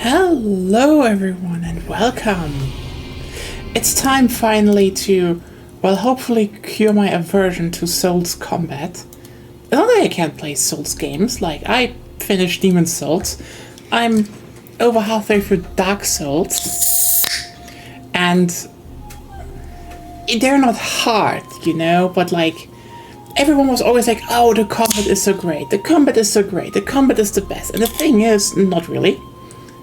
Hello everyone and welcome! It's time finally to, well, hopefully cure my aversion to Souls combat. Not that I can't play Souls games, like I finished Demon's Souls. I'm over halfway through Dark Souls. And they're not hard, you know, but like everyone was always like, oh, the combat is so great, the combat is so great, the combat is the best. And the thing is, not really.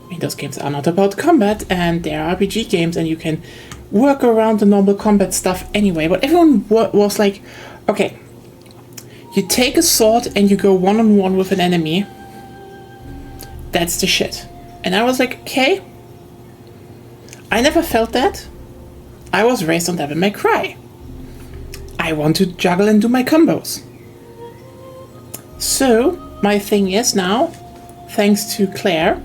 I mean, those games are not about combat, and they're RPG games, and you can work around the normal combat stuff anyway. But everyone was like, okay, you take a sword and you go one-on-one with an enemy. That's the shit. And I was like, okay. I never felt that. I was raised on Devil May Cry. I want to juggle and do my combos. So, my thing is now, thanks to Claire,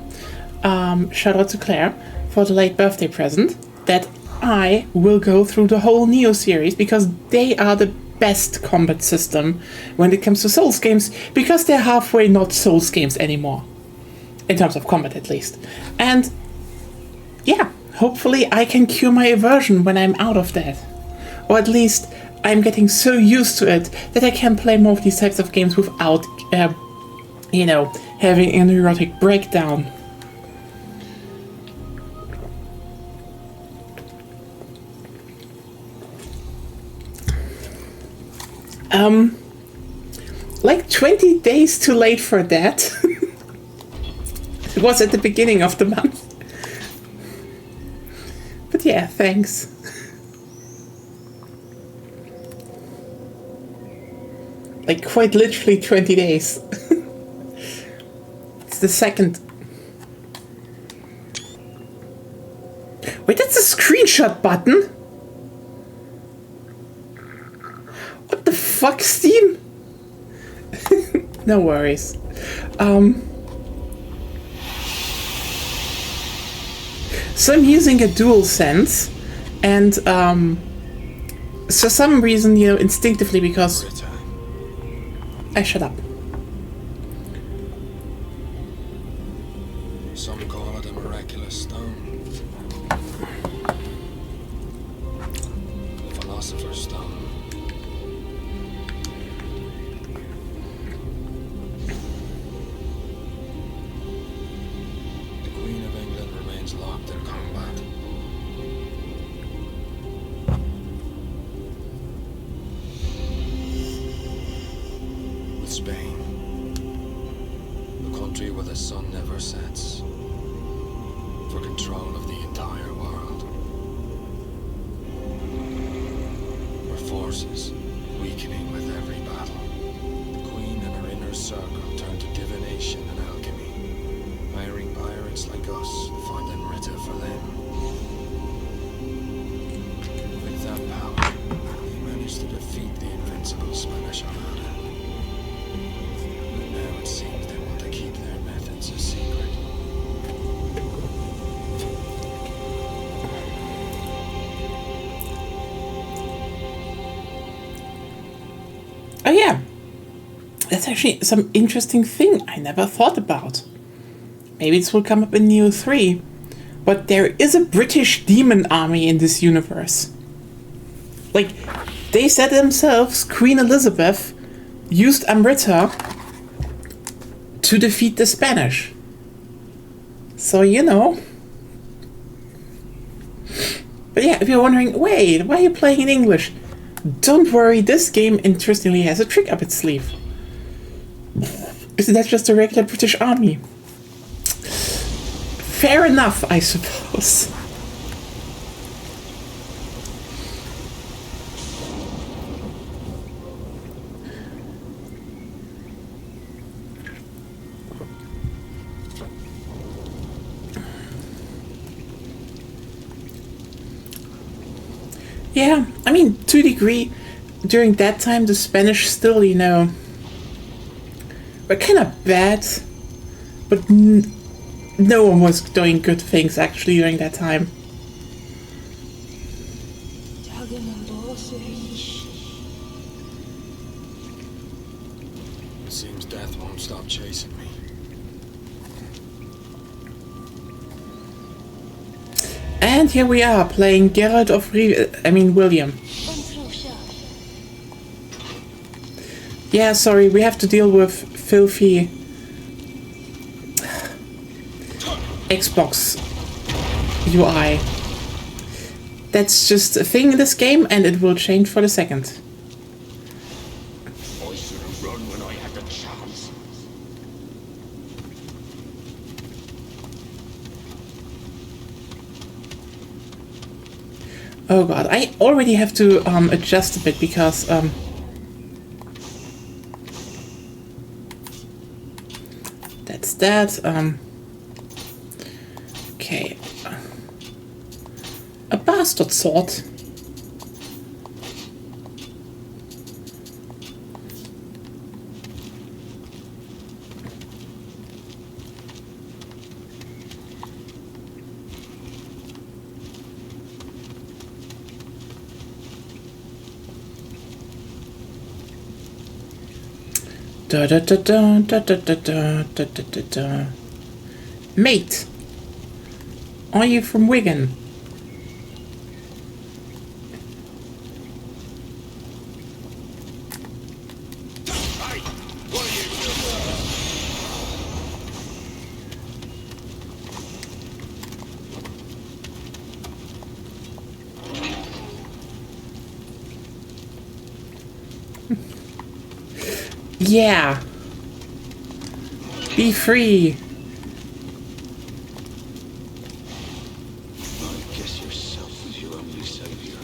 shout out to Claire for the late birthday present, that I will go through the whole Nioh series because they are the best combat system when it comes to Souls games, because they're halfway not Souls games anymore. In terms of combat, at least. And yeah, hopefully I can cure my aversion when I'm out of that. Or at least I'm getting so used to it that I can play more of these types of games without, you know, having a neurotic breakdown. Like 20 days too late for that. It was at the beginning of the month. But yeah, thanks. Like quite literally 20 days. It's the second. Wait, that's a screenshot button? What the fuck, Steam? No worries. So I'm using a DualSense, and for some reason, you know, instinctively, because shut up. Some call it a miraculous stone. The philosopher's stone. The Queen of England remains locked in combat. With Spain, the country where the sun never sets, for control of the entire world. Her forces weakening with every battle. The Queen and her inner circle turn to divination and alchemy, hiring pirates like us to find Amrita for them. With that power, he managed to defeat the invincible Spanish Armada. But now it seems they want to keep their methods a secret. Oh yeah, that's actually some interesting thing I never thought about. Maybe this will come up in Nioh 3, but there is a British demon army in this universe. Like, they said themselves, Queen Elizabeth used Amrita to defeat the Spanish. So, you know. But yeah, if you're wondering, wait, why are you playing in English? Don't worry, this game interestingly has a trick up its sleeve. Isn't that just a regular British army? Fair enough, I suppose. Yeah, I mean, to a degree, during that time, the Spanish still, you know, were kind of bad, but no one was doing good things, actually, during that time. It seems death won't stop chasing me. And here we are, playing Geralt of William. Yeah, sorry, we have to deal with filthy Xbox UI. That's just a thing in this game, and it will change for the second. I should have run when I had the chance. Oh god, I already have to adjust a bit because that's that. Okay. A bastard sword. Da da da da da da da da da da da. Mate, are you from Wigan? Hey, what are you Yeah. Be free. I guess yourself was your only savior.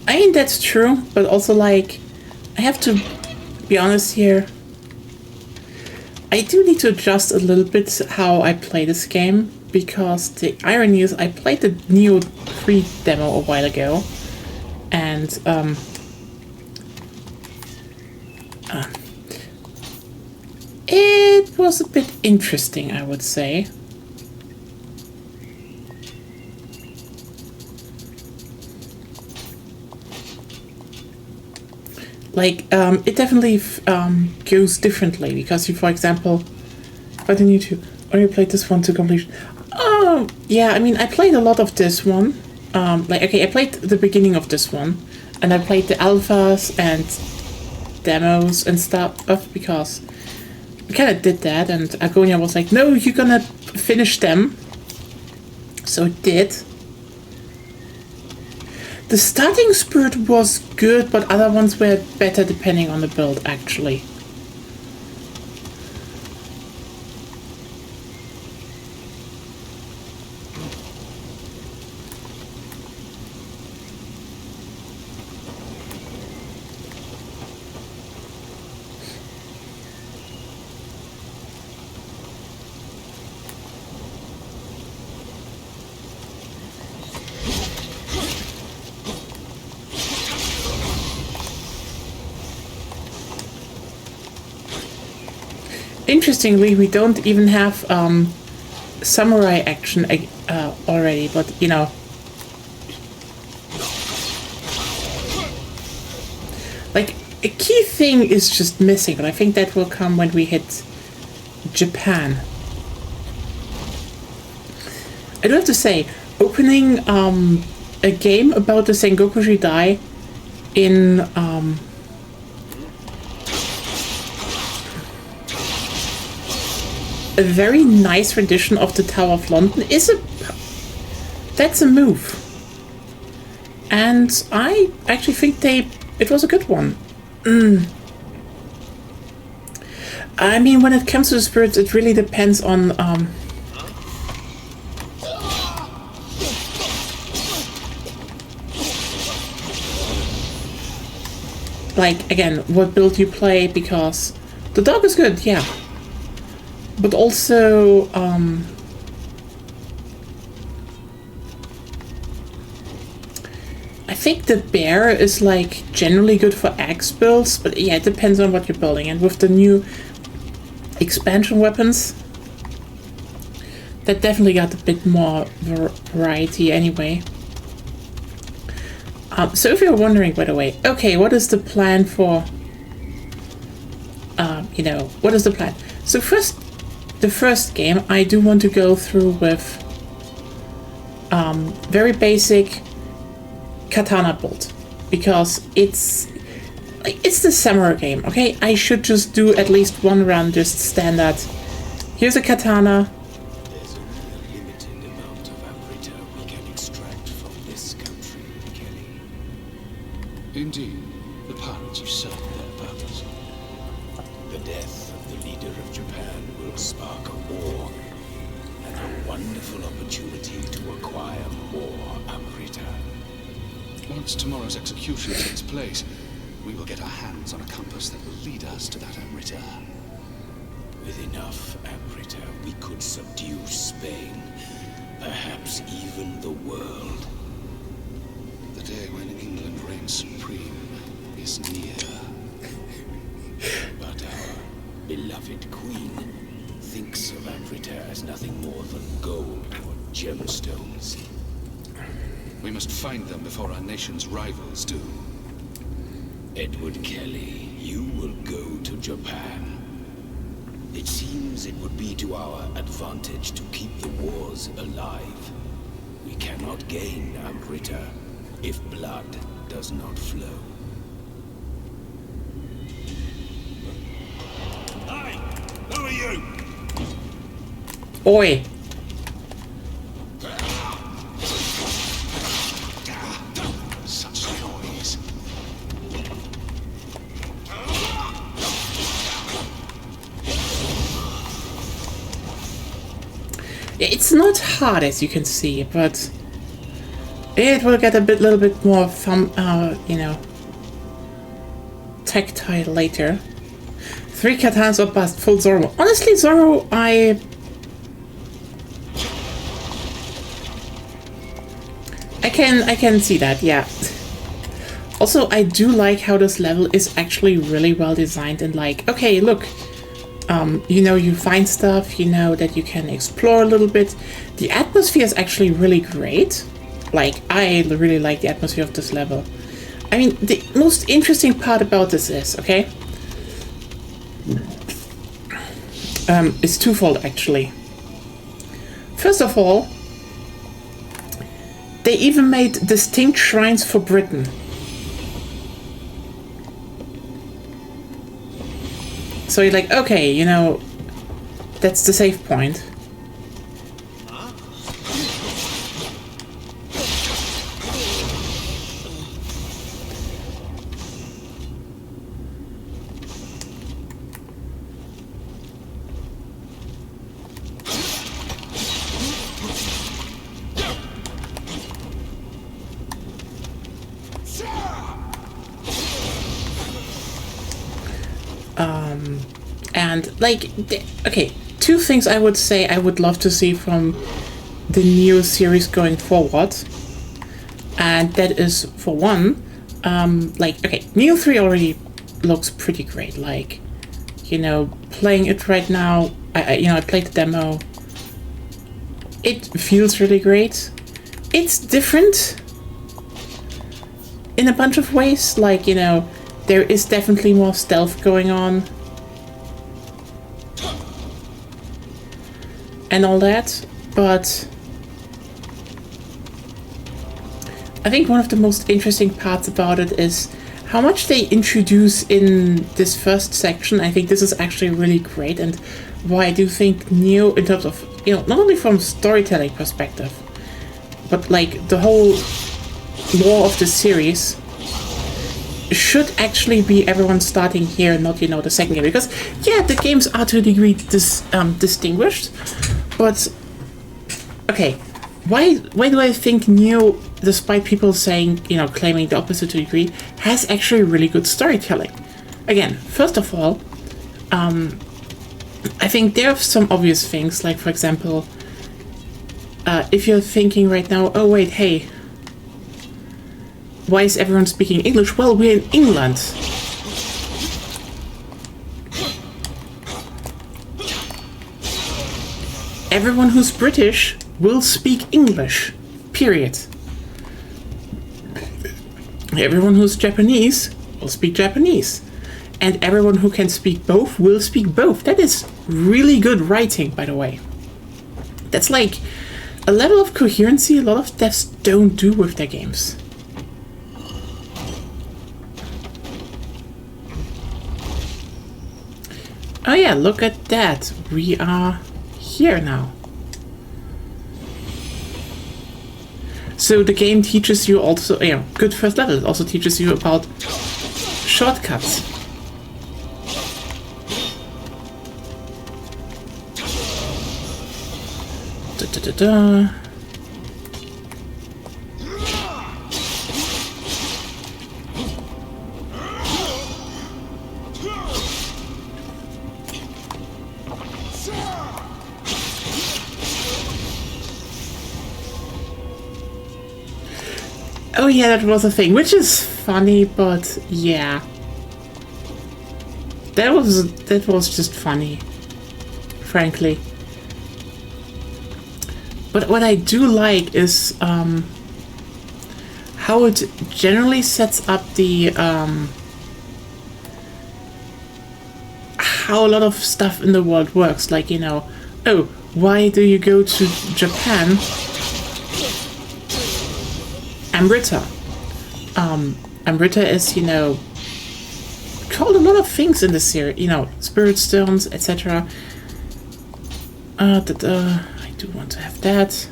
I mean, that's true, but also, like, I have to be honest here. I do need to adjust a little bit how I play this game, because the irony is I played the Nioh 3 demo a while ago, and it was a bit interesting, I would say. Like, it definitely goes differently, because you, for example, I didn't need to, or you played this one to completion. Oh, yeah, I mean, I played a lot of this one. Okay, I played the beginning of this one, and I played the alphas and demos and stuff, because I kind of did that, and Agonia was like, no, you're gonna finish them. So it did. The starting spirit was good, but other ones were better depending on the build, actually. Interestingly, we don't even have samurai action already, but you know. Like, a key thing is just missing, but I think that will come when we hit Japan. I do have to say, opening a game about the Sengoku Jidai in a very nice rendition of the Tower of London that's a move. And I actually think it was a good one. I mean, when it comes to the spirits, it really depends on like, again, what build you play, because the dog is good, yeah. But also, I think the bear is, like, generally good for axe builds, but yeah, it depends on what you're building. And with the new, expansion weapons. That definitely got a bit more variety anyway. So if you're wondering, by the way, okay, what is the plan for, you know, what is the plan? So the first game, I do want to go through with very basic katana build, because it's the samurai game, okay? I should just do at least one run, just standard. Here's a katana. There's only a limited amount of aversion we can extract from this country, Kelly. Indeed, the pirates have served their purpose. The death of the leader of Japan will spark a war, and a wonderful opportunity to acquire more Amrita. Once tomorrow's execution takes place, we will get our hands on a compass that will lead us to that Amrita. With enough Amrita, we could subdue Spain, perhaps even the world. The day when England reigns supreme is near. But our beloved queen thinks of Amrita as nothing more than gold or gemstones. We must find them before our nation's rivals do. Edward Kelly, you will go to Japan. It seems it would be to our advantage to keep the wars alive. We cannot gain Amrita if blood does not flow. Hey, who are you? Oi. Such noise. Yeah, it's not hard, as you can see, but it will get a little bit more you know, tactile later. 3 katanas or bust, full Zoro. Honestly, Zoro, I can see that, yeah. Also, I do like how this level is actually really well designed, and like, okay, look, you know, you find stuff, you know that you can explore a little bit. The atmosphere is actually really great. Like, I really like the atmosphere of this level. I mean, the most interesting part about this is, okay, is twofold actually. First of all, they even made distinct shrines for Britain. So you're like, okay, you know, that's the save point. And like, okay, 2 things I would say I would love to see from the Nioh series going forward, and that is, for one, like, okay, Nioh 3 already looks pretty great. Like, you know, playing it right now, I played the demo. It feels really great. It's different in a bunch of ways. Like, you know, there is definitely more stealth going on and all that, but I think one of the most interesting parts about it is how much they introduce in this first section. I think this is actually really great, and why I do think Nioh, in terms of, you know, not only from storytelling perspective, but like the whole lore of the series, should actually be everyone starting here, not, you know, the second game. Because, yeah, the games are to a degree distinguished, but, okay, why do I think Nioh, despite people saying, you know, claiming the opposite to a degree, has actually really good storytelling? Again, first of all, I think there are some obvious things, like, for example, if you're thinking right now, oh wait, hey, why is everyone speaking English? Well, we're in England. everyone who's British will speak English. Period. Everyone who's Japanese will speak Japanese. And everyone who can speak both will speak both. That is really good writing, by the way. That's like a level of coherency a lot of devs don't do with their games. Oh yeah, look at that. We are here now. So the game teaches you also, yeah, good first level. It also teaches you about shortcuts. Da-da-da-da. Oh yeah, that was a thing, which is funny, but yeah. That was just funny, frankly. But what I do like is how it generally sets up the how a lot of stuff in the world works. Like, you know, oh, why do you go to Japan? Amrita. Amrita is, you know, called a lot of things in the series, you know, spirit stones, etc. I do want to have that.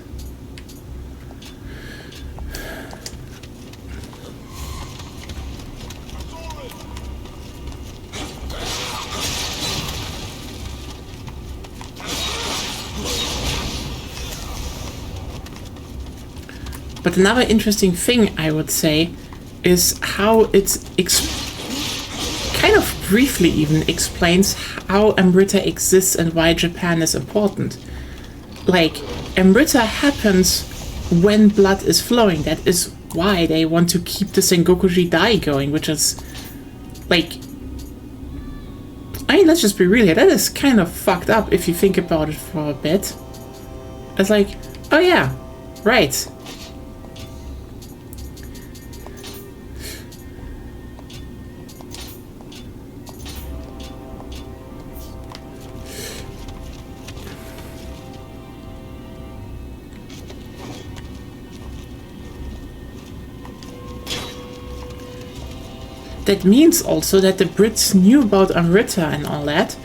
But another interesting thing, I would say, is how it kind of briefly even explains how Amrita exists and why Japan is important. Like, Amrita happens when blood is flowing. That is why they want to keep the Sengokuji Dai going, which is, like... I mean, let's just be real here. That is kind of fucked up if you think about it for a bit. It's like, oh yeah, right. That means also that the Brits knew about Amrita and all that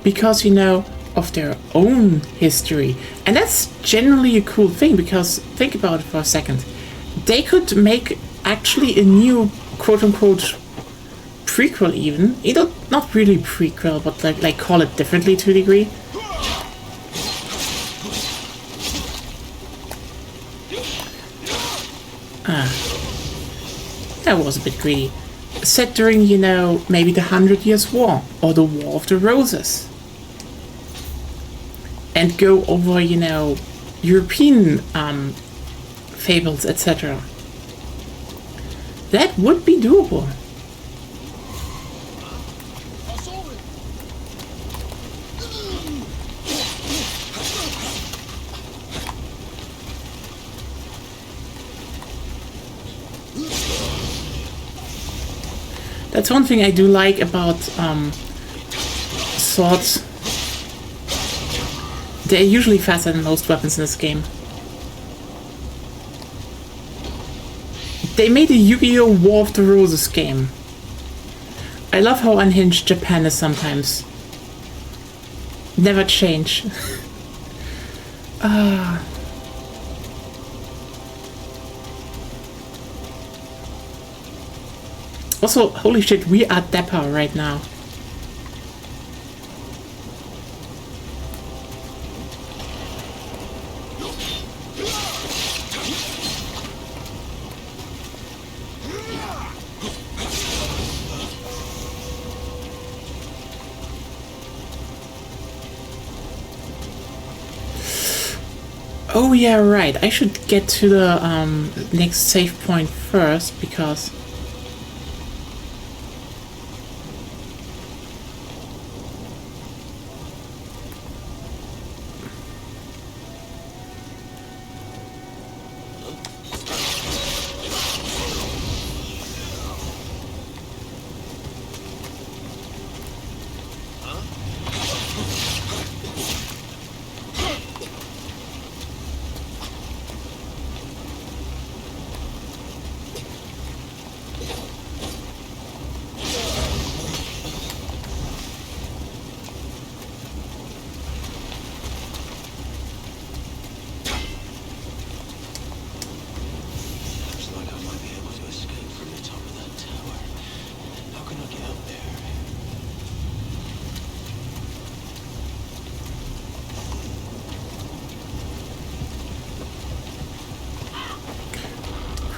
because, you know, of their own history. And that's generally a cool thing because, think about it for a second. They could make actually a new quote-unquote prequel even. You know, not really prequel, but like call it differently to a degree. That was a bit greedy. Set during, you know, maybe the 100 Years' War or the War of the Roses. And go over, you know, European fables, etc. That would be doable. That's one thing I do like about swords. They're usually faster than most weapons in this game. They made a Yu-Gi-Oh! War of the Roses game. I love how unhinged Japan is sometimes. Never change. Also, holy shit, we are Deppa right now. Oh yeah, right. I should get to the next save point first because...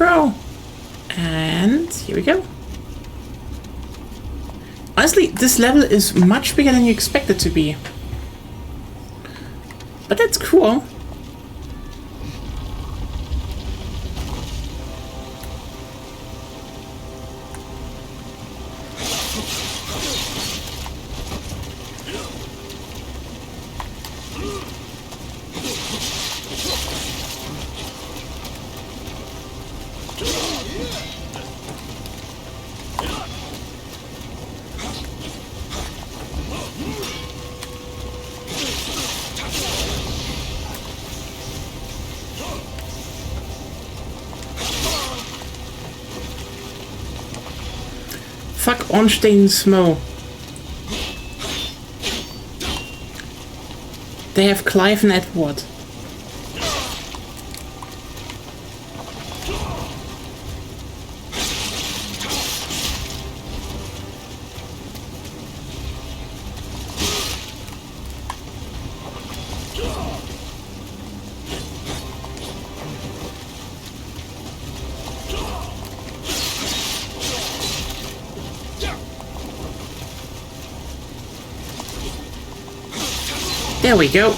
Pro. And here we go. Honestly, this level is much bigger than you expect it to be. But that's cool. Fuck Ornstein Smo. They have Clive and Edward. There we go.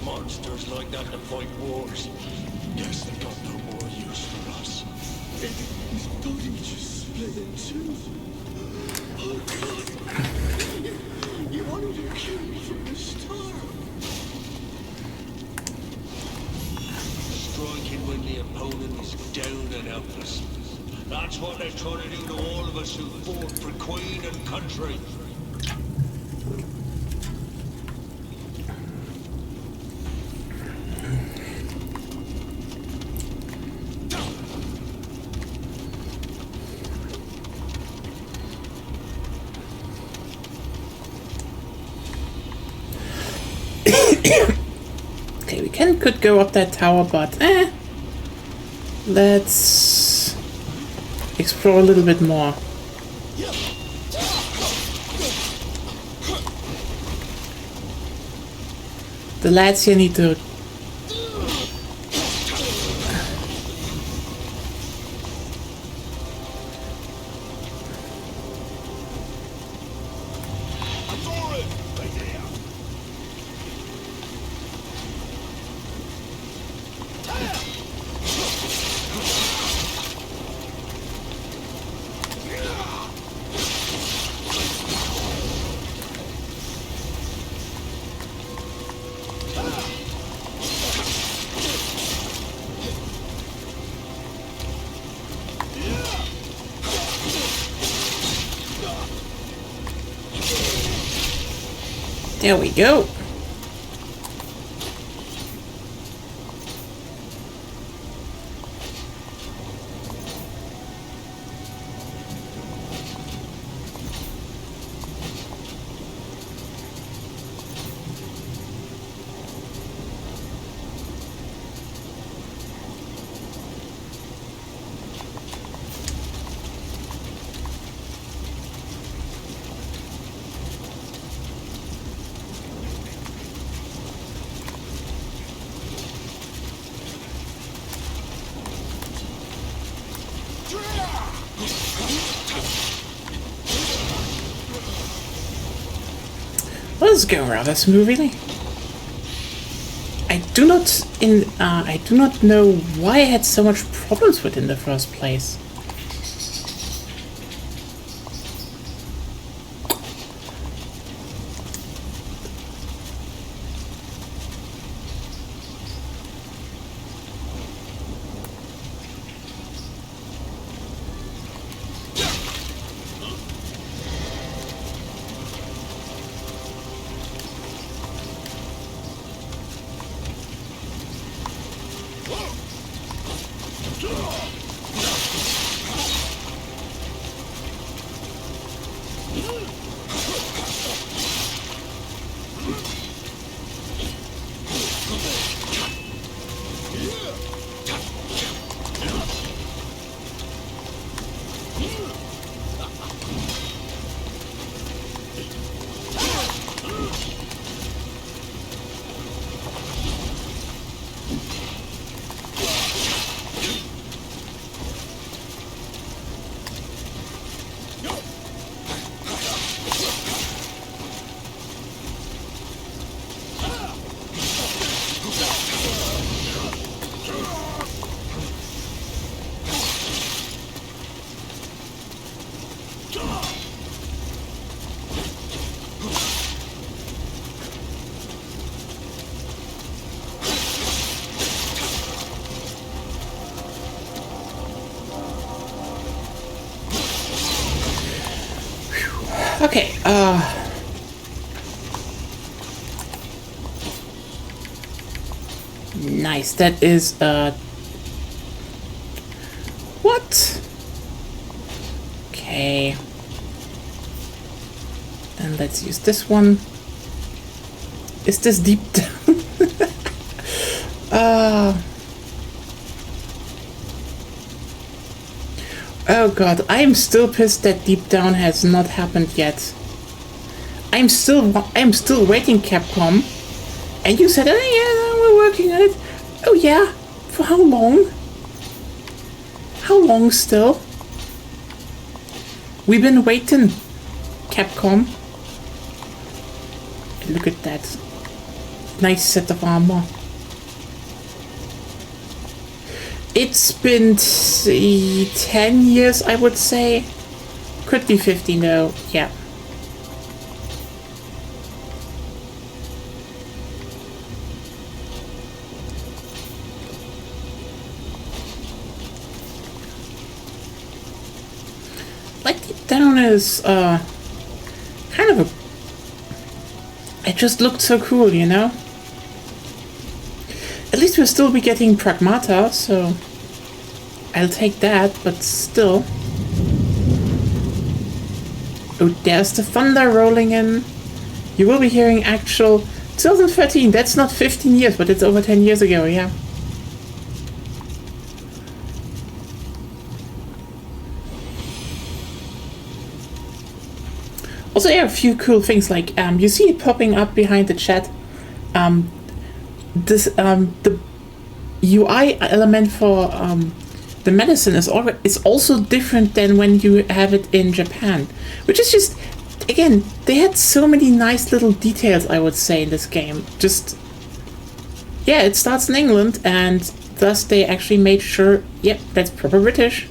Monsters like that to fight wars. Guess they got no more use for us. His body just split in two. Oh God! You wanted to kill me from the start. Striking when the opponent is down and helpless. That's what they're trying to do to all of us who fought for Queen and country. Okay, we could go up that tower, but let's explore a little bit more. The lads here need to There we go. What is going rather smoothly? I do not know why I had so much problems with it in the first place. Okay, nice. That is, what? Okay. And let's use this one. Is this deep down? Oh god, I'm still pissed that deep down has not happened yet. I'm still waiting, Capcom. And you said, oh yeah, we're working on it. Oh yeah, for how long? How long still? We've been waiting, Capcom. Look at that. Nice set of armor. It's been 10 years, I would say. Could be 15 though, yeah. Like, Deep Down is kind of a... It just looked so cool, you know? At least we'll still be getting Pragmata, so I'll take that, but still. Oh, there's the thunder rolling in. You will be hearing actual 2013, that's not 15 years, but it's over 10 years ago, yeah. Also, yeah, a few cool things, like, you see it popping up behind the chat. The UI element for the medicine is also different than when you have it in Japan, which is just, again, they had so many nice little details, I would say, in this game. Just, yeah, it starts in England, and thus they actually made sure, yep, that's proper British.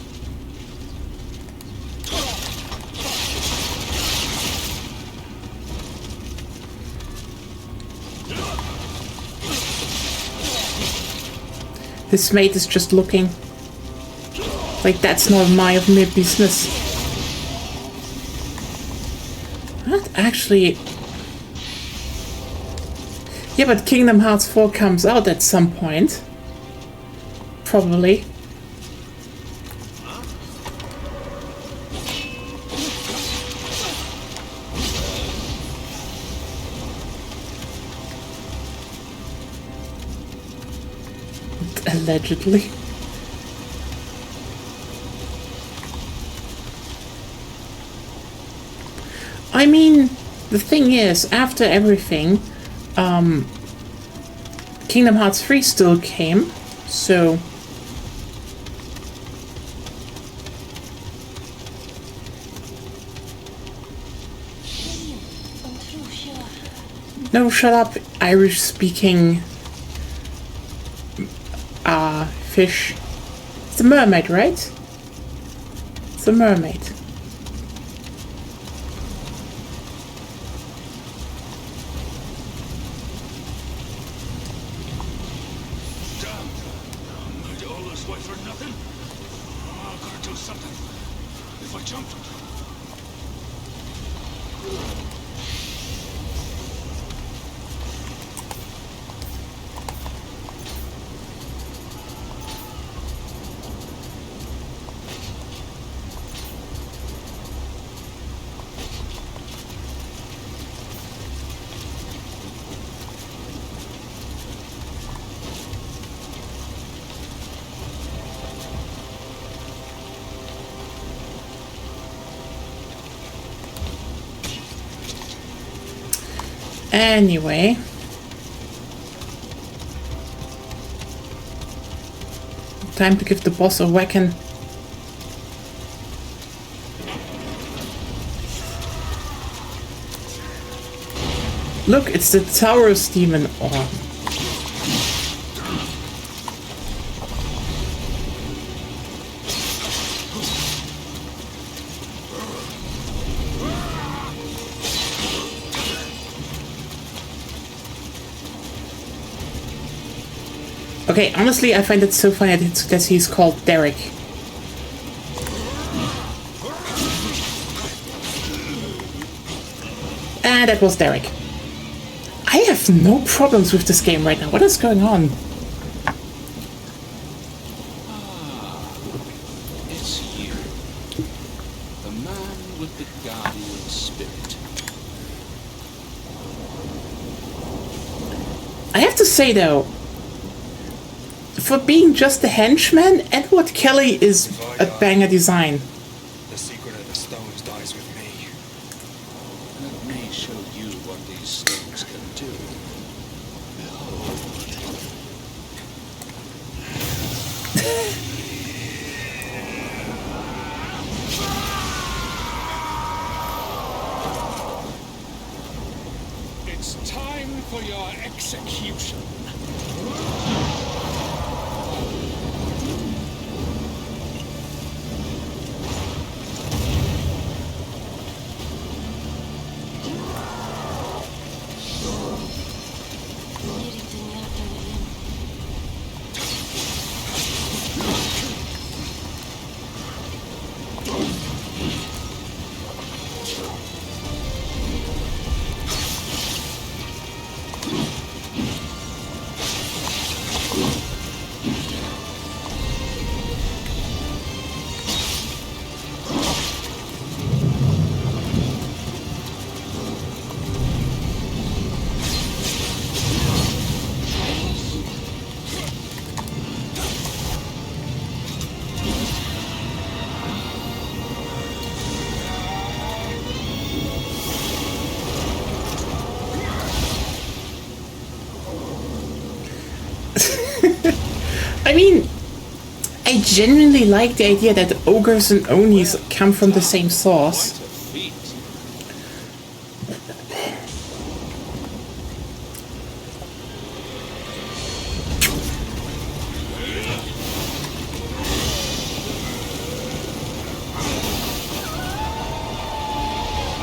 This mate is just looking like that's not my business. What? Actually... Yeah, but Kingdom Hearts 4 comes out at some point. Probably. Allegedly. I mean, the thing is, after everything, Kingdom Hearts 3 still came, so... No, shut up, Irish-speaking... fish. It's a mermaid, right? It's a mermaid. I'd all this way for nothing. Oh, I've got to do something. If I jump... Anyway. Time to give the boss a whacking. Look, it's the Taurus demon. Oh. Okay, honestly, I find it so funny that he's called Derek. And that was Derek. I have no problems with this game right now. What is going on? It's you. The man with the guardian spirit. I have to say though, for being just a henchman, Edward Kelly is a banger design. The secret of the stones dies with me. Let me show you what these stones can do. Behold. It's time for your execution. I mean, I genuinely like the idea that ogres and onis come from the same source. Quite a feat.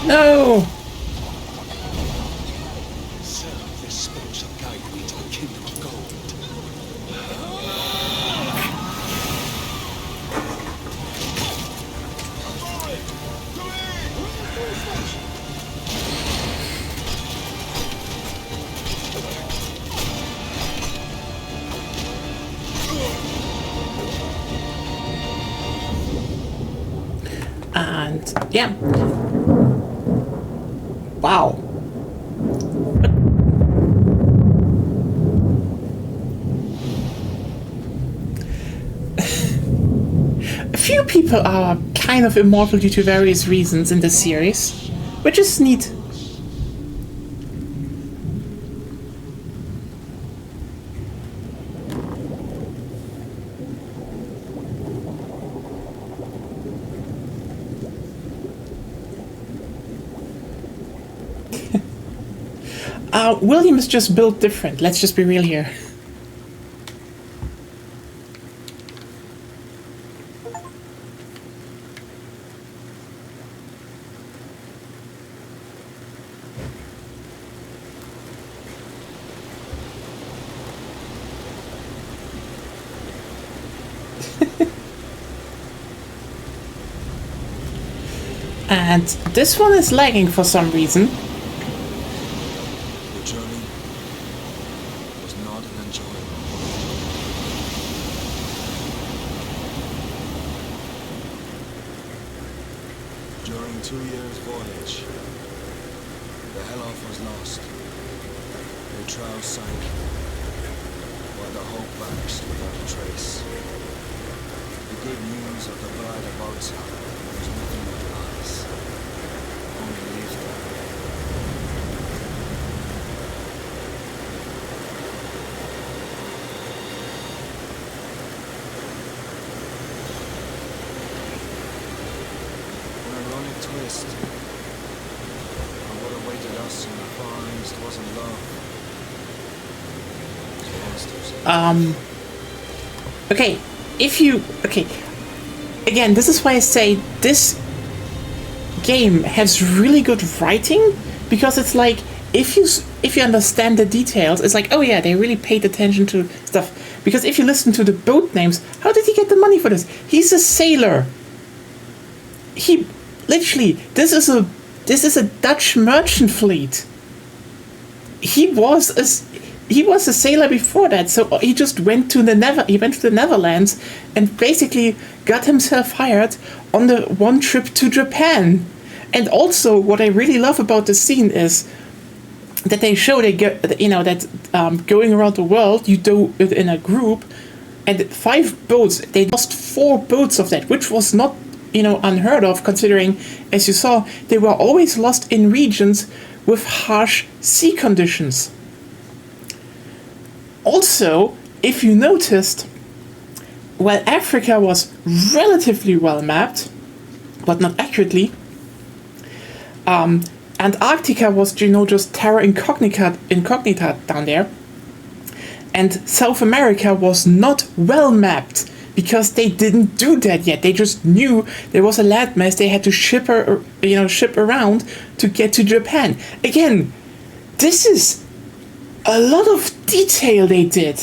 No! Sir, this spell shall guide me to a kingdom of gold. And yeah. Wow. A few people are kind of immortal due to various reasons in this series, which is neat. William is just built different. Let's just be real here. And this one is lagging for some reason. The journey was not an enjoyable one. During 2 years' voyage, the Helloff was lost. The trow sank, while the hope vanished without a trace. The good news of the bride of Otsa was nothing but lies. Only leaves there. An ironic twist. And what awaited us in the far east wasn't love. It was monsters. Okay, okay, again, this is why I say this game has really good writing, because it's like, if you understand the details, it's like, oh yeah, they really paid attention to stuff. Because if you listen to the boat names, how did he get the money for this? He's a sailor. He literally, this is a This is a Dutch merchant fleet. He was a sailor before that, so he just went to the Netherlands and basically got himself hired on the one trip to Japan. And also, what I really love about the scene is that they show going around the world, you do it in a group, and 5 boats. They lost 4 boats of that, which was not unheard of, considering, as you saw, they were always lost in regions with harsh sea conditions. Also, if you noticed, while Africa was relatively well mapped, but not accurately, Antarctica was, just terra incognita down there, and South America was not well mapped because they didn't do that yet. They just knew there was a landmass they had to ship around to get to Japan. Again, this is a lot of detail they did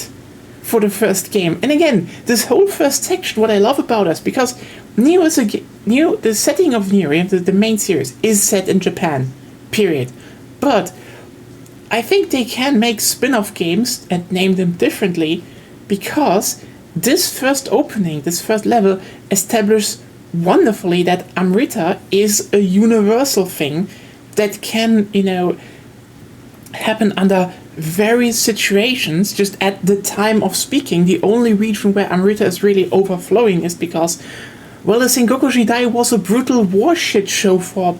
for the first game. And again, this whole first section, what I love about us, because Nioh, the setting of Nioh, the main series, is set in Japan, period. But I think they can make spin-off games and name them differently, because this first opening, this first level, establishes wonderfully that Amrita is a universal thing that can, happen under various situations. Just at the time of speaking, the only region where Amrita is really overflowing is because, well, the Sengoku Jidai was a brutal war shit show for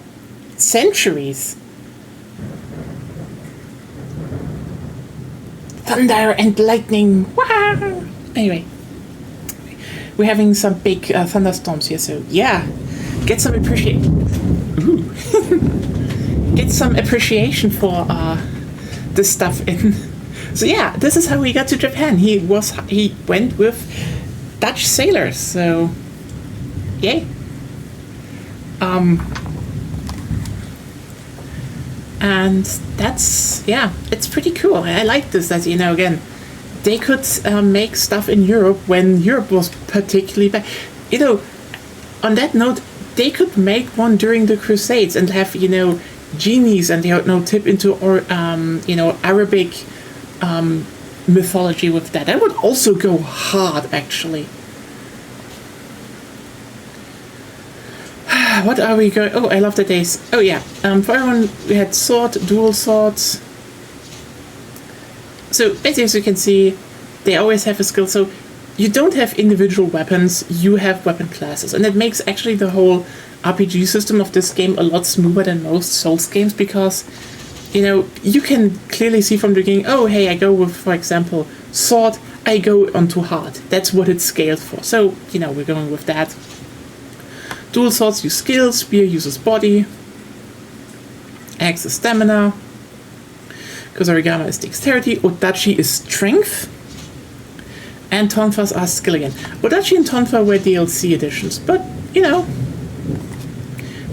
centuries. Thunder and lightning. Wow! Anyway, we're having some big thunderstorms here, so yeah, get some get some appreciation for this stuff in. So yeah, this is how we got to Japan. He went with Dutch sailors, so yay. And that's, it's pretty cool. I like this, that, again, they could make stuff in Europe when Europe was particularly bad. On that note, they could make one during the Crusades and have, genies and, tip into, Arabic mythology with that. That would also go hard, actually. What are we going... Oh, I love the days. Oh, yeah. For everyone, we had dual swords. So, basically, as you can see, they always have a skill. So, you don't have individual weapons, you have weapon classes. And it makes actually the whole RPG system of this game a lot smoother than most Souls games, because, you can clearly see from the beginning, oh, hey, I go with, for example, sword, I go onto hard. That's what it's scaled for. So, we're going with that. Dual swords use skill, spear uses body, axe is stamina, Kozarigama is dexterity, Odachi is strength, and Tonfas are skill again. Odachi and Tonfa were DLC editions, but,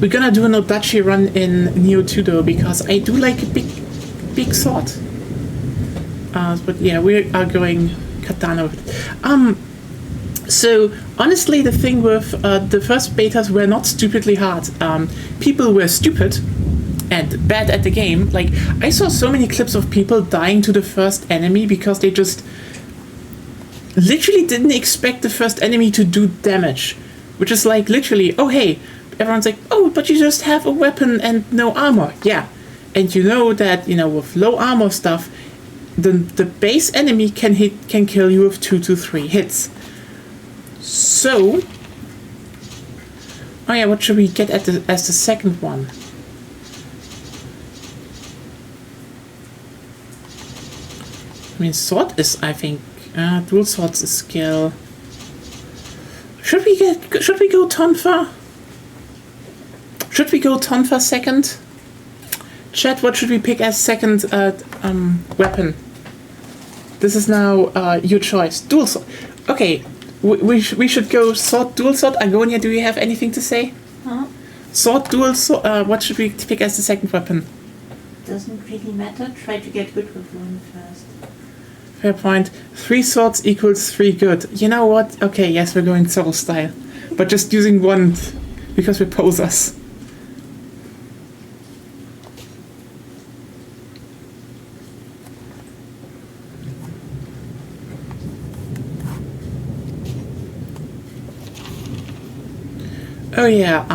we're gonna do an Odachi run in Nioh 2 though, because I do like a big sword. But yeah, we are going katana with it. So, honestly, the thing with the first betas were not stupidly hard. People were stupid and bad at the game. Like, I saw so many clips of people dying to the first enemy because they just literally didn't expect the first enemy to do damage. Which is like, literally, oh hey, everyone's like, oh, but you just have a weapon and no armor. Yeah. And that, with low armor stuff, the base enemy can kill you with 2 to 3 hits. So, oh yeah, what should we get as the second one? I mean, sword is, I think, dual swords is skill. Should we go Tonfa? Should we go Tonfa second? Chat, what should we pick as second weapon? This is now your choice. Dual sword. Okay. We should go sword, dual sword. Agonia, do you have anything to say? Huh? Sword, dual sword. What should we pick as the second weapon? Doesn't really matter. Try to get good with one first. Fair point. 3 swords equals 3 good. You know what? Okay, yes, we're going Soul style. But just using one because we're posers. Oh yeah,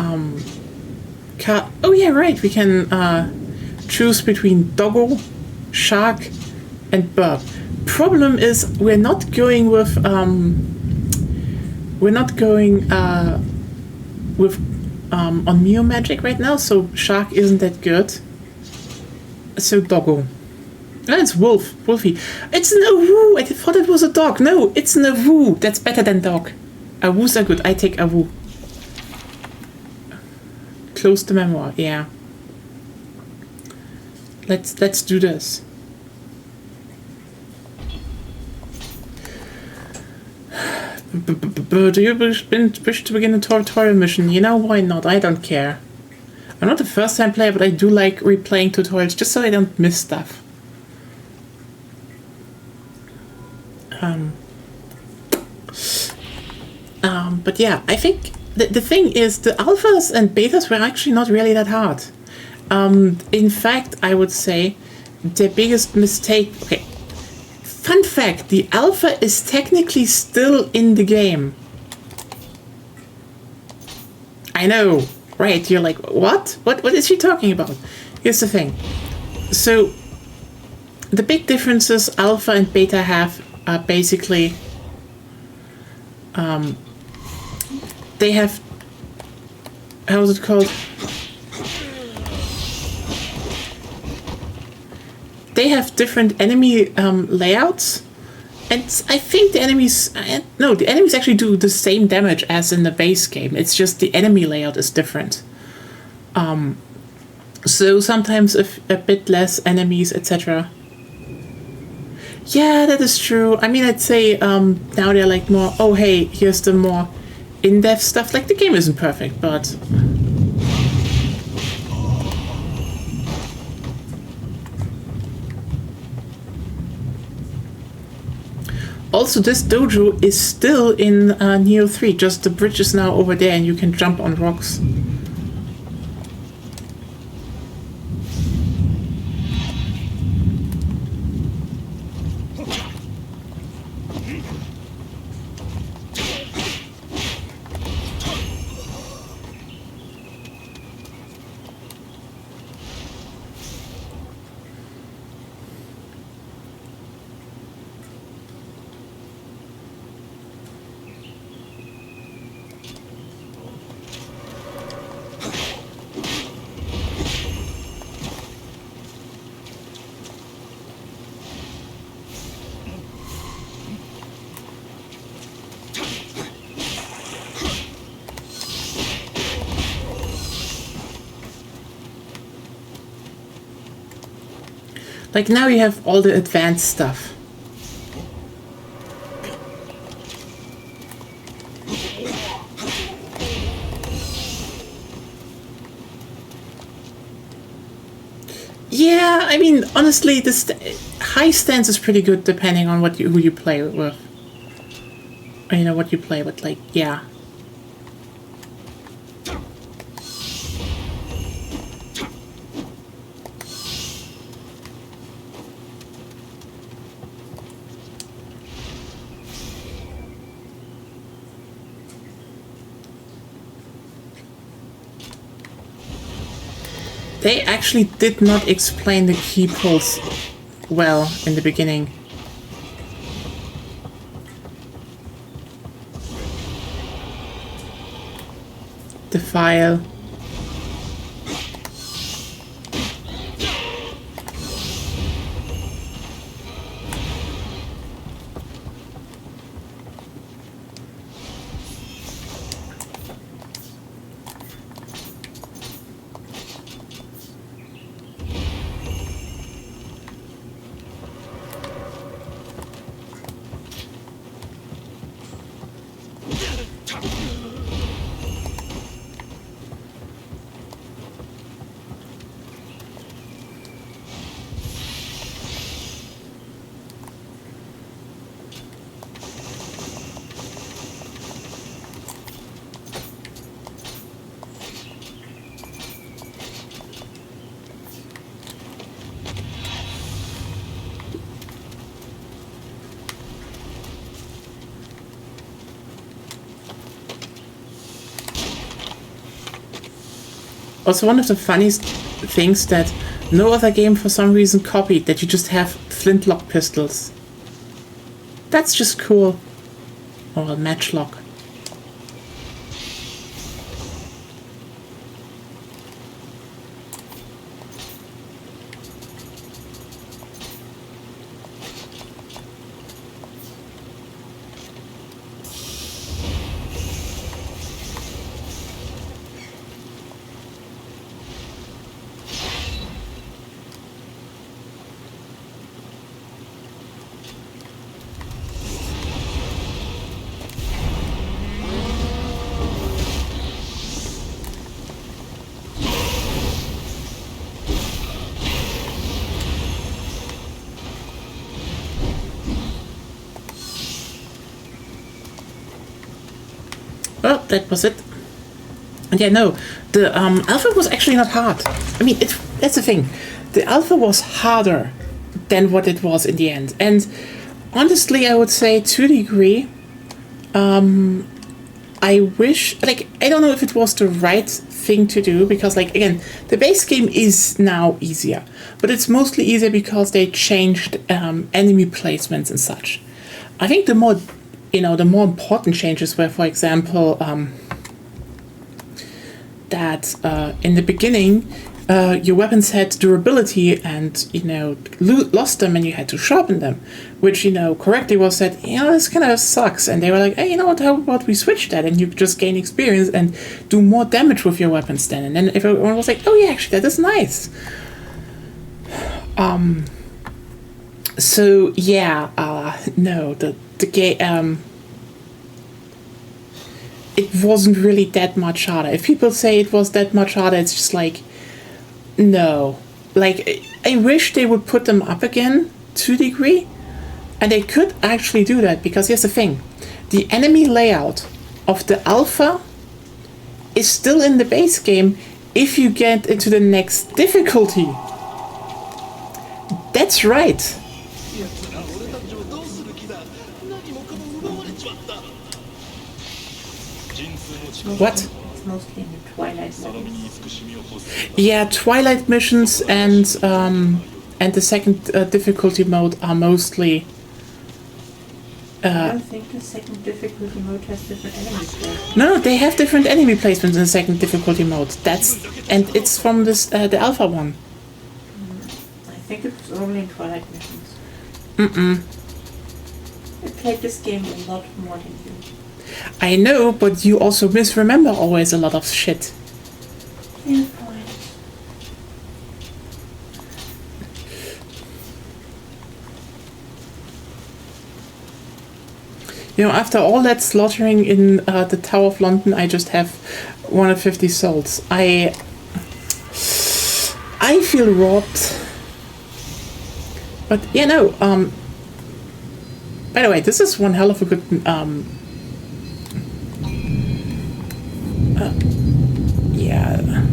oh yeah, right, we can choose between doggo, shark, and burp. Problem is, we're not going with on Nioh magic right now, so shark isn't that good. So doggo. It's wolf, wolfie. It's an awu. I thought it was a dog. No, it's an awu. That's better than dog. Awus are good. I take awu. Close the memoir. Yeah. Let's do this. Do you wish to begin a tutorial mission? You know, why not? I don't care. I'm not a first-time player, but I do like replaying tutorials just so I don't miss stuff. But yeah, I think the thing is the alphas and betas were actually not really that hard. In fact, I would say the biggest mistake... Okay, fun fact, the alpha is technically still in the game. I know, right, you're like, what? What is she talking about? Here's the thing. So, the big differences alpha and beta have are basically... they have... How is it called? They have different enemy layouts, and I think the enemies... no, the enemies actually do the same damage as in the base game. It's just the enemy layout is different. So sometimes a bit less enemies, etc. Yeah, that is true. I mean, I'd say now they're like more, oh hey, here's the more in-depth stuff. Like, the game isn't perfect, but... Also, this dojo is still in Nioh 3, just the bridge is now over there and you can jump on rocks. Like, now you have all the advanced stuff. Yeah, I mean, honestly, this high stance is pretty good depending on who you play with. Or, you know, what you play with, like, yeah. They actually did not explain the key pulls well in the beginning. The file. Also, one of the funniest things that no other game for some reason copied, that you just have flintlock pistols. That's just cool. Or a matchlock. Well, that was it. And yeah, no, the alpha was actually not hard. I mean, that's the thing. The alpha was harder than what it was in the end. And honestly, I would say to a degree, I wish, like, I don't know if it was the right thing to do, because, like, again, the base game is now easier. But it's mostly easier because they changed enemy placements and such. I think the more important changes were, for example, that in the beginning, your weapons had durability and, lost them and you had to sharpen them, which, correctly was said, this kind of sucks. And they were like, hey, how about we switch that and you just gain experience and do more damage with your weapons then. And then everyone was like, oh yeah, actually, that is nice. So yeah, no, the game, it wasn't really that much harder. If people say it was that much harder, it's just like, no. Like, I wish they would put them up again to a degree, and they could actually do that, because here's the thing. The enemy layout of the alpha is still in the base game if you get into the next difficulty. That's right. What? It's mostly in the Twilight levels. Yeah, Twilight missions and the second difficulty mode are mostly. I don't think the second difficulty mode has different enemy placements. No, they have different enemy placements in the second difficulty mode. And it's from the alpha one. I think it was only in Twilight missions. Mm-mm. I played this game a lot more than you. I know, but you also misremember always a lot of shit. Yeah, fine. After all that slaughtering in the Tower of London, I just have 150 souls. I feel robbed. But yeah, no. By the way, this is one hell of a good. Yeah.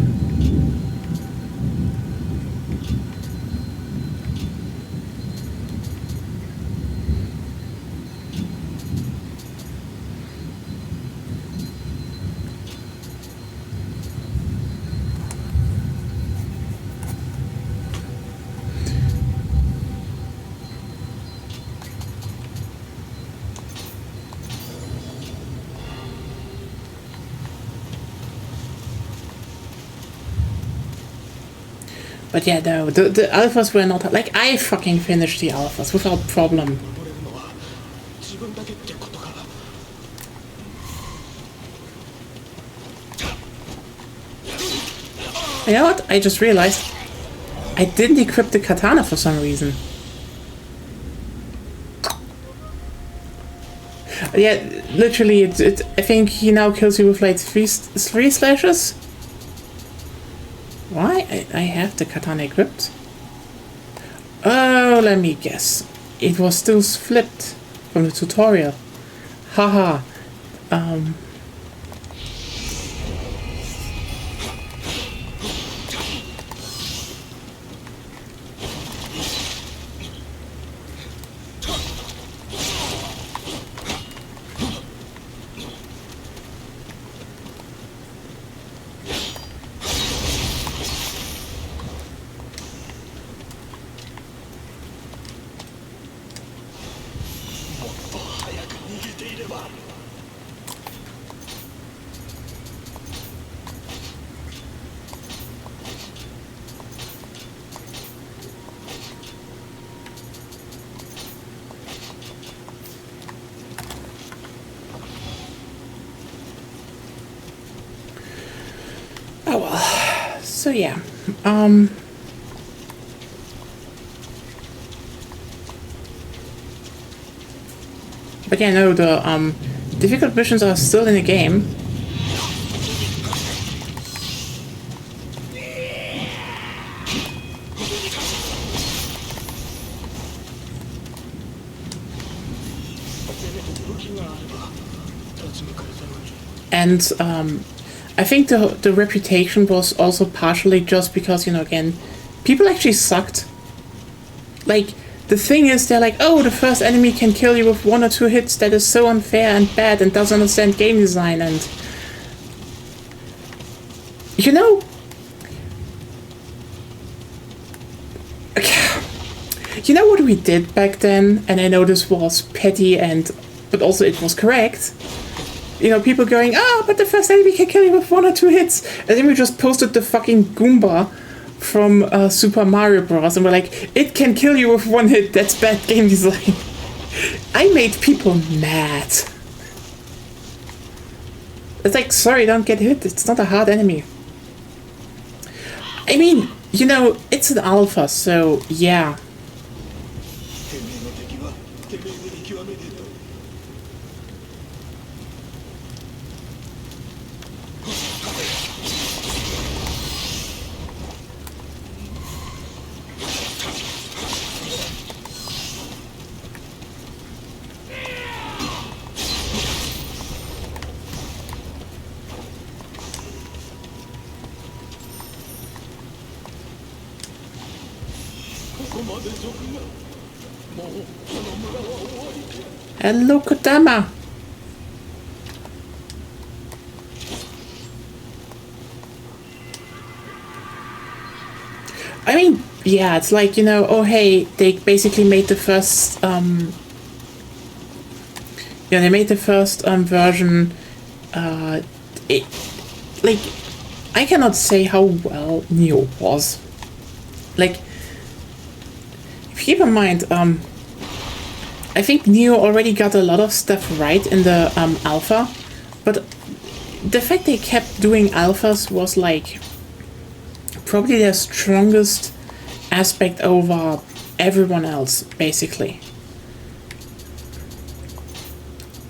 But yeah, no, the alphas were not... Like, I fucking finished the alphas without problem. You know what? I just realized I didn't equip the katana for some reason. Yeah, literally, I think he now kills you with like three slashes. Why? I have the katana equipped. Oh, let me guess. It was still flipped from the tutorial. Haha. Oh well. So yeah. But yeah, no, the difficult missions are still in the game. And I think the reputation was also partially just because, you know, again, people actually sucked. Like, the thing is, they're like, oh, the first enemy can kill you with 1 or 2 hits. That is so unfair and bad and doesn't understand game design. And, you know, you know what we did back then? And I know this was petty, but also it was correct. You know, people going, but the first enemy can kill you with 1 or 2 hits. And then we just posted the fucking Goomba from Super Mario Bros. And we're like, it can kill you with 1 hit. That's bad game design. I made people mad. It's like, sorry, don't get hit. It's not a hard enemy. I mean, you know, it's an alpha, so yeah. Hello, Kodama. I mean, yeah, it's like, you know, oh hey, they basically made the first, they made the first version. Like, I cannot say how well Nioh was. Like, if you keep in mind, I think Nioh already got a lot of stuff right in the alpha, but the fact they kept doing alphas was like probably their strongest aspect over everyone else, basically.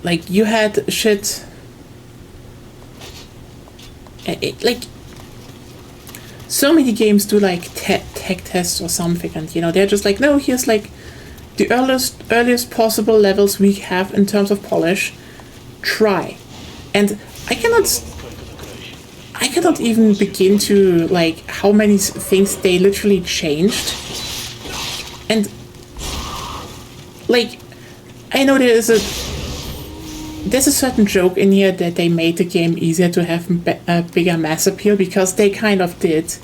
Like, you had shit... like, so many games do like tech tests or something, and you know, they're just like, no, here's like the earliest possible levels we have in terms of polish. Try. And I cannot even begin to like how many things they literally changed. And like, I know there's a certain joke in here that they made the game easier to have a bigger mass appeal, because they kind of did.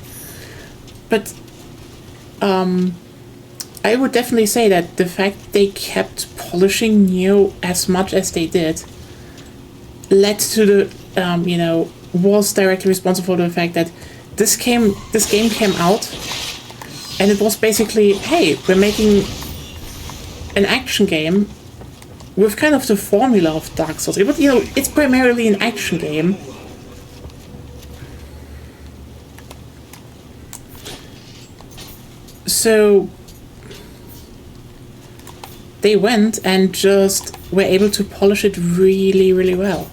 But I would definitely say that the fact they kept polishing Nioh as much as they did led to the, you know, was directly responsible for the fact that this game came out, and it was basically, hey, we're making an action game with kind of the formula of Dark Souls. But, you know, it's primarily an action game. So they went and just were able to polish it really, really well.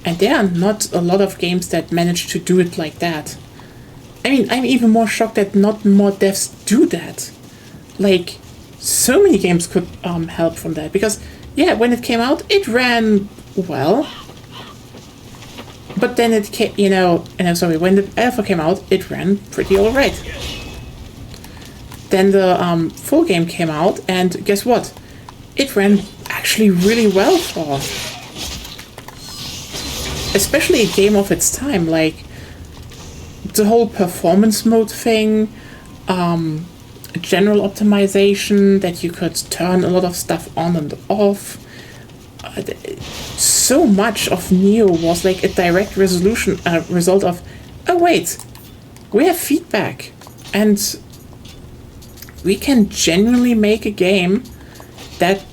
And there are not a lot of games that manage to do it like that. I mean, I'm even more shocked that not more devs do that. Like, so many games could help from that, because yeah, when it came out, it ran well, but then it came, you know, and I'm sorry, when the alpha came out, it ran pretty alright. Then the full game came out, and guess what? It ran actually really well for, especially a game of its time. Like, the whole performance mode thing, general optimization, that you could turn a lot of stuff on and off. so much of Nioh was like a direct result of, oh wait, we have feedback, and we can genuinely make a game that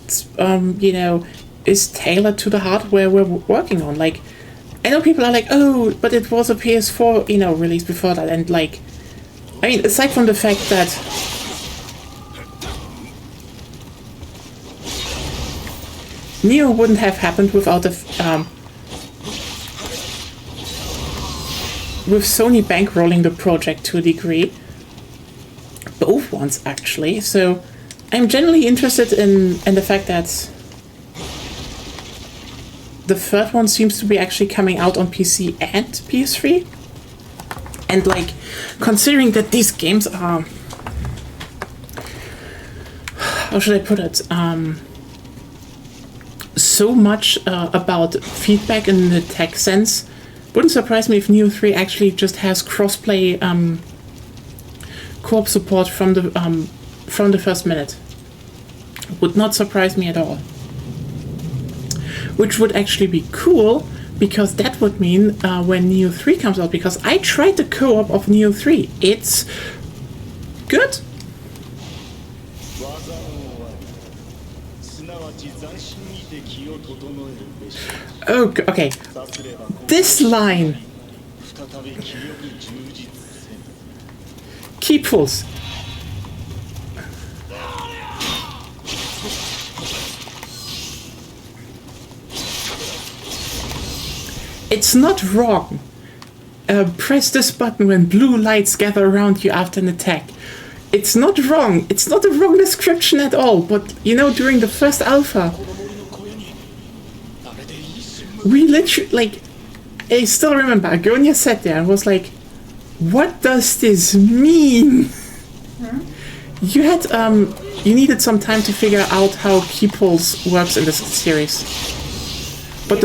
is tailored to the hardware we're working on. Like, I know people are like, oh, but it was a PS4 release before that, and like, I mean, aside from the fact that Nioh wouldn't have happened without with Sony bankrolling the project to a degree. Both ones, actually. So I'm generally interested in the fact that the third one seems to be actually coming out on PC and PS3. And like, considering that these games are, how should I put it? So much about feedback in the tech sense. Wouldn't surprise me if Nioh 3 actually just has crossplay co-op support from the first minute. Would not surprise me at all. Which would actually be cool, because that would mean when Nioh 3 comes out, because I tried the co-op of Nioh 3. It's good. Oh, okay. This line. Keep fools. It's not wrong. Press this button when blue lights gather around you after an attack. It's not wrong. It's not a wrong description at all. But, during the first alpha, we literally, like, I still remember, Agonia sat there and was like, what does this mean? You had, you needed some time to figure out how key pulls works in this series. But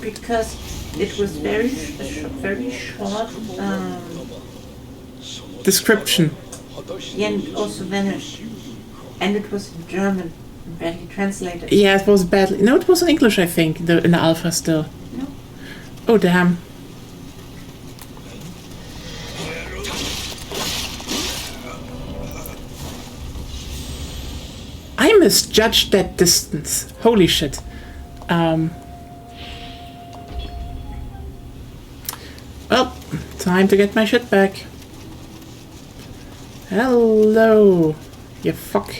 Because it was very short description. yeah, and also vanished. And it was in German, badly translated. Yeah, it was badly. No, it was in English, I think, in the alpha still. No. Oh, damn. I misjudged that distance. Holy shit. Well, time to get my shit back. Hello, you fuck.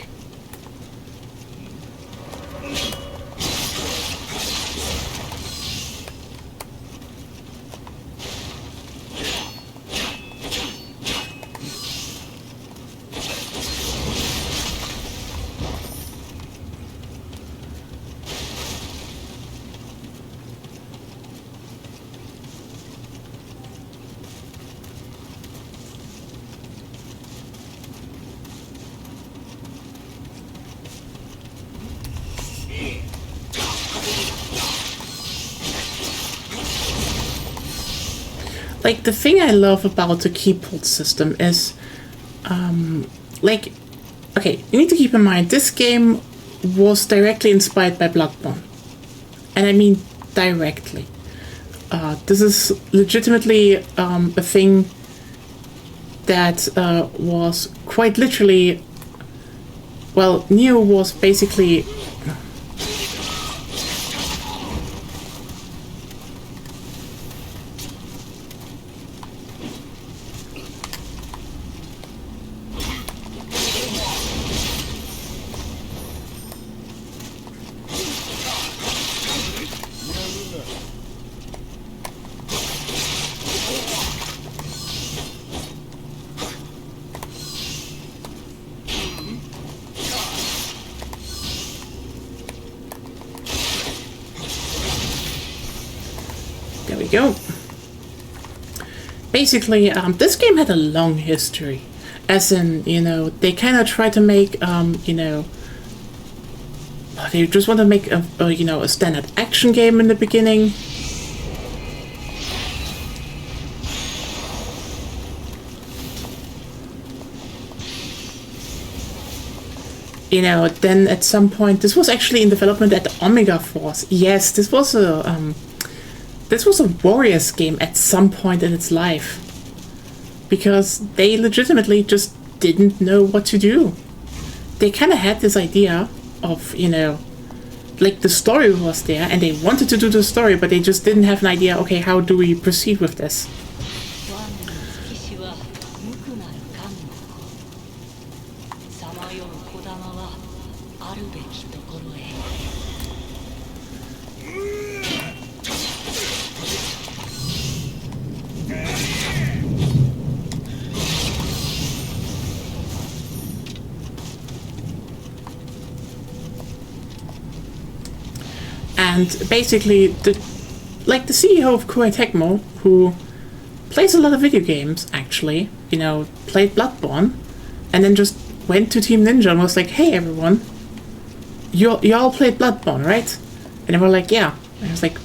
Like, the thing I love about the key pull system is, like, okay, you need to keep in mind, this game was directly inspired by Bloodborne. And I mean directly. This is legitimately a thing that was quite literally, well, Nioh was basically... There we go. Basically, this game had a long history. As in, they kind of tried to make, they just want to make a standard action game in the beginning. then at some point, this was actually in development at Omega Force. Yes, this was a Warriors game at some point in its life, because they legitimately just didn't know what to do. They kind of had this idea of, like the story was there and they wanted to do the story, but they just didn't have an idea, okay, how do we proceed with this? And basically, the CEO of Koei Tecmo, who plays a lot of video games, actually, played Bloodborne, and then just went to Team Ninja and was like, hey everyone, you all played Bloodborne, right? And they were like, yeah. And I was like,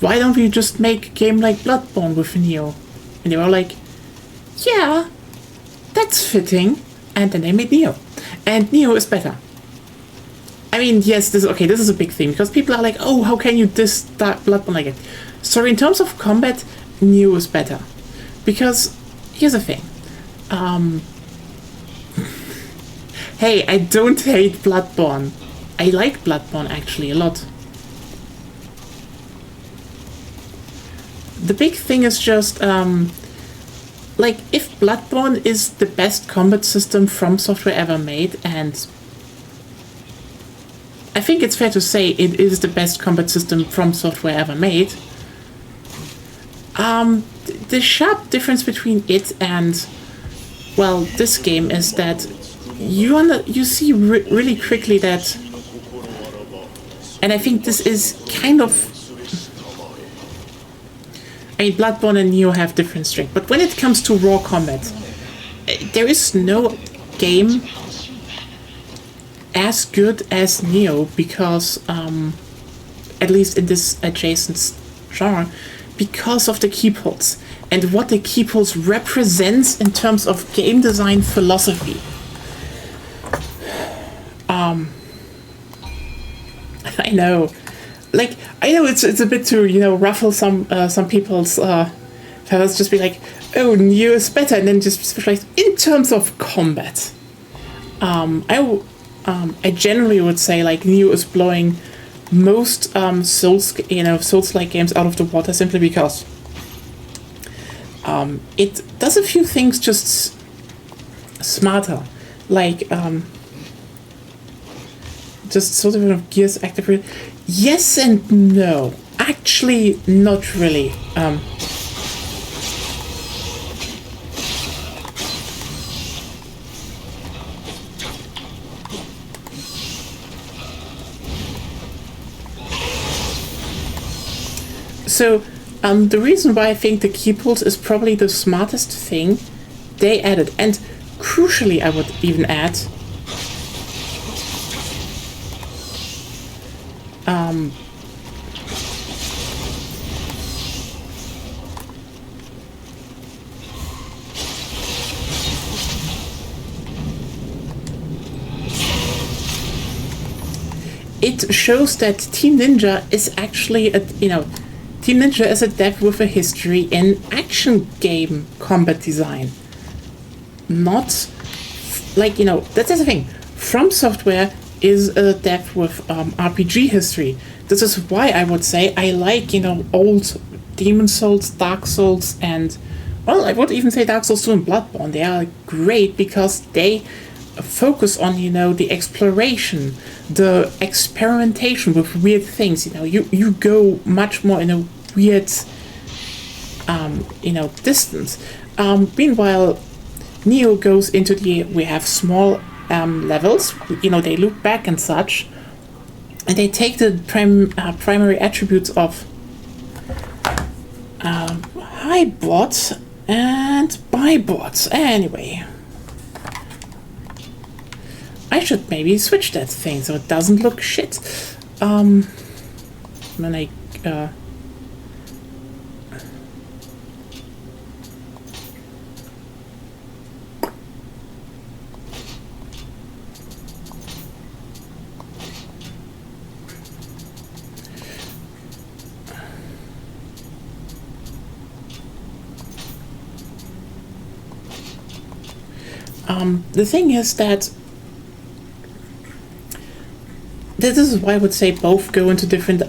why don't we just make a game like Bloodborne with Nioh? And they were like, yeah, that's fitting. And then they made Nioh. And Nioh is better. I mean, yes, this is a big thing, because people are like, oh, how can you diss Bloodborne like it? So in terms of combat, Nioh is better. Because, here's the thing. Hey, I don't hate Bloodborne. I like Bloodborne, actually, a lot. The big thing is just, if Bloodborne is the best combat system From Software ever made, and I think it's fair to say it is the best combat system From Software ever made. The sharp difference between it and, well, this game is that you see really quickly that, and I think this is kind of, I mean, Bloodborne and Nioh have different strength, but when it comes to raw combat, there is no game as good as Nioh, because, at least in this adjacent genre, because of the keypulls and what the keypulls represents in terms of game design philosophy. I know, it's a bit to raffle some people's feathers, just be like, oh, Nioh is better, and then just specialize in terms of combat. I generally would say Nioh is blowing most Souls-like games out of the water, simply because it does a few things just smarter, just sort of gears activate. Yes and no. Actually, not really. So, the reason why I think the keypulls is probably the smartest thing they added, and crucially I would even add, it shows that Team Ninja is actually Team Ninja is a dev with a history in action game combat design. Not that's the thing. From Software is a dev with RPG history. This is why I would say I like old Demon Souls, Dark Souls, and, well, I would even say Dark Souls 2 and Bloodborne. They are great because they focus on the exploration, the experimentation with weird things. You go much more in a weird distance. Meanwhile, Nioh goes into we have small levels, they loop back and such, and they take the primary attributes of high bot and buy bot. Anyway, I should maybe switch that thing so it doesn't look shit. When I The thing is that this is why I would say both go into different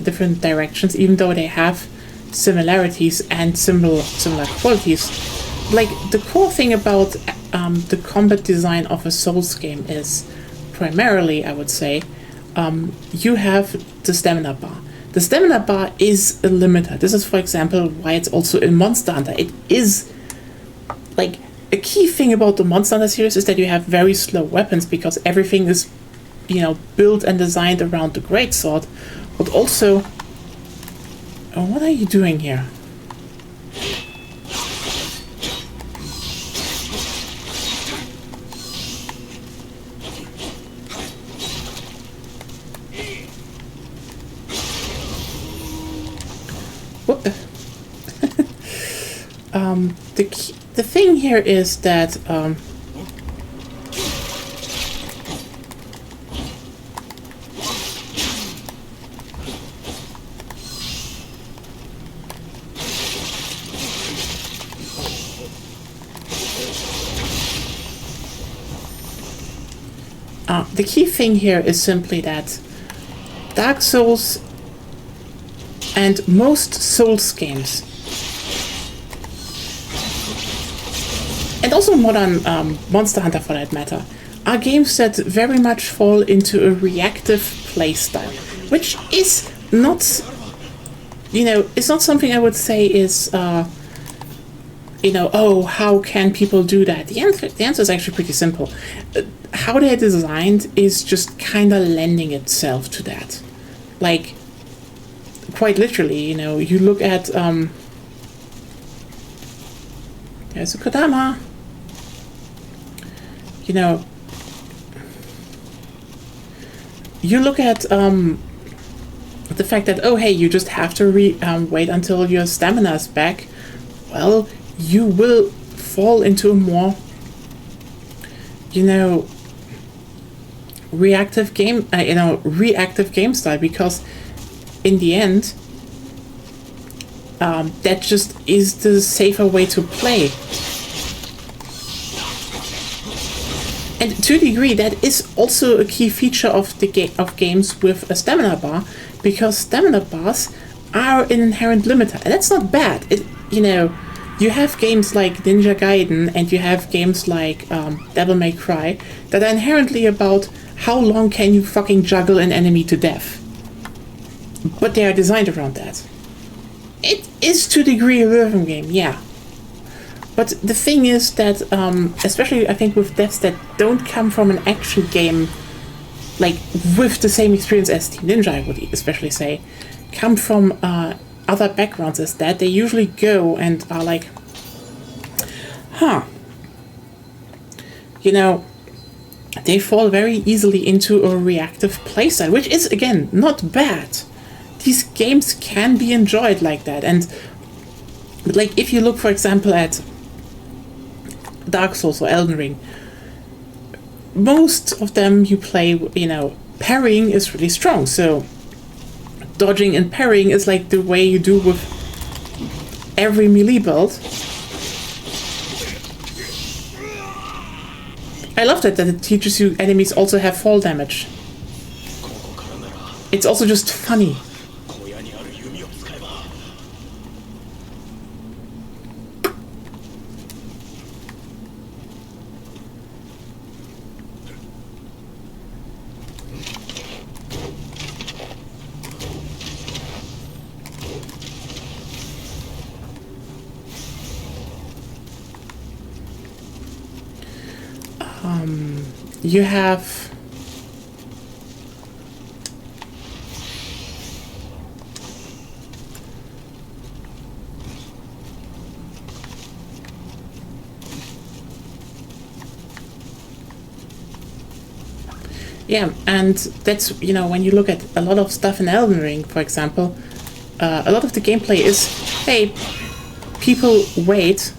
different directions, even though they have similarities and similar qualities. Like, the core thing about the combat design of a Souls game is primarily, I would say, you have the stamina bar. The stamina bar is a limiter. This is, for example, why it's also in Monster Hunter. It is, like, a key thing about the Monster Hunter series is that you have very slow weapons because everything is, built and designed around the greatsword. But also, oh, what are you doing here? What the? The thing here is that the key thing here is simply that Dark Souls and most Souls games, and also modern Monster Hunter for that matter, are games that very much fall into a reactive playstyle, which is not, it's not something I would say is, oh, how can people do that? The answer is actually pretty simple. How they're designed is just kind of lending itself to that. Like, quite literally, you look at, there's a Kodama. You look at the fact that, oh, hey, you just have to wait until your stamina is back. Well, you will fall into a more, reactive game style, because in the end, that just is the safer way to play. And to a degree, that is also a key feature of of games with a stamina bar, because stamina bars are an inherent limiter, and that's not bad. You have games like Ninja Gaiden and you have games like Devil May Cry that are inherently about how long can you fucking juggle an enemy to death. But they are designed around that. It is to a degree a rhythm game, yeah. But the thing is that, especially I think with deaths that don't come from an action game, like with the same experience as Team Ninja, I would especially say, come from other backgrounds as that, they usually go and are like, they fall very easily into a reactive playstyle, which is, again, not bad. These games can be enjoyed like that. And, like, if you look, for example, at Dark Souls or Elden Ring, most of them you play, parrying is really strong. So dodging and parrying is like the way you do with every melee build. I love that it teaches you enemies also have fall damage. It's also just funny. You have and that's, when you look at a lot of stuff in Elden Ring, for example, a lot of the gameplay is, hey, people wait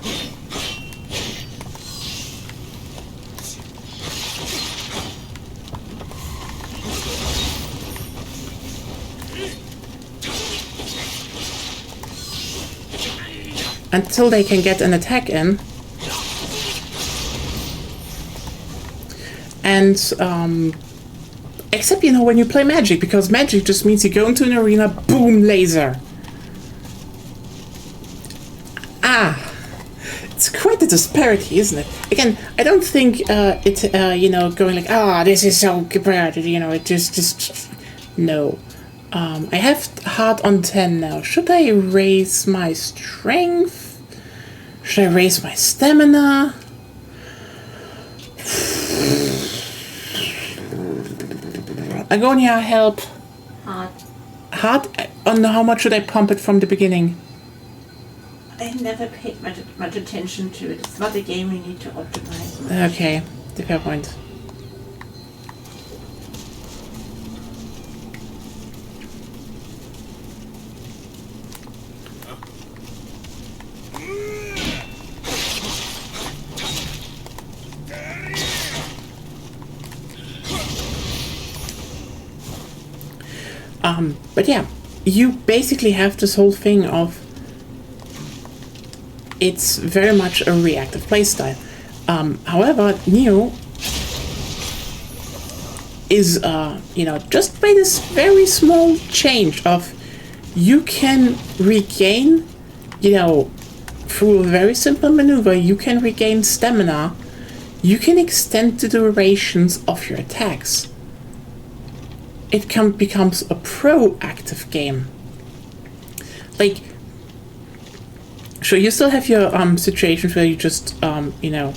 until they can get an attack in, And except, you know, when you play Magic, because Magic just means you go into an arena, boom, laser. It's quite a disparity, isn't it? Again, I don't think it's, you know, going like, this is so good, you know, it just, no. I have heart on 10 now. Should I raise my strength? Should I raise my stamina? Agonia, help. Heart? I don't know how much should I pump it from the beginning. I never paid much attention to it. It's not a game you need to optimize. Okay, the fair point. But yeah, you basically have this whole thing of it's very much a reactive playstyle. However, Nioh is, you know, just by this very small change of you can regain, you know, through a very simple maneuver, you can regain stamina, you can extend the durations of your attacks. It becomes a proactive game. Like, sure, you still have your situations where you just, you know,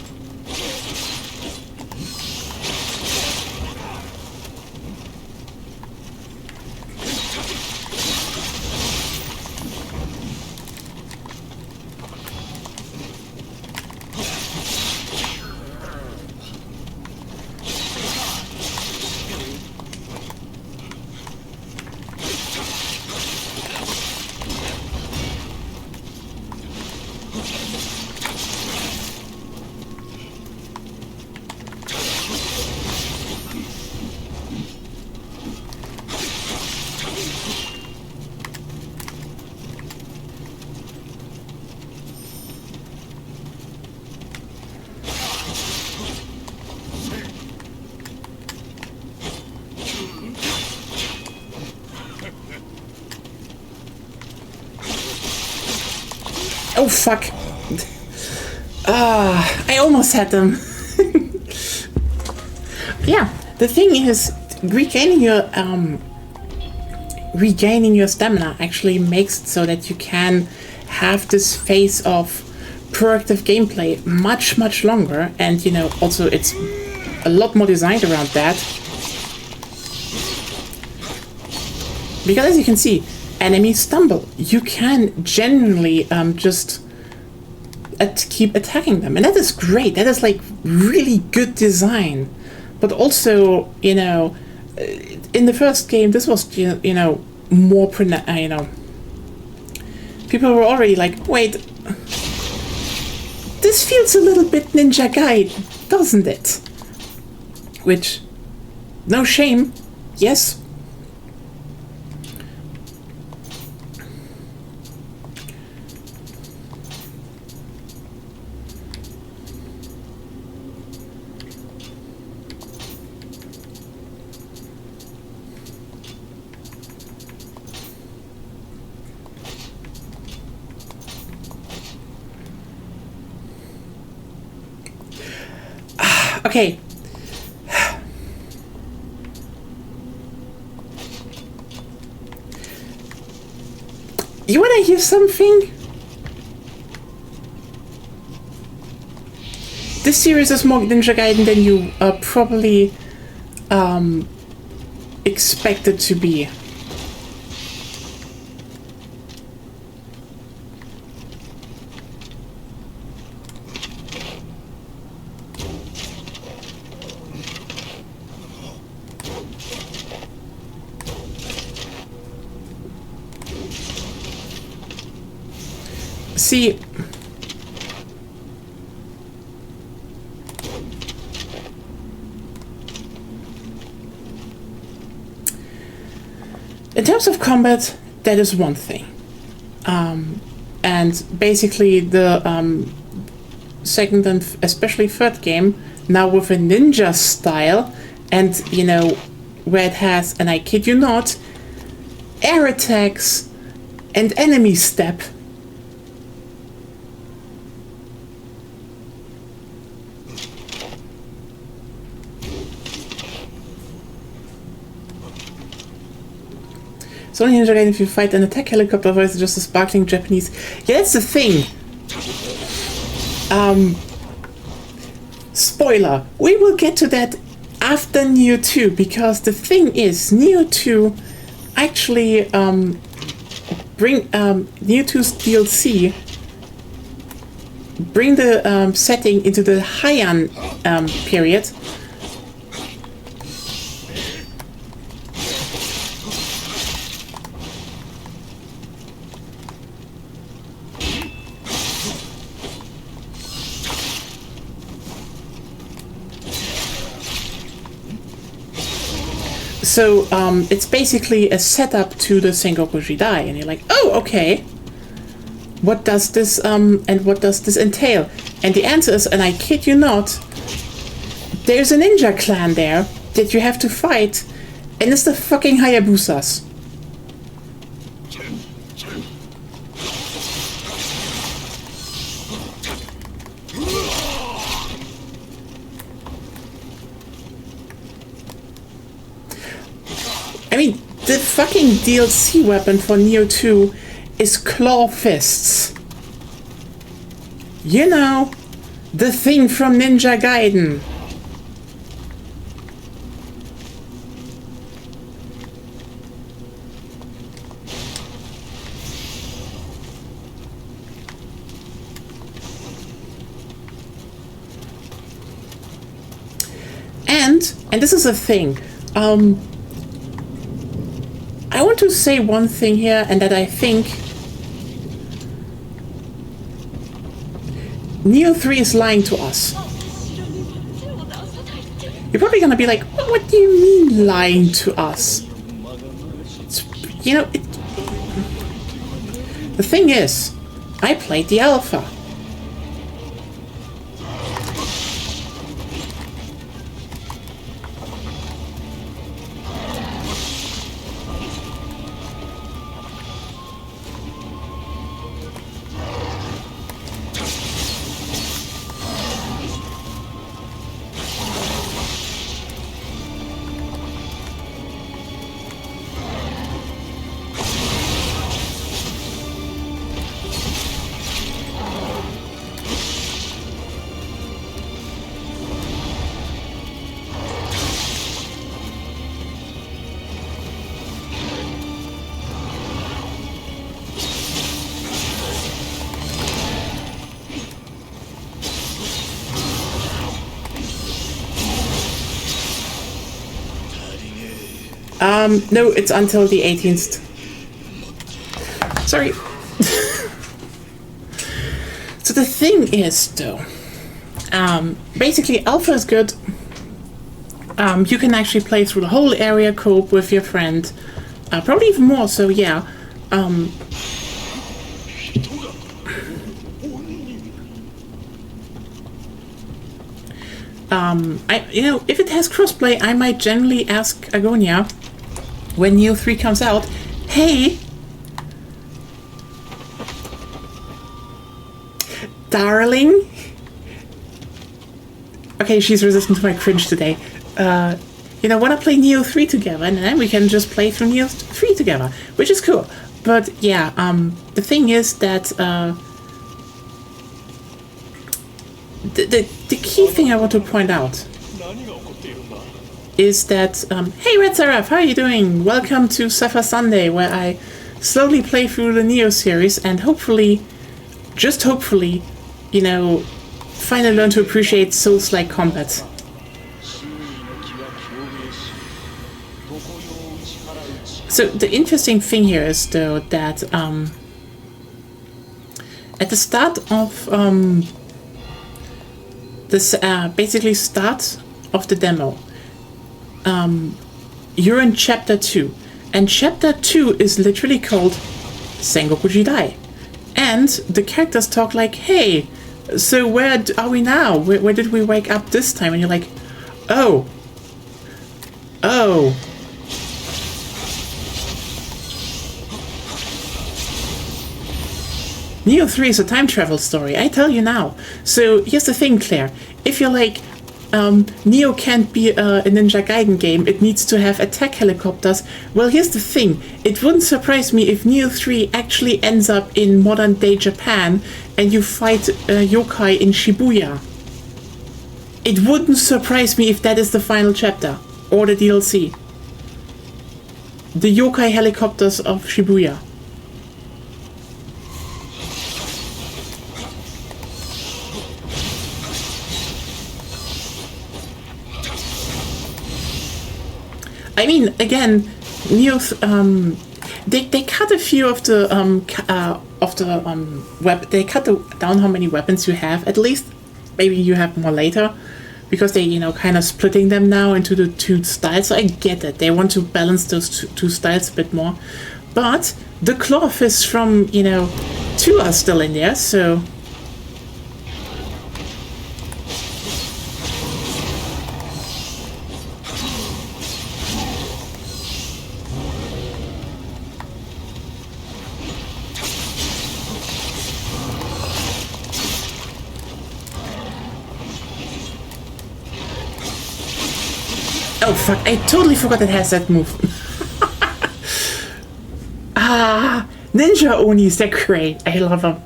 oh fuck. I almost had them. Yeah, the thing is, regaining your stamina actually makes it so that you can have this phase of proactive gameplay much longer, and you know, also it's a lot more designed around that. Because as you can see, enemies stumble. You can genuinely just keep attacking them, and that is great. That is like really good design. But also, you know, in the first game, this was, you know, more you know, people were already like, wait, this feels a little bit Ninja Gaiden, doesn't it? Which, no shame, yes. Okay. You wanna hear something? This series is more Ninja Gaiden than you probably expected to be. See, in terms of combat, that is one thing. And basically the second and especially third game now with a ninja style, and you know, where it has, and I kid you not, air attacks and enemy step. It's only Ninja Gaiden if you fight an attack helicopter, otherwise it's just a sparkling Japanese. Yeah, that's the thing. Spoiler, we will get to that after Nioh 2, because the thing is, Nioh 2 actually bring Nioh 2's DLC bring the setting into the Heian period. So it's basically a setup to the Sengoku Jidai, and you're like, oh, okay. What does this and what does this entail? And the answer is, and I kid you not, there's a ninja clan there that you have to fight, and it's the fucking Hayabusas. I mean, the fucking DLC weapon for Nioh 2 is claw fists. You know, the thing from Ninja Gaiden. And this is a thing. I want to say one thing here, and that I think Nioh 3 is lying to us. You're probably gonna be like, what do you mean lying to us? You know, the thing is, I played the alpha. No, it's until the 18th. Sorry. So the thing is, though, basically Alpha is good. You can actually play through the whole area co-op with your friend. Probably even more, so yeah. You know, if it has crossplay, I might generally ask Agonia when Nioh 3 comes out, hey, darling. Okay, she's resistant to my cringe today. You know, wanna play Nioh 3 together, and then we can just play through Nioh 3 together, which is cool. But yeah, the thing is that the key thing I want to point out is that, hey Red Seraph, how are you doing? Welcome to Suffer Sunday, where I slowly play through the Nioh series and hopefully, just hopefully, you know, finally learn to appreciate Souls-like combat. So the interesting thing here is, though, that at the start of this, basically start of the demo, you're in chapter 2, and chapter 2 is literally called Sengoku Jidai, and the characters talk like, hey, So where are we now? Where did we wake up this time? And you're like, oh. Oh. Nioh 3 is a time travel story, I tell you now. So here's the thing, Claire. If you're like, Nioh can't be a Ninja Gaiden game, it needs to have attack helicopters. Well, here's the thing. It wouldn't surprise me if Nioh 3 actually ends up in modern day Japan and you fight yokai in Shibuya. It wouldn't surprise me if that is the final chapter or the DLC. The yokai helicopters of Shibuya. I mean, again, Nioh, they cut a few of the they cut down how many weapons you have. At least, maybe you have more later, because they kind of splitting them now into the two styles. So I get it. They want to balance those two styles a bit more, but the clawfists from 2 are still in there. So. Oh fuck, I totally forgot it has that move. Ninja Onis, they're great. I love them.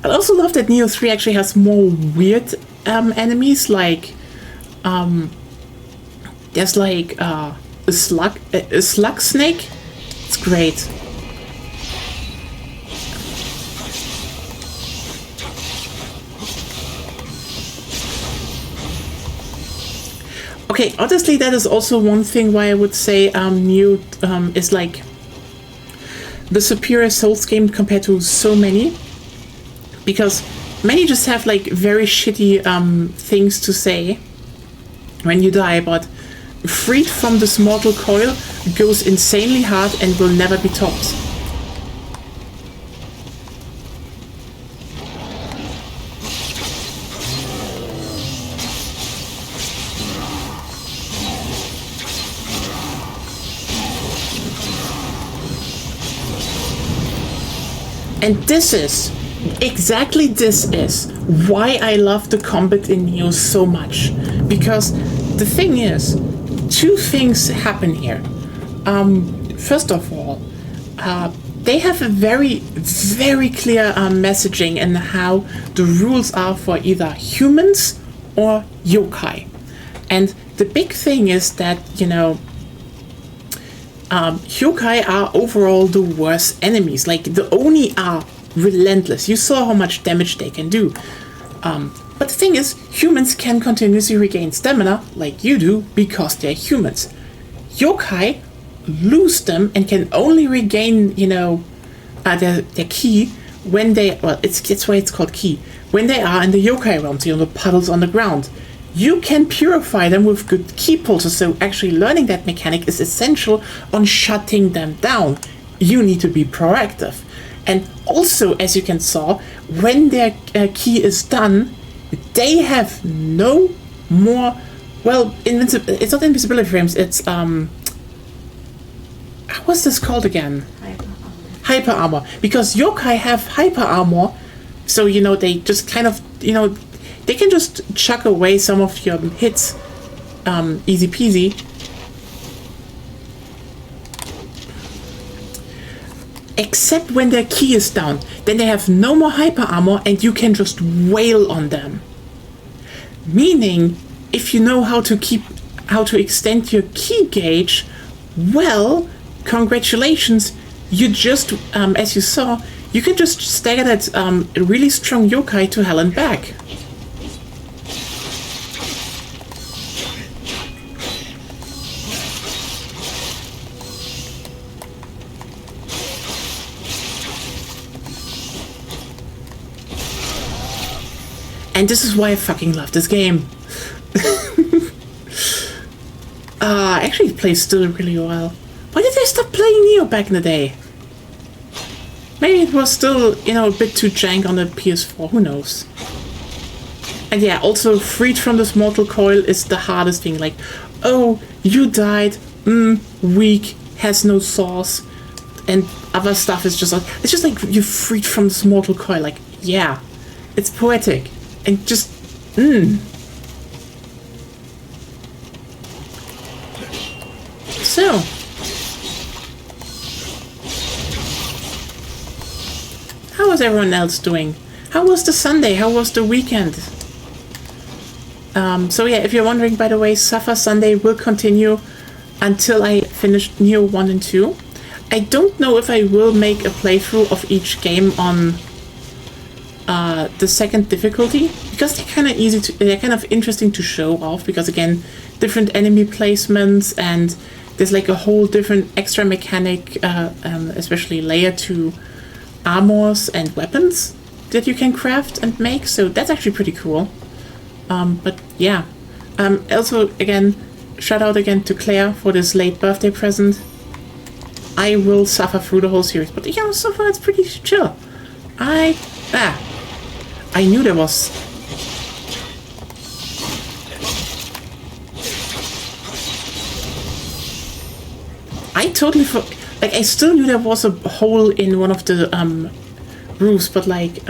I also love that Nioh 3 actually has more weird enemies, like there's like a slug snake. It's great. Okay, honestly, that is also one thing why I would say Nioh is like the superior Souls game compared to so many, because many just have like very shitty things to say when you die, but Freed from this mortal coil goes insanely hard and will never be topped. And this is why I love the combat in Nioh so much. Because the thing is, 2 things happen here. First of all, they have a very, very clear messaging in how the rules are for either humans or yokai. And the big thing is that, yokai are overall the worst enemies. Like, the Oni are relentless. You saw how much damage they can do. But the thing is, humans can continuously regain stamina, like you do, because they're humans. Yokai lose them and can only regain, their ki when they... Well, that's why it's called ki. When they are in the yokai realm, so the puddles on the ground. You can purify them with good ki pulses, so actually learning that mechanic is essential on shutting them down. You need to be proactive. And also, as you can saw, when their ki is done, they have no more... Well, it's not invisibility frames, it's... What's this called again? Hyper armor. Because yokai have hyper armor, so, they just kind of, they can just chuck away some of your hits easy peasy. Except when their ki is down. Then they have no more hyper armor and you can just wail on them. Meaning, if you know how to extend your ki gauge, well, congratulations, you just, as you saw, you can just stagger that really strong yokai to hell and back. And this is why I fucking love this game. Actually, it plays still really well. Why did I stop playing Nioh back in the day? Maybe it was still, you know, a bit too jank on the PS4, who knows. And yeah, also freed from this mortal coil is the hardest thing. Like, oh, you died, weak, has no sauce, and other stuff is just like, it's just like you're freed from this mortal coil. Like, yeah, it's poetic. And just, So, how was everyone else doing? How was the Sunday? How was the weekend? So yeah, if you're wondering, by the way, Suffer Sunday will continue until I finish Nioh 1 and 2. I don't know if I will make a playthrough of each game on the second difficulty, because they're kind of they're kind of interesting to show off, because again, different enemy placements, and there's like a whole different extra mechanic, especially layer 2 armors and weapons that you can craft and make, so that's actually pretty cool. But yeah, also again, shout out again to Claire for this late birthday present. I will suffer through the whole series, but yeah, so far it's pretty chill. I knew there was. I totally like, I still knew there was a hole in one of the roofs, but like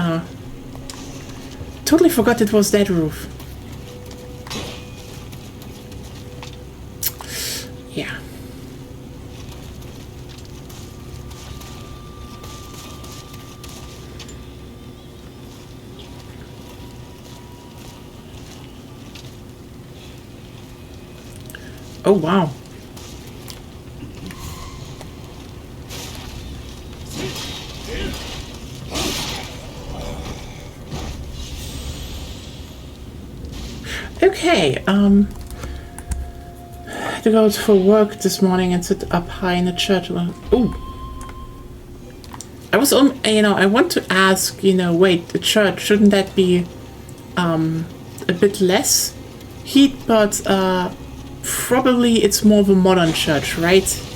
totally forgot it was that roof. Yeah. Oh wow. Okay, I had to go for work this morning and sit up high in the church. Ooh. I was on, you know, I want to ask, you know, wait, the church, shouldn't that be a bit less heat? But probably it's more of a modern church, right?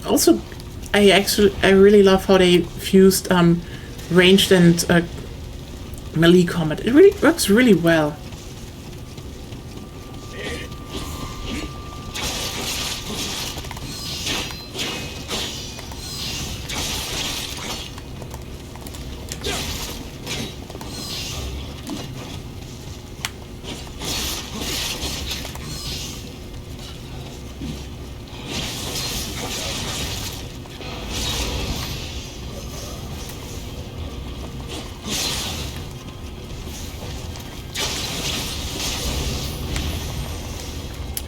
Also, I really love how they fused ranged and melee combat. It really works really well.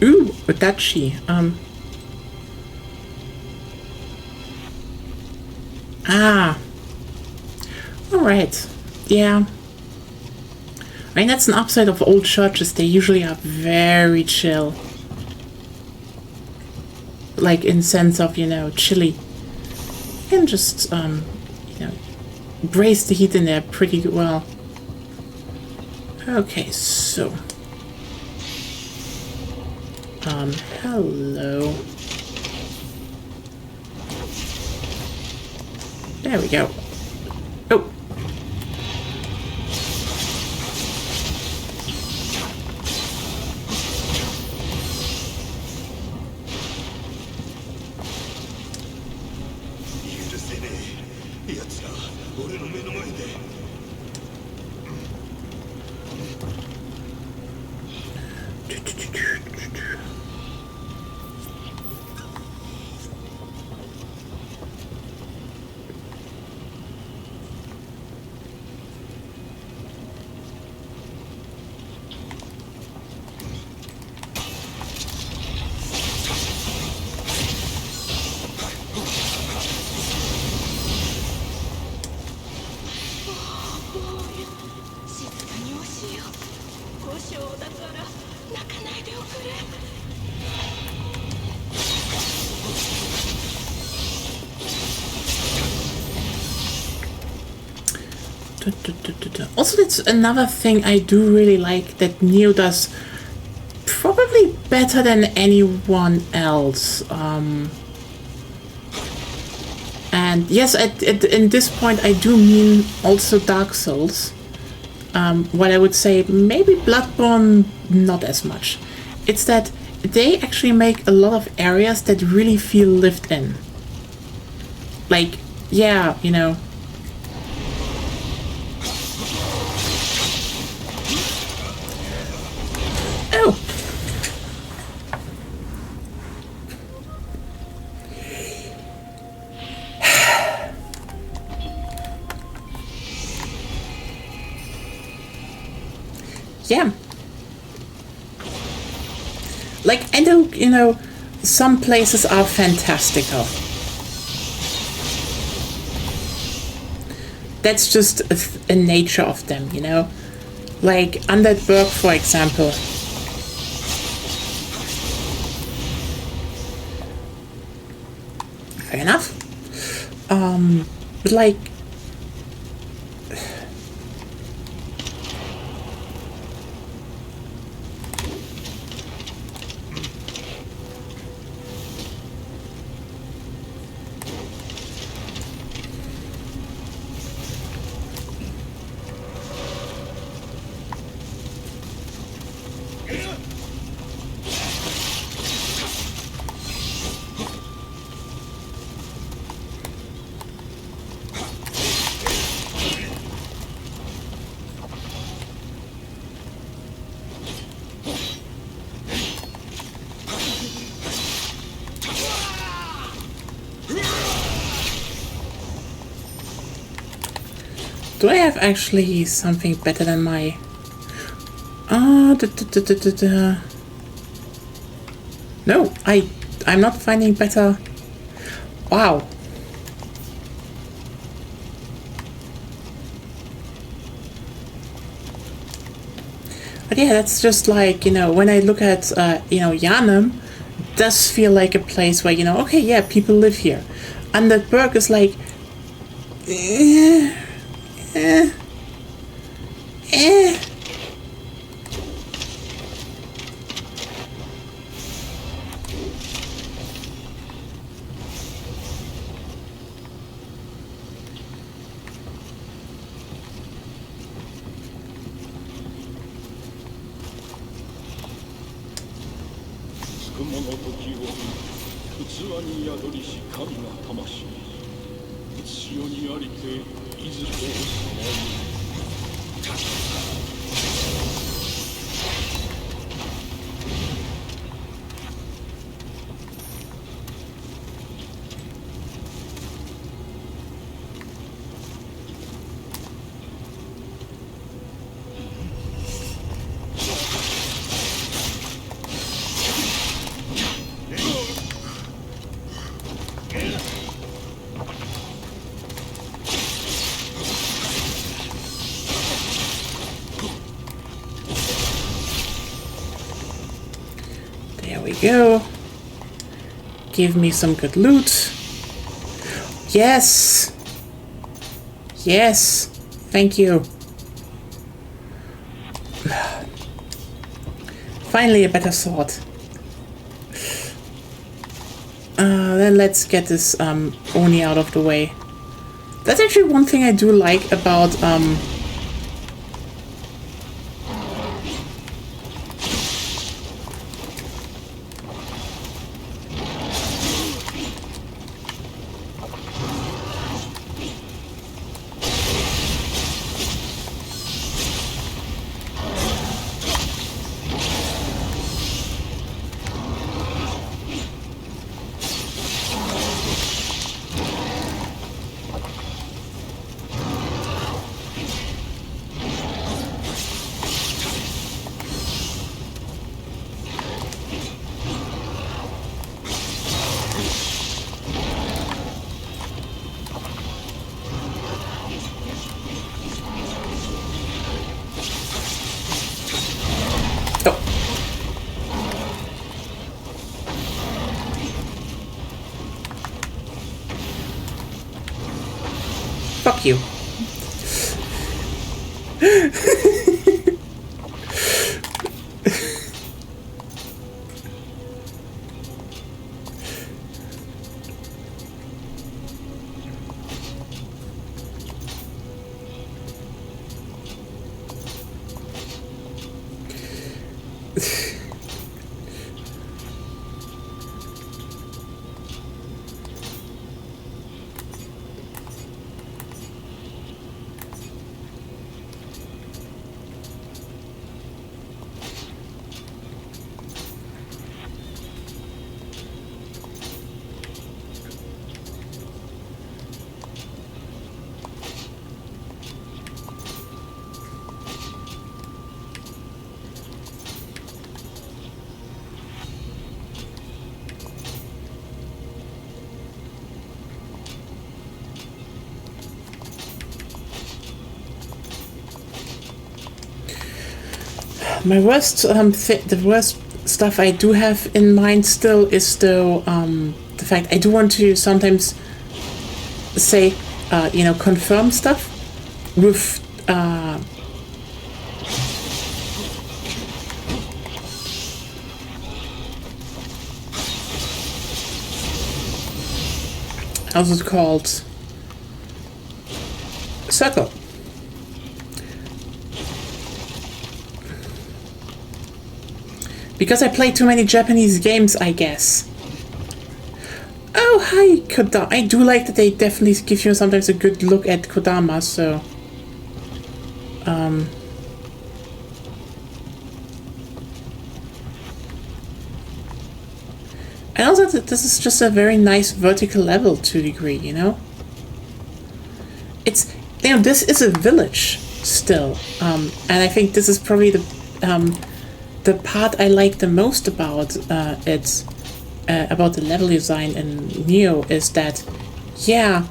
Ooh, Adachi. Alright. Yeah. I mean, that's an upside of old churches. They usually are very chill. Like, in sense of, you know, chilly. You can just, you know, brace the heat in there pretty well. Okay, so... hello. There we go. Oh. Also, that's another thing I do really like that Nioh does probably better than anyone else. And yes, in this point, I do mean also Dark Souls. What I would say, maybe Bloodborne, not as much. It's that they actually make a lot of areas that really feel lived in. Like, yeah, you know. Oh! Yeah. Like, I know, you know, some places are fantastical. That's just a nature of them, you know? Like, Undead Burg, for example. Fair enough. But like... Do I have actually something better than my... No, I'm not finding better... Wow. But yeah, that's just like, you know, when I look at, you know, Yharnam, does feel like a place where, you know, okay, yeah, people live here. And that Burg is like... There we go. Give me some good loot. Yes! Yes! Thank you. Finally a better sword. Then let's get this Oni out of the way. That's actually one thing I do like about fuck you. My worst, the worst stuff I do have in mind still is though the fact I do want to sometimes say, you know, confirm stuff with how's it called? Circle. Because I play too many Japanese games, I guess. Oh, hi, Kodama. I do like that they definitely give you sometimes a good look at Kodama, so... And also that this is just a very nice vertical level to a degree, you know? It's... You know, this is a village, still. And I think this is probably the part I like the most about about the level design in Nioh is that, yeah,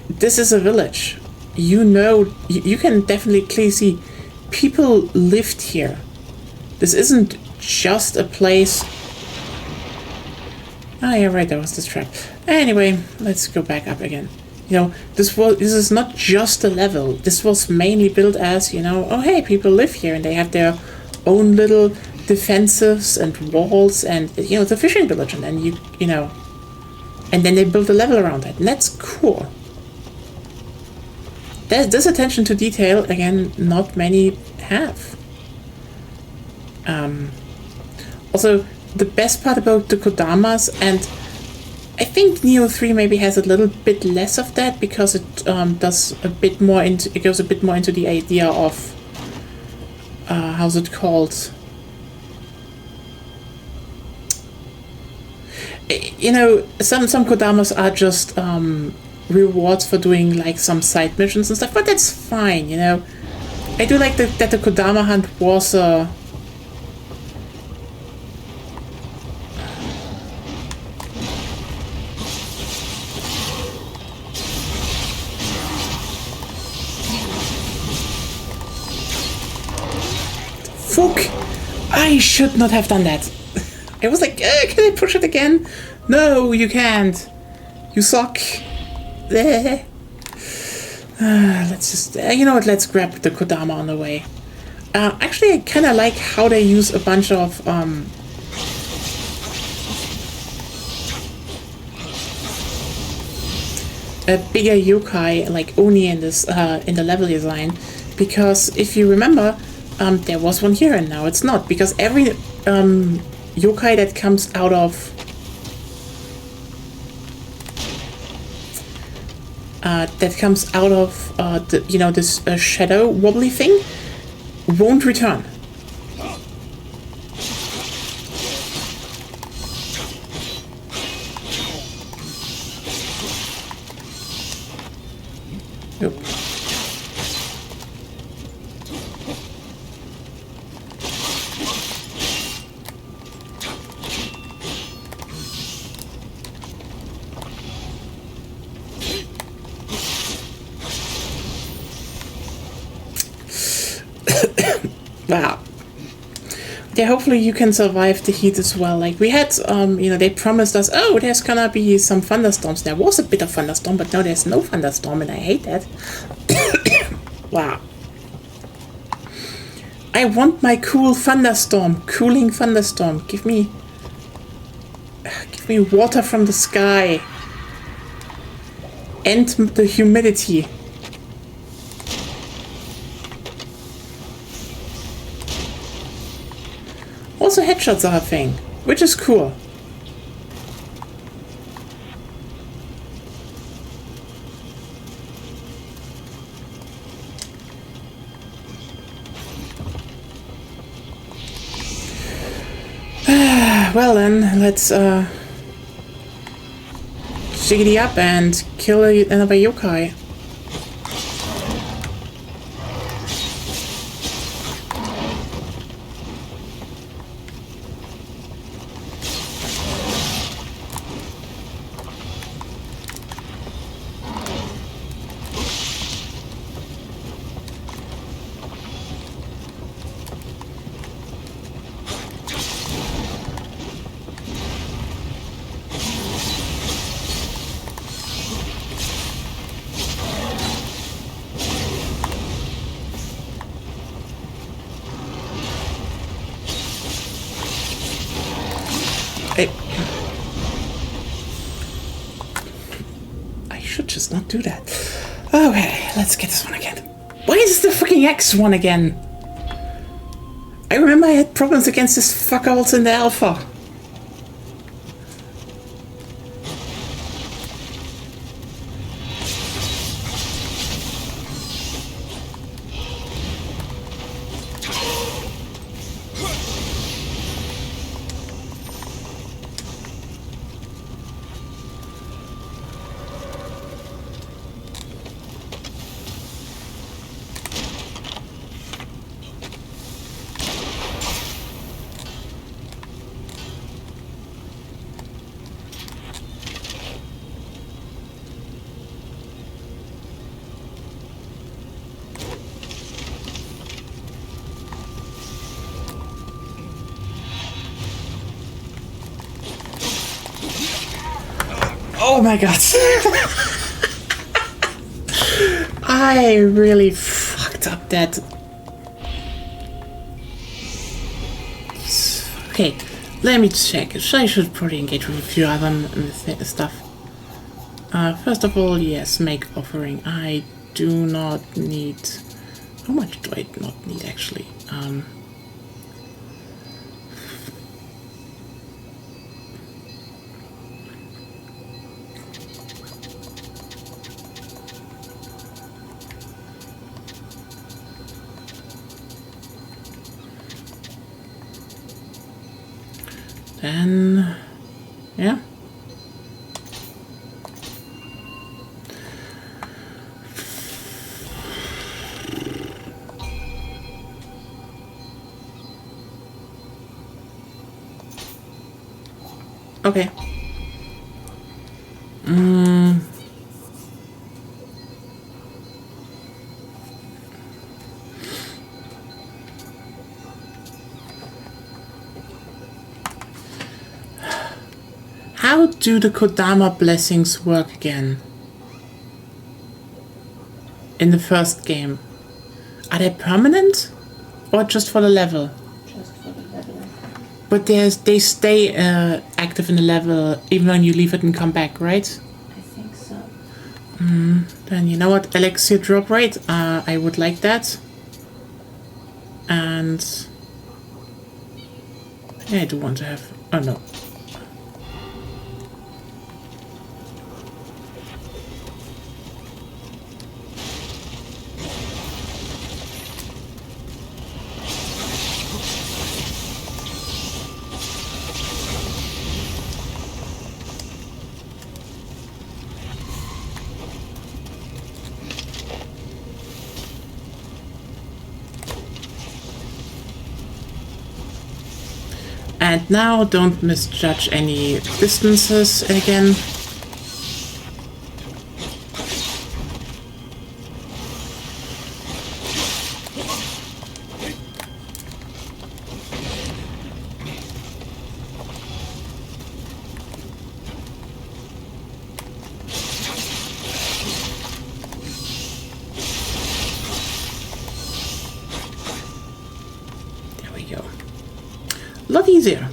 this is a village. You know, you can definitely clearly see people lived here. This isn't just a place. Ah, yeah, right, that was this trap. Anyway, let's go back up again. You know, this is not just a level. This was mainly built as, you know, oh hey, people live here and they have their own little defensives and walls and, you know, the fishing village, and then you know, and then they built a level around that, and that's cool. This attention to detail, again, not many have. Also, the best part about the Kodamas, and I think Nioh 3 maybe has a little bit less of that because it does a bit more into, it goes a bit more into the idea of how's it called? You know, some Kodamas are just rewards for doing like some side missions and stuff, but that's fine, you know. I do like that the Kodama hunt was fuck! I should not have done that. I was like, can I push it again? No, you can't. You suck. Let's just, you know what, let's grab the Kodama on the way. Actually, I kind of like how they use a bunch of, a bigger yokai, like Oni in this, in the level design. Because if you remember, there was one here and now it's not. Because every, yokai that comes out of the, you know, this shadow wobbly thing won't return. Yep. Wow. Yeah, hopefully you can survive the heat as well. Like we had, you know, they promised us, oh, there's gonna be some thunderstorms. There was a bit of thunderstorm, but now there's no thunderstorm, and I hate that. Wow. I want my cool thunderstorm. Cooling thunderstorm. Give me water from the sky. And the humidity. Also headshots are a thing, which is cool. Well then, let's jiggity up and kill another yokai. I should just not do that. Okay, let's get this one again. Why is this the freaking X one again? I remember I had problems against this fuckers in the alpha. Oh my god. I really fucked up that. Okay, let me check. I should probably engage with a few other stuff. First of all, yes, make offering. I do not need... How much do I not need actually? Then, yeah. Okay. How do the Kodama blessings work again? In the first game? Are they permanent? Or just for the level? Just for the level. But they stay active in the level even when you leave it and come back, right? I think so. Then you know what? Elixir drop rate. I would like that. And... yeah, I do want to have... oh no. And now, don't misjudge any distances again. A lot easier.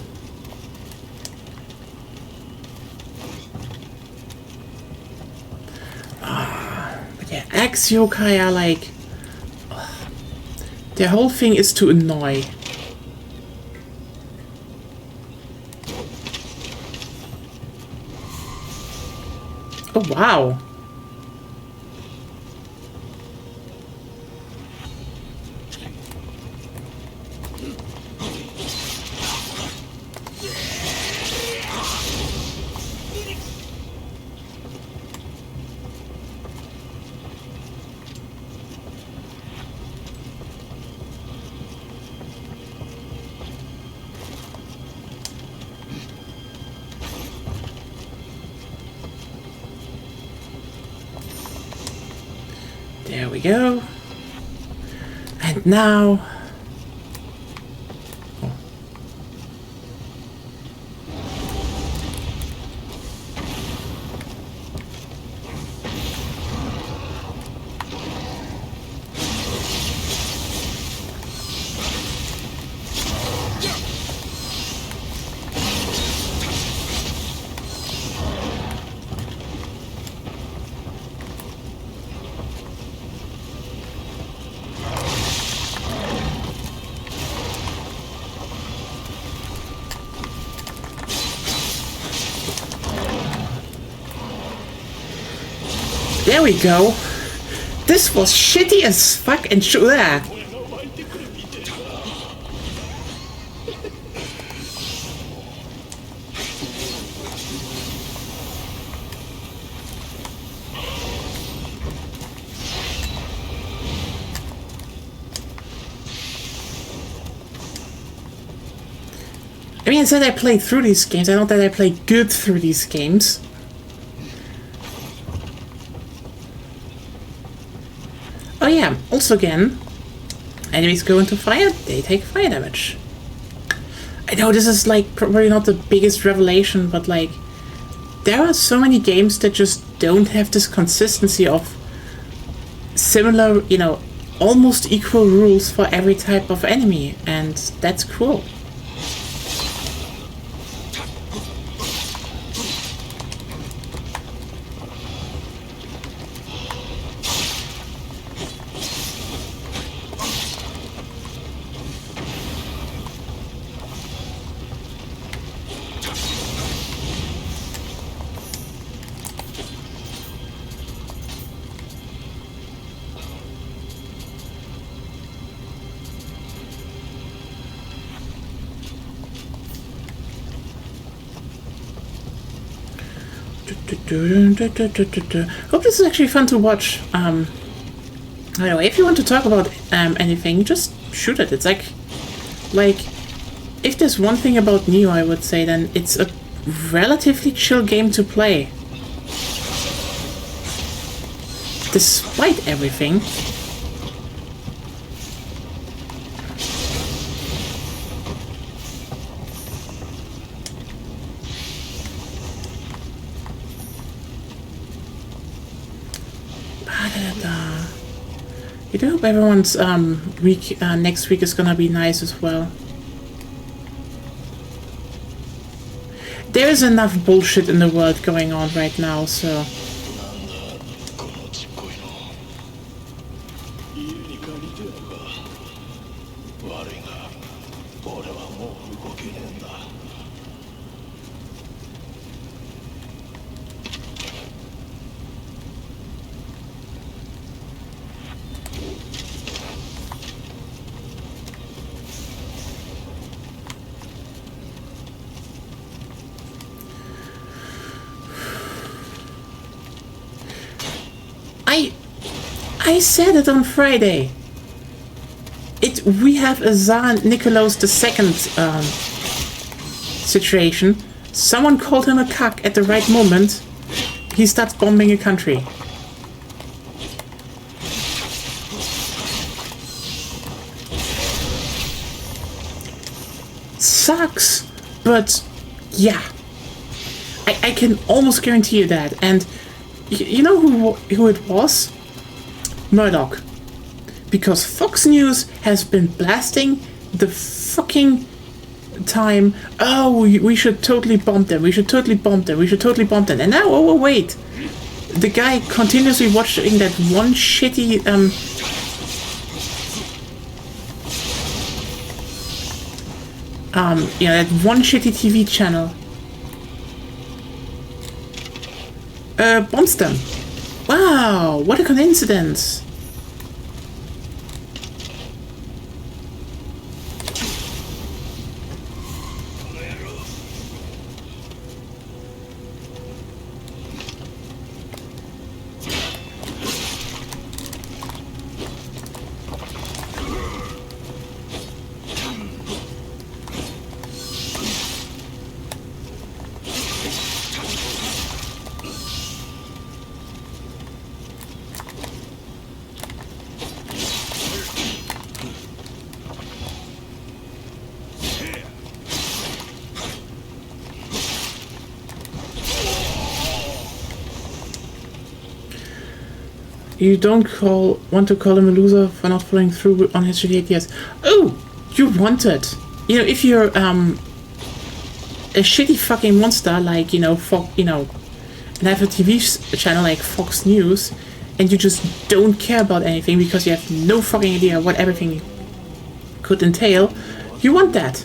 But yeah, ex-yokai are like... their whole thing is to annoy. Oh, wow. There we go. And now... oh. There we go. This was shitty as fuck and there. I mean, I said I played through these games. I don't that I played good through these games. Oh yeah, also again, enemies go into fire, they take fire damage. I know this is like probably not the biggest revelation, but like, there are so many games that just don't have this consistency of similar, you know, almost equal rules for every type of enemy, and that's cool. Hope this is actually fun to watch. Anyway, if you want to talk about anything, just shoot it. It's like, if there's one thing about Nioh, I would say, then it's a relatively chill game to play. Despite everything. I do hope everyone's week next week is gonna be nice as well. There is enough bullshit in the world going on right now, so. I said it on Friday. We have a Tsar Nicholas II situation. Someone called him a cuck at the right moment. He starts bombing a country. Sucks, but yeah. I can almost guarantee you that. And you know who it was? Murdoch. Because Fox News has been blasting the fucking time, oh, we should totally bomb them, we should totally bomb them, we should totally bomb them. And now, oh, wait. The guy continuously watching that one shitty, that one shitty TV channel. Bombs them. Wow, what a coincidence. You don't want to call him a loser for not following through on his shitty ideas. Oh, you want it. You know, if you're a shitty fucking monster like, and have a TV channel like Fox News, and you just don't care about anything because you have no fucking idea what everything could entail, you want that.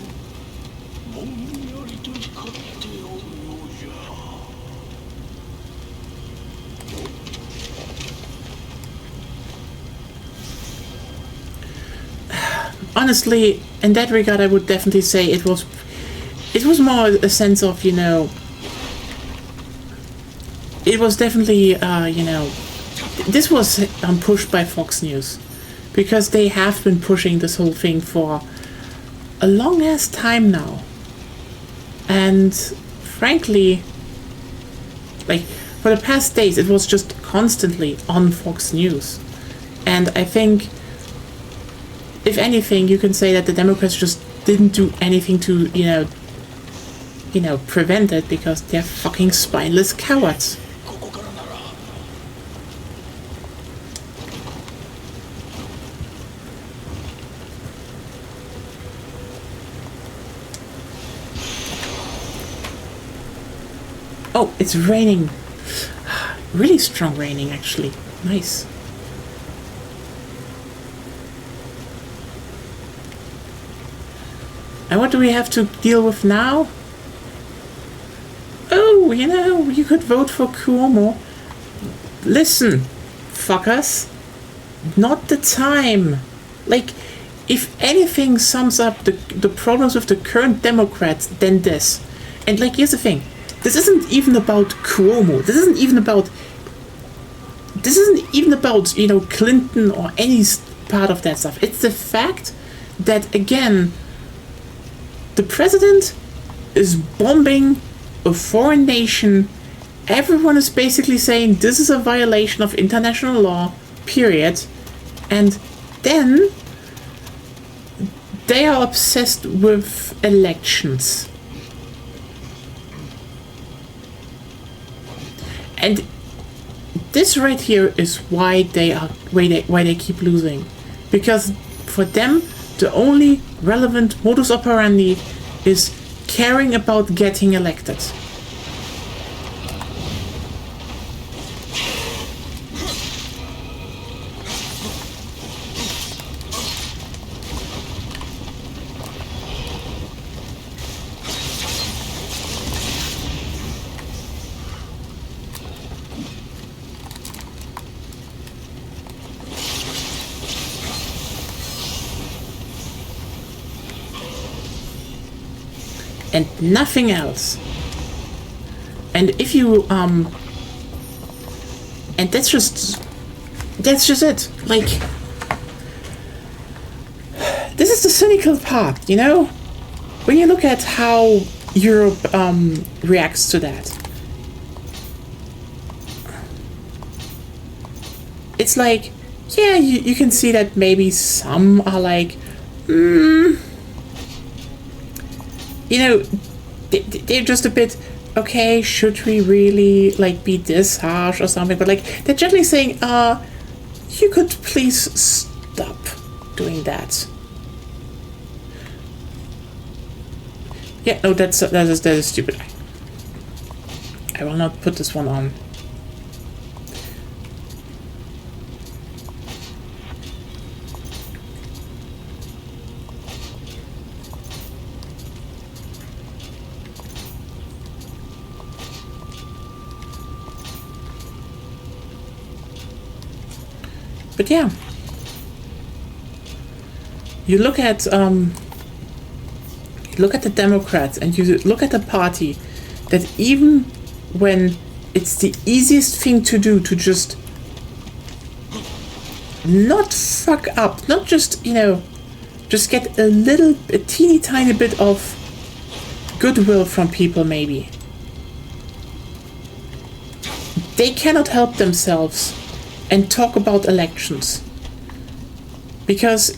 Honestly, in that regard, I would definitely say it was more a sense of, it was definitely, this was pushed by Fox News, because they have been pushing this whole thing for a long ass time now. And frankly, like, for the past days, it was just constantly on Fox News. And I think, if anything, you can say that the Democrats just didn't do anything to, prevent it, because they're fucking spineless cowards. Oh, it's raining. Really strong raining, actually. Nice. And what do we have to deal with now? Oh, you could vote for Cuomo. Listen, fuckers. Not the time. Like, if anything sums up the problems with the current Democrats, then this. And, like, here's the thing. This isn't even about Cuomo. This isn't even about, Clinton or any part of that stuff. It's the fact that, again, the president is bombing a foreign nation. Everyone is basically saying this is a violation of international law, period. And then they are obsessed with elections. And this right here is why they keep losing. Because for them, the only relevant modus operandi is caring about getting elected. And nothing else. And if you and that's just it. Like, this is the cynical part, when you look at how Europe reacts to that. It's like, yeah, you can see that maybe some are like, they're just a bit, okay, should we really, be this harsh or something? But, they're gently saying, you could please stop doing that. Yeah, no, that is stupid. I will not put this one on. But yeah, you look at the Democrats and you look at the party that even when it's the easiest thing to do to just not fuck up, not just, you know, just get a teeny tiny bit of goodwill from people maybe. They cannot help themselves and talk about elections. Because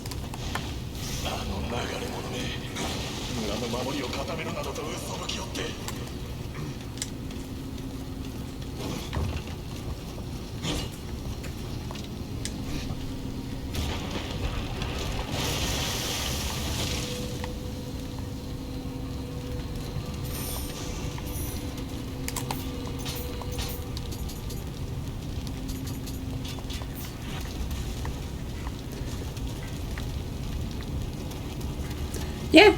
yeah,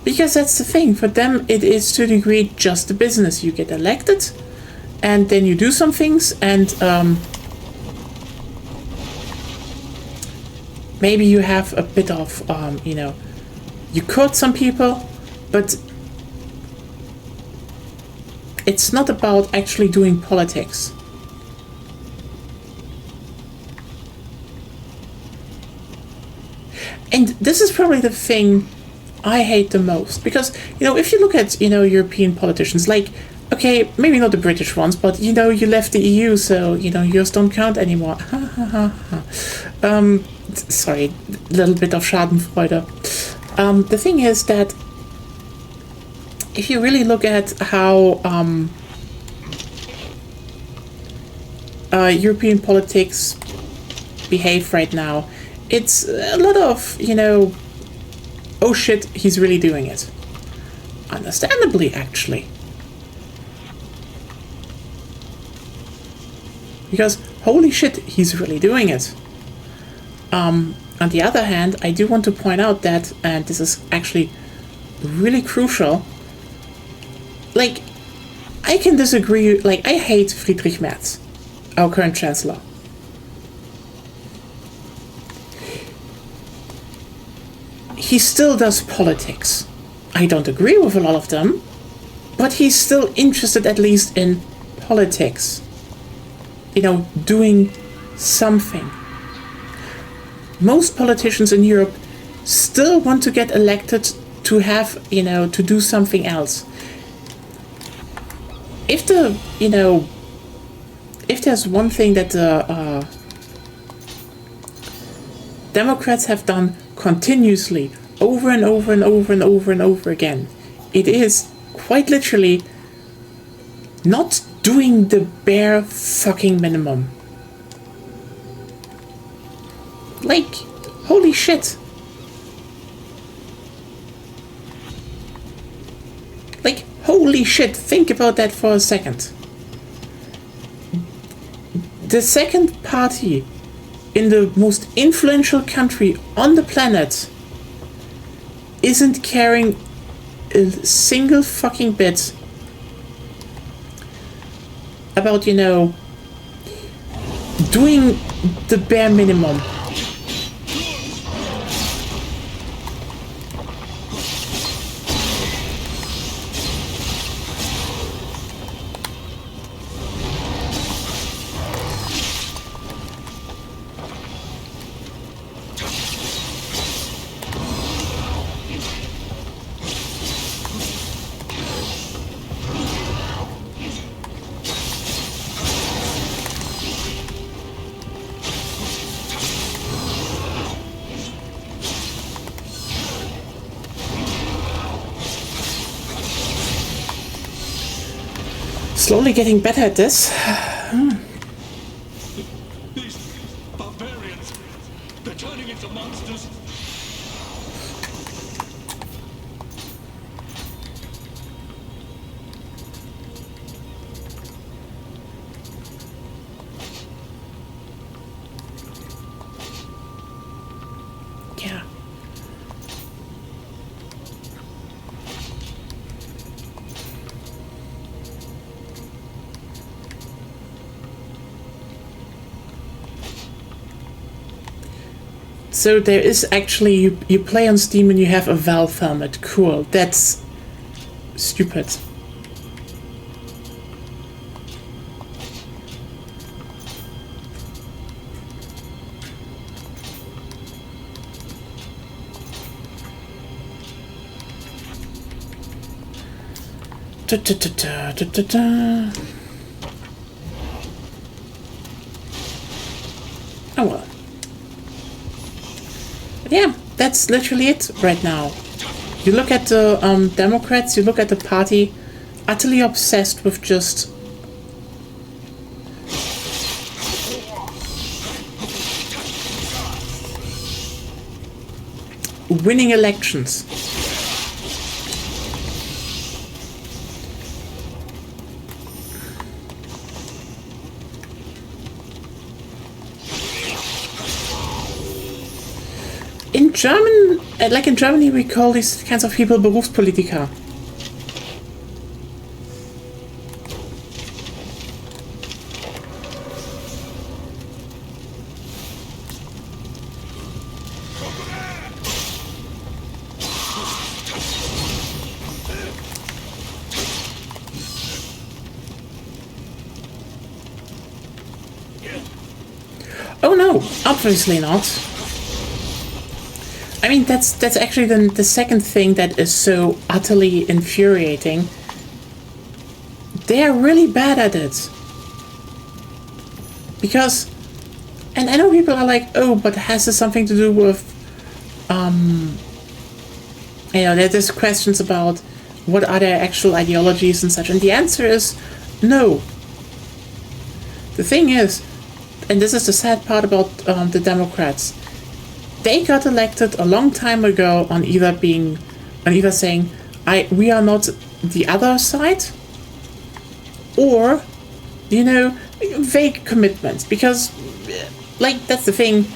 because that's the thing. For them, it is to a degree just a business. You get elected, and then you do some things, and maybe you have a bit of, you know, you court some people, but it's not about actually doing politics. And this is probably the thing I hate the most, because, you know, if you look at, you know, European politicians, like, okay, maybe not the British ones, but, you know, you left the EU, so, you know, yours don't count anymore. Sorry, a little bit of Schadenfreude. The thing is that if you really look at how European politics behave right now, it's a lot of, you know, oh shit, he's really doing it. Understandably, actually. Because, holy shit, he's really doing it. On the other hand, I do want to point out that, and this is actually really crucial, like, I can disagree, like, I hate Friedrich Merz, our current chancellor. He still does politics. I don't agree with a lot of them, but he's still interested at least in politics. You know, doing something. Most politicians in Europe still want to get elected to have, you know, to do something else. If the, you know, if there's one thing that the Democrats have done continuously, over and over and over and over and over again, it is quite literally not doing the bare fucking minimum. Like, holy shit. Like, holy shit, think about that for a second. The second party in the most influential country on the planet isn't caring a single fucking bit about, you know, doing the bare minimum. Slowly getting better at this. These barbarians, they're turning into monsters. So there is actually, you play on Steam and you have a Valve helmet. Cool. That's stupid. Da, da, da, da, da, da, da. Oh well. But yeah, that's literally it right now. You look at the Democrats, you look at the party, utterly obsessed with just winning elections. In German, like in Germany, we call these kinds of people Berufspolitiker. Oh no, obviously not. I mean, that's actually the second thing that is so utterly infuriating. They are really bad at it. Because, and I know people are like, oh, but has this something to do with, you know, there's questions about what are their actual ideologies and such, and the answer is no. The thing is, and this is the sad part about the Democrats, they got elected a long time ago on either saying we are not the other side, or, you know, vague commitments. Because, like, that's the thing,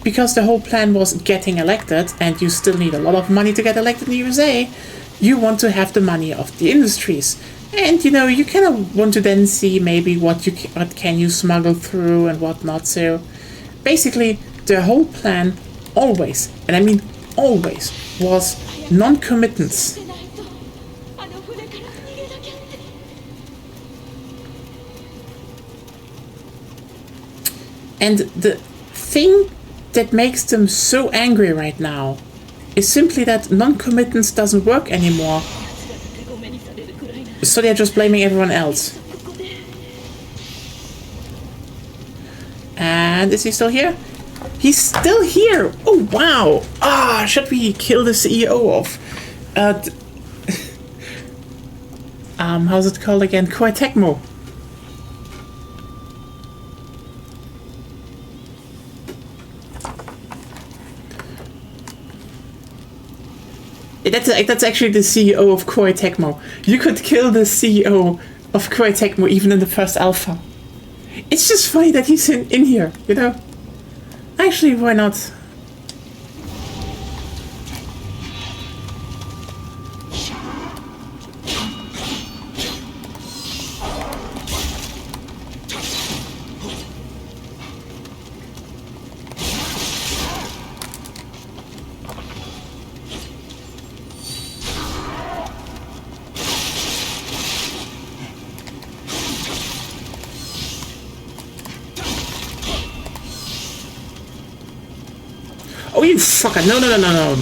because the whole plan was getting elected, and you still need a lot of money to get elected in the USA, you want to have the money of the industries. And, you know, you kind of want to then see maybe what can you smuggle through and whatnot. So, basically, the whole plan always, and I mean always, was non-committance. And the thing that makes them so angry right now is simply that non-committance doesn't work anymore. So they're just blaming everyone else. And is he still here? He's still here! Oh, wow! Ah, should we kill the CEO of... how's it called again? Koei Tecmo. That's actually the CEO of Koei Tecmo. You could kill the CEO of Koei Tecmo even in the first alpha. It's just funny that he's in here, you know? Actually, why not? Oh, you fucker. No, no, no, no, no.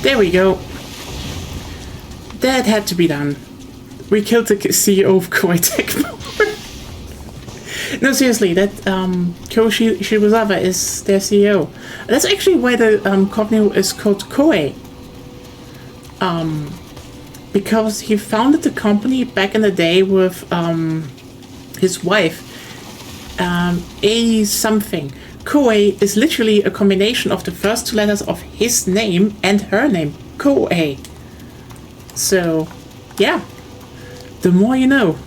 There we go. That had to be done. We killed the CEO of Koei Tecmo. No, seriously, that Kyo Shibuzawa is their CEO. That's actually why the company is called Koei. Because he founded the company back in the day with his wife, A something. Koei is literally a combination of the first two letters of his name and her name, Koei. So, yeah, the more you know.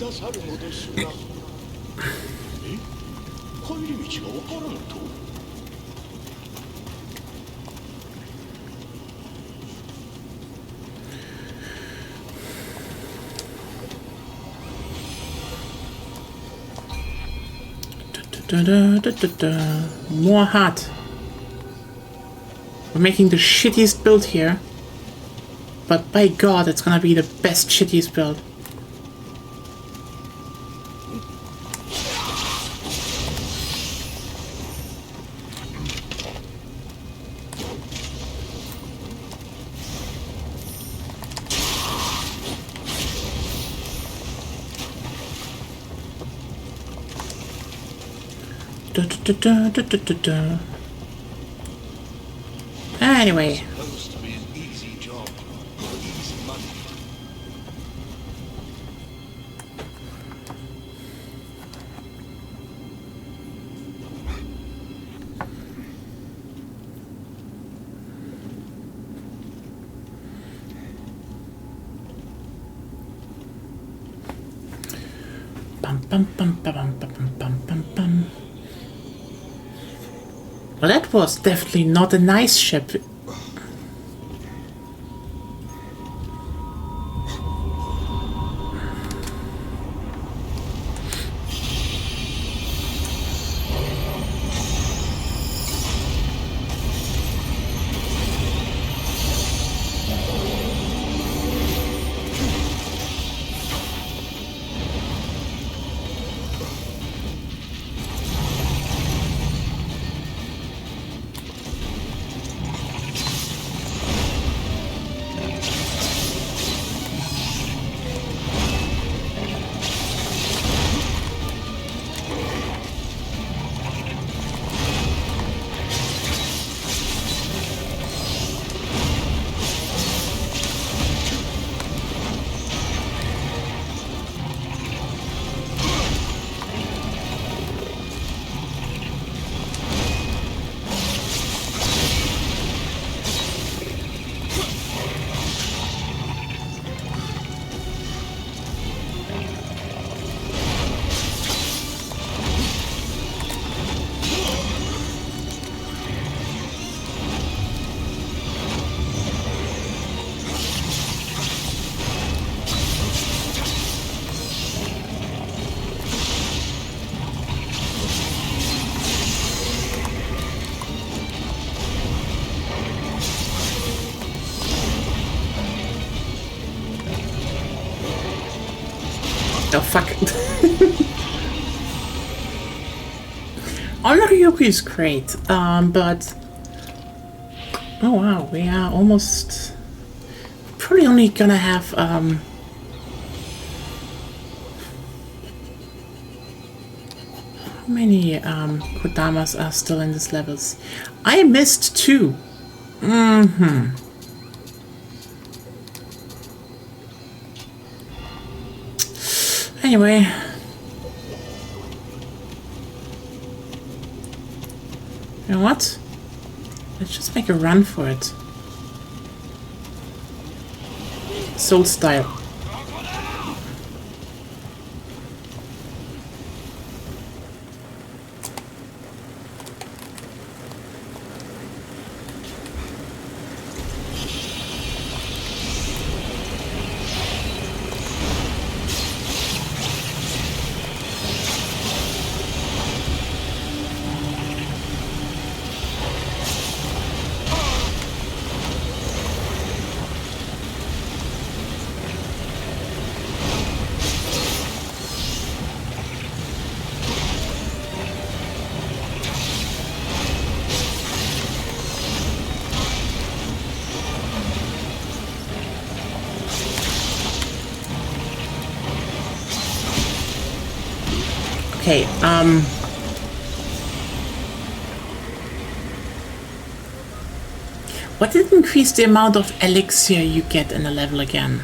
ださるのですが。え？帰り道がわからぬと。More hard. We're making the shittiest build here. But by God, it's gonna be the best shittiest build. Anyway. Supposed to be an easy job, easy money. Bum bum bum bum bum bum bum bum bum. Well, that was definitely not a nice ship. Oh, fuck. Ryuku is great, but... Oh, wow, we are almost... Probably only gonna have, How many, Kodamas are still in these levels? I missed 2. Mm-hmm. Anyway, you know what? Let's just make a run for it. Soul style. Okay, what did increase the amount of elixir you get in a level again?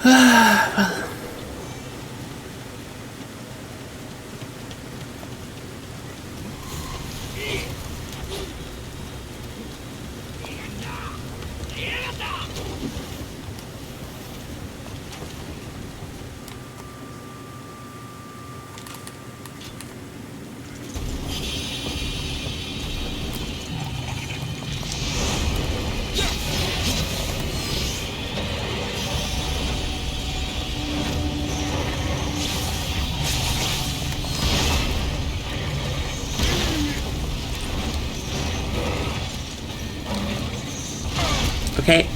Well. Okay.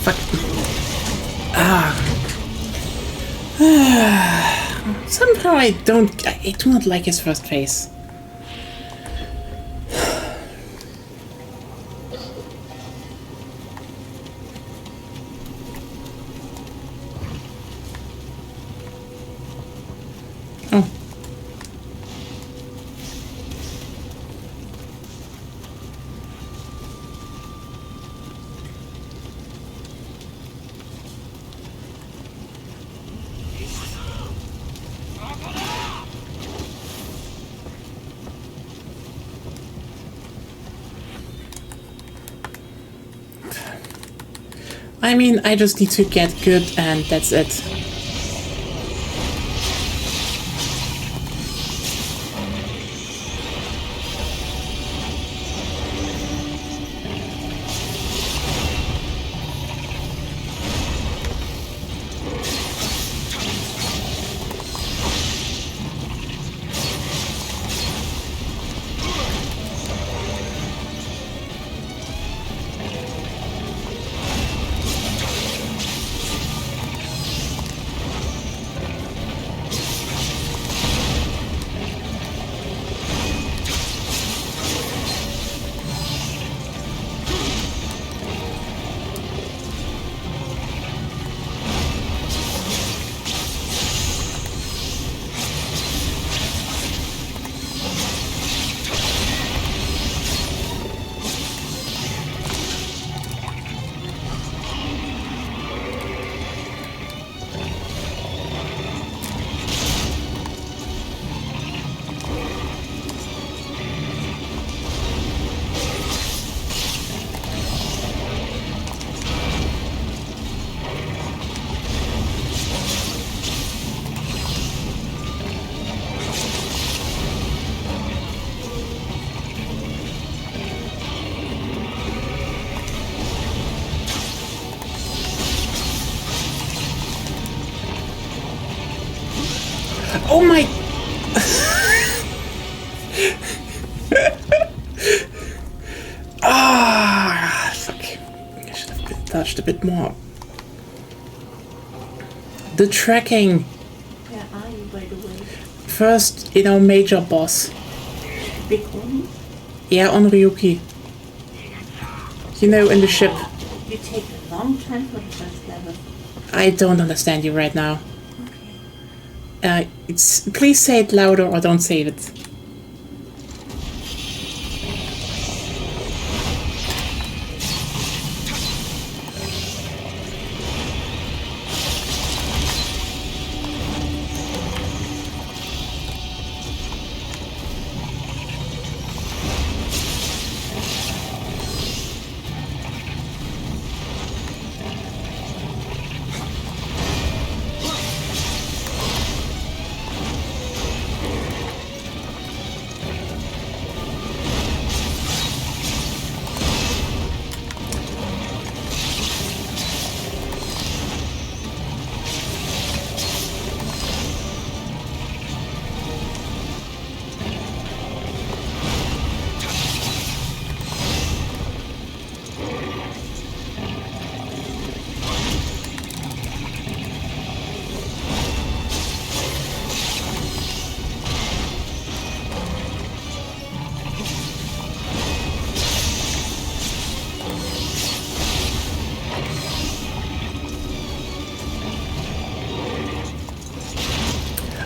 Fuck. Somehow I do not like his first face. Oh. I mean, I just need to get good and that's it. Oh my... Fuck. I should have touched a bit more. The tracking. Where are you, by the way? First, major boss. Big one? Yeah, on Ryuki. In the ship. You take a long time for the first level. I don't understand you right now. Please say it louder or don't say it.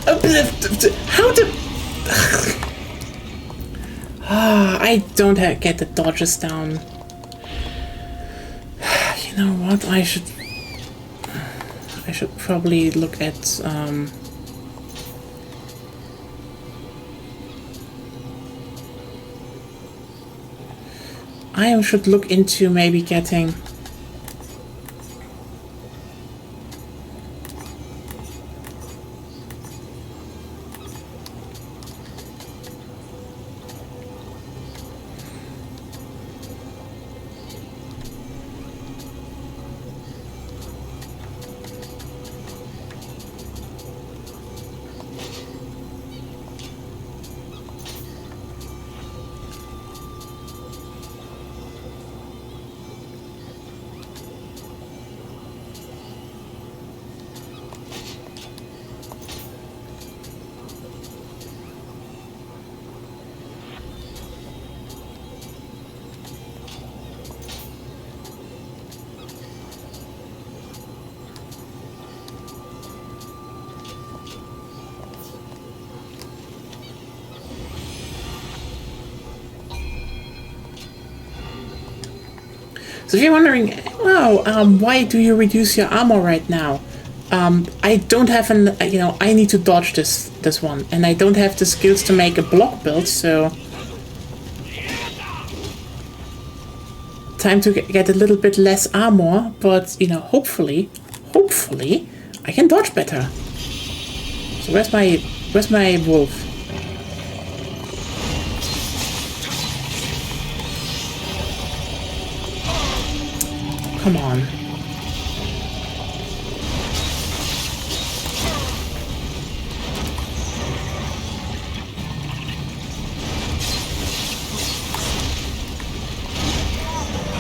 How to... I don't get the dodges down. You know what? I should probably look at I should look into maybe getting... So if you're wondering, wow, why do you reduce your armor right now? I don't have an, I need to dodge this one, and I don't have the skills to make a block build, so... Time to get a little bit less armor, but, hopefully, I can dodge better. So where's my wolf? Come on.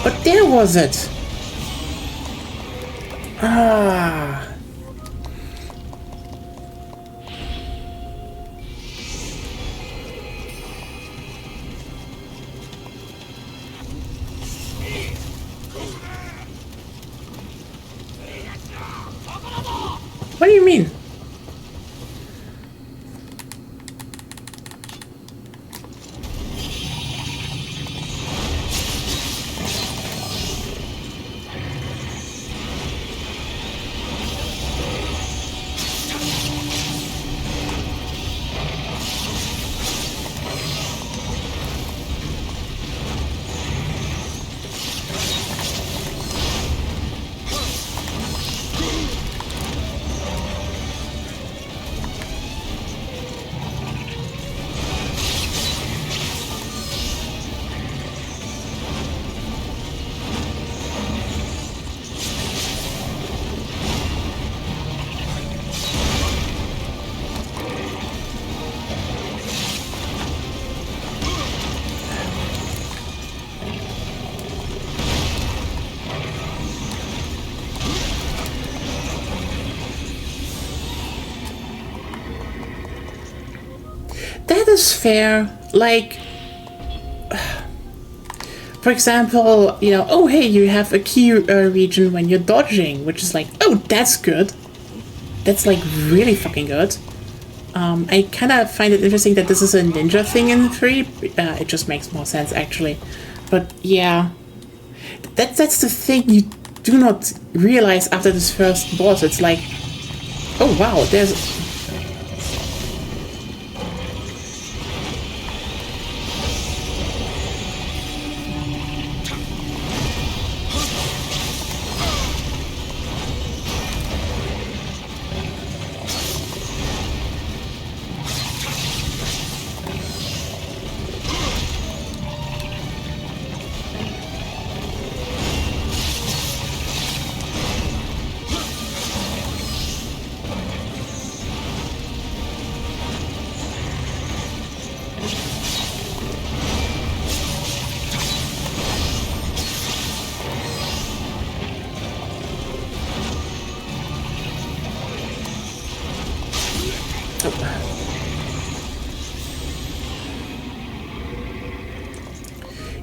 But there was it. Ah. What do you mean? That is fair. Like, for example, oh hey, you have a key region when you're dodging, which is like, oh, that's good. That's like really fucking good. I kind of find it interesting that this is a ninja thing in 3. It just makes more sense actually. But yeah, that's the thing you do not realize after this first boss. It's like, oh wow, there's...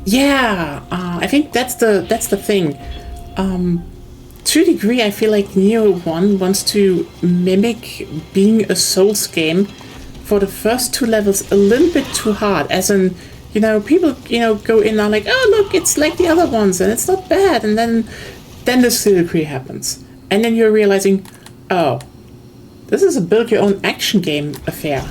Yeah, I think that's the thing. to a degree, I feel like Nioh 1 wants to mimic being a Souls game for the first 2 levels a little bit too hard. As in, you know, people, you know, go in and are like, oh, look, it's like the other ones and it's not bad. And then the soliloquy happens. And then you're realizing, oh, this is a build your own action game affair.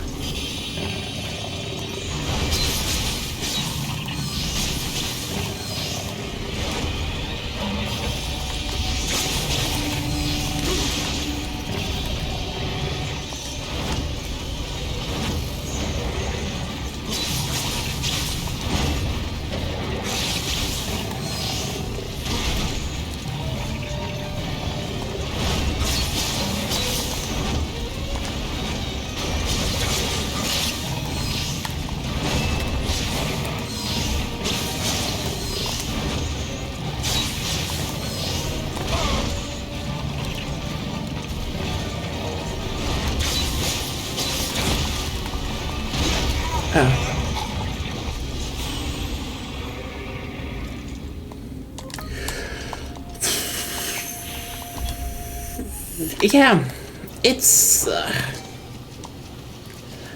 Yeah, it's I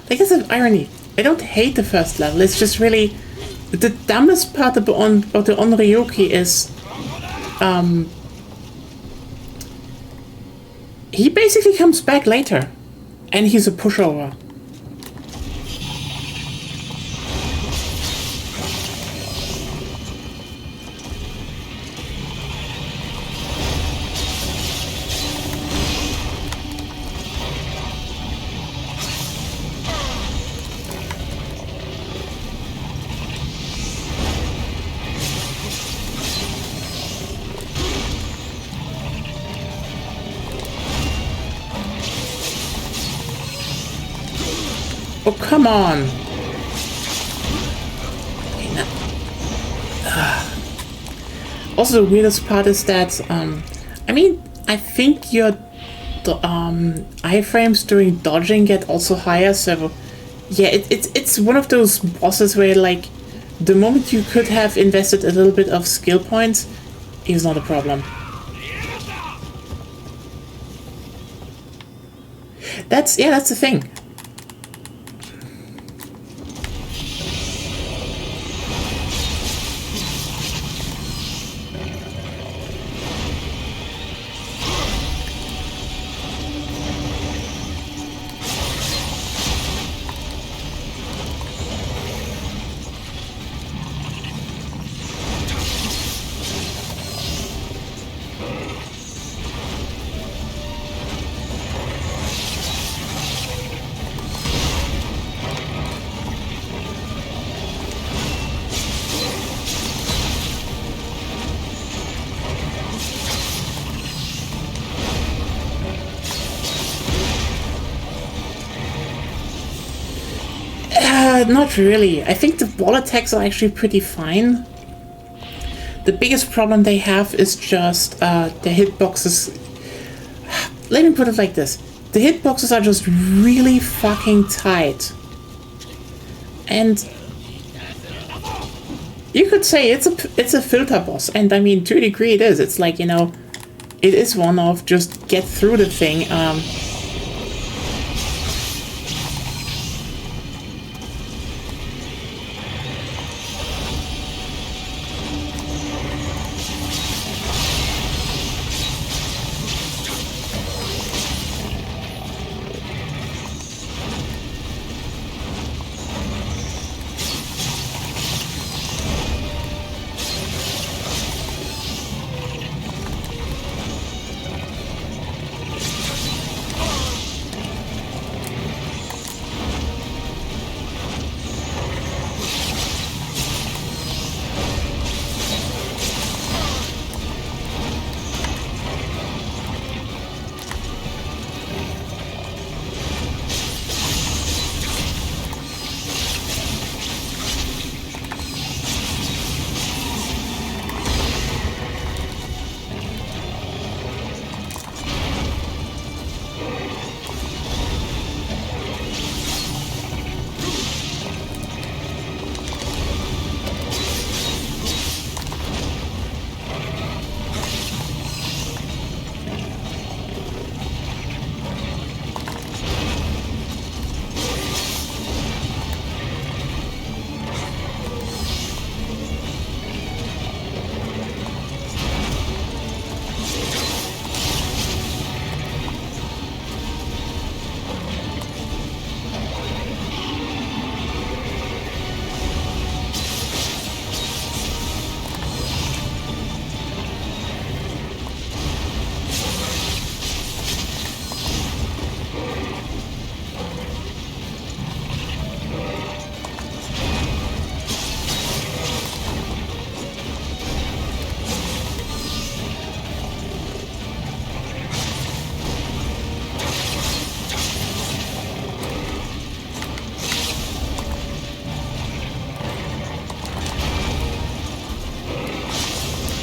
guess it's irony. I don't hate the first level. It's just really the dumbest part about the Onryoki is he basically comes back later, and he's a pushover. Oh, come on! Okay, also, the weirdest part is that, I mean, I think your iframes during dodging get also higher, so yeah, it's one of those bosses where, like, the moment you could have invested a little bit of skill points is not a problem. That's the thing. Not really. I think the wall attacks are actually pretty fine. The biggest problem they have is just the hitboxes. Let me put it like this. The hitboxes are just really fucking tight. And you could say it's a filter boss, and I mean, to a degree it is. It's like, you know, it is one of just get through the thing.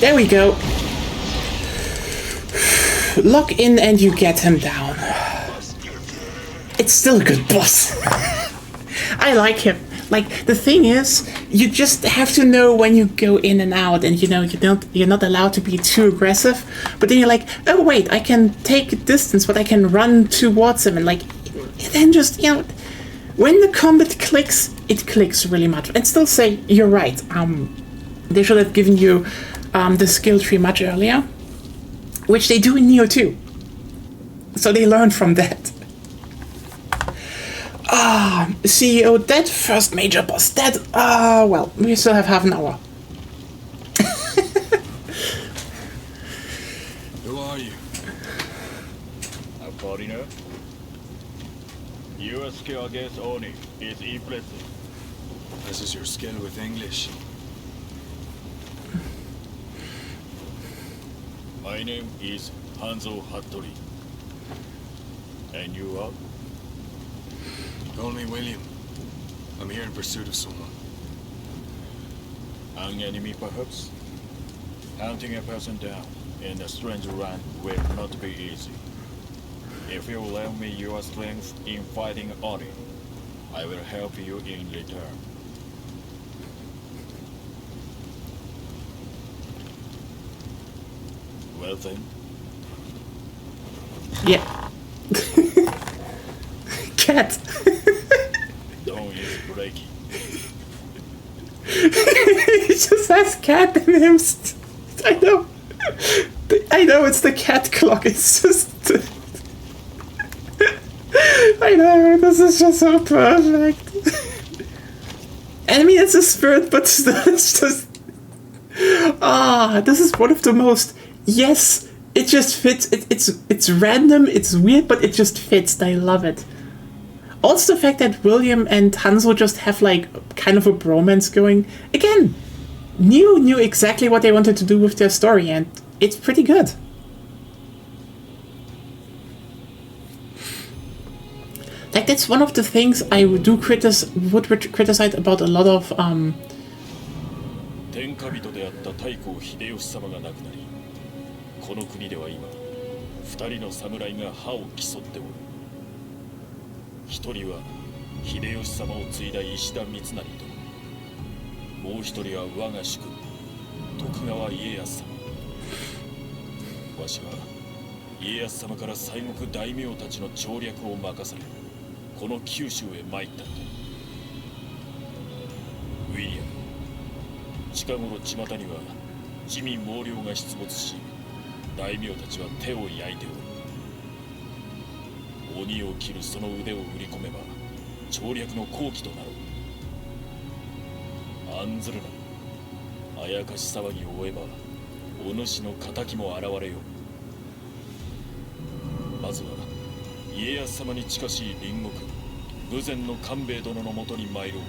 There we go. Lock in and you get him down. It's still a good boss. I like him. Like, the thing is, you just have to know when you go in and out, and you're not allowed to be too aggressive. But then you're like, oh wait, I can take a distance, but I can run towards him, and like, then just when the combat clicks, it clicks really much. And still say you're right. They should have given you the skill tree much earlier, which they do in Nioh too. So they learned from that. CEO dead, first major boss dead. Well, we still have half an hour. Who are you? A foreigner? Your skill against Oni is impressive. This is your skill with English. My name is Hanzo Hattori. And you are? Call me William. I'm here in pursuit of someone. An enemy, perhaps? Hunting a person down in a strange land will not be easy. If you lend me your strength in fighting Oni, I will help you in return. Well then, Yeah. Cat. don't use breaking. He just has cat in him. I know. I know it's the cat clock. It's just. I know, this is just so perfect. I mean, it's a spirit, but still, it's just. This is one of the most. Yes, it just fits. It's random, it's weird, but it just fits. I love it. Also, the fact that William and Hanzo just have like kind of a bromance going. Again, Nioh knew exactly what they wanted to do with their story, and it's pretty good. Like, that's one of the things I would criticize about a lot of 天下人であった太閤秀吉様が亡くなり、この国では今、二人の侍が歯を競っておる。一人は秀吉様を継いだ石田三成と、もう一人は我が主君、徳川家康様。わしは家康様から西国大名たちの調略を任され、この九州へ参ったのだ。ウィリアム、近頃巷には地味猛量が出没し、大名たちは手を焼いておる。鬼を切るその腕を売り込めば調略の好機となろう。案ずるな。あやかし騒ぎを追えばお主の仇も現れよう。まずは家康様に近しい隣国豊前の官兵衛殿のもとに参ろう。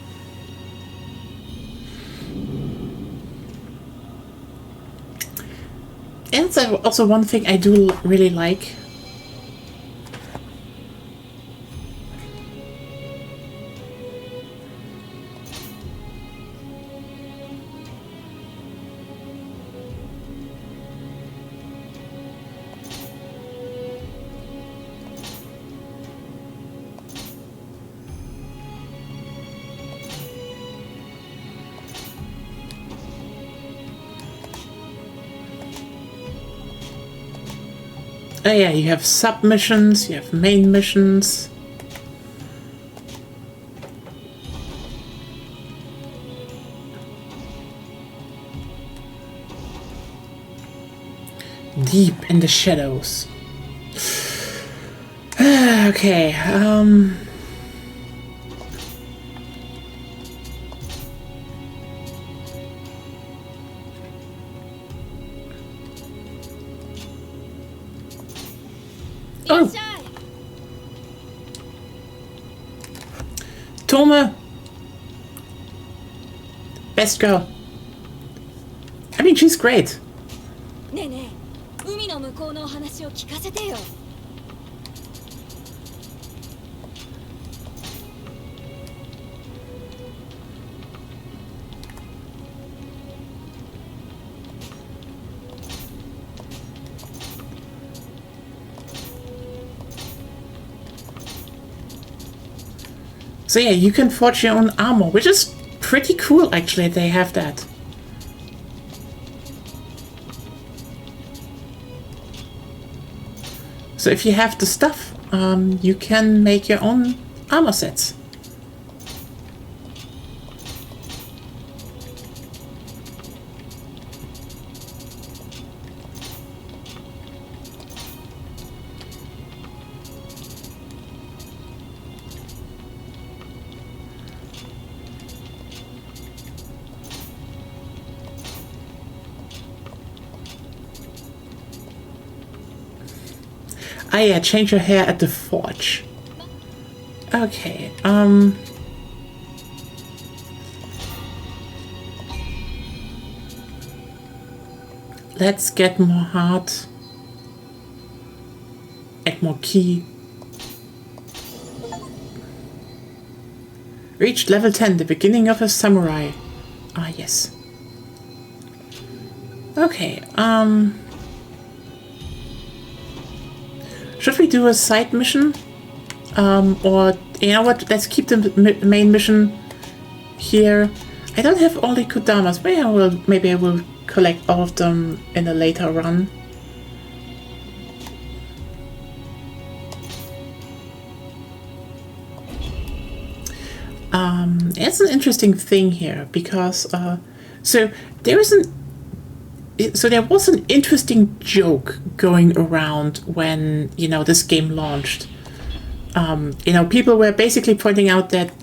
And that's also one thing I do really like. Oh yeah, you have sub-missions, you have main missions. Deep in the shadows. Okay, Oh! Toma! Best girl. I mean, she's great. ねえねえ、海の向こうのお話を聞かせてよ。So yeah, you can forge your own armor, which is pretty cool actually, they have that. So if you have the stuff, you can make your own armor sets. Ah yeah, change your hair at the forge. Okay, let's get more heart. Add more key. Reached level 10, the beginning of a samurai. Ah yes. Okay, should we do a side mission? Or, you know what, let's keep the main mission here. I don't have all the Kodamas, maybe I will collect all of them in a later run. It's an interesting thing here, because, so there was an interesting joke going around when, you know, this game launched. You know, people were basically pointing out that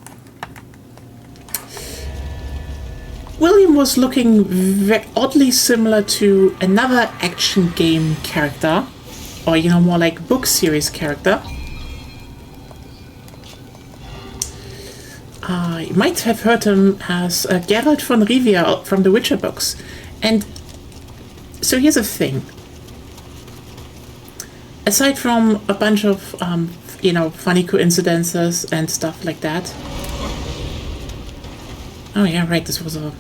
William was looking oddly similar to another action game character, or, you know, more like book series character. You might have heard him as Geralt von Rivia from the Witcher books. And so here's the thing. Aside from a bunch of, you know, funny coincidences and stuff like that. Oh yeah, right, this was a...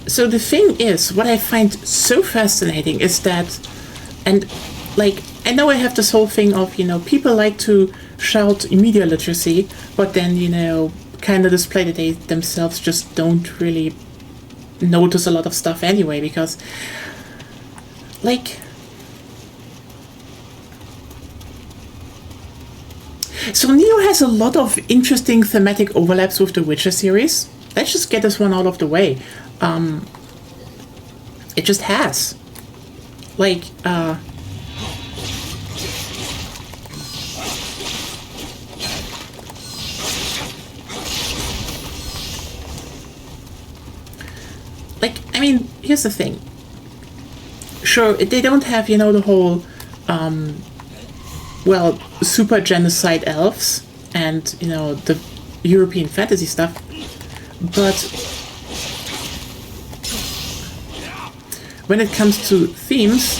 So the thing is, what I find so fascinating is that, and like, I know I have this whole thing of, you know, people like to shout media literacy, but then, you know, kind of display that they themselves just don't really notice a lot of stuff anyway, because, like, so Nioh has a lot of interesting thematic overlaps with the Witcher series. Let's just get this one out of the way. It just has. Like, I mean, here's the thing. Sure, they don't have, you know, the whole, well, super genocide elves and, you know, the European fantasy stuff, but when it comes to themes,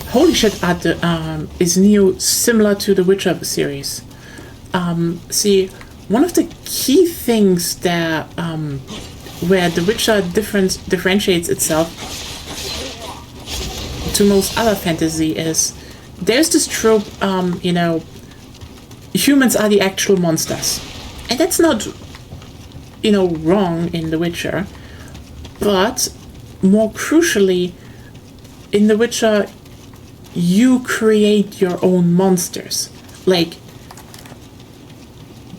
holy shit, is Nioh similar to the Witcher series. See, one of the key things that, where the Witcher differentiates itself to most other fantasy is, there's this trope, you know, humans are the actual monsters. And that's not, you know, wrong in The Witcher, but more crucially, in The Witcher, you create your own monsters. Like,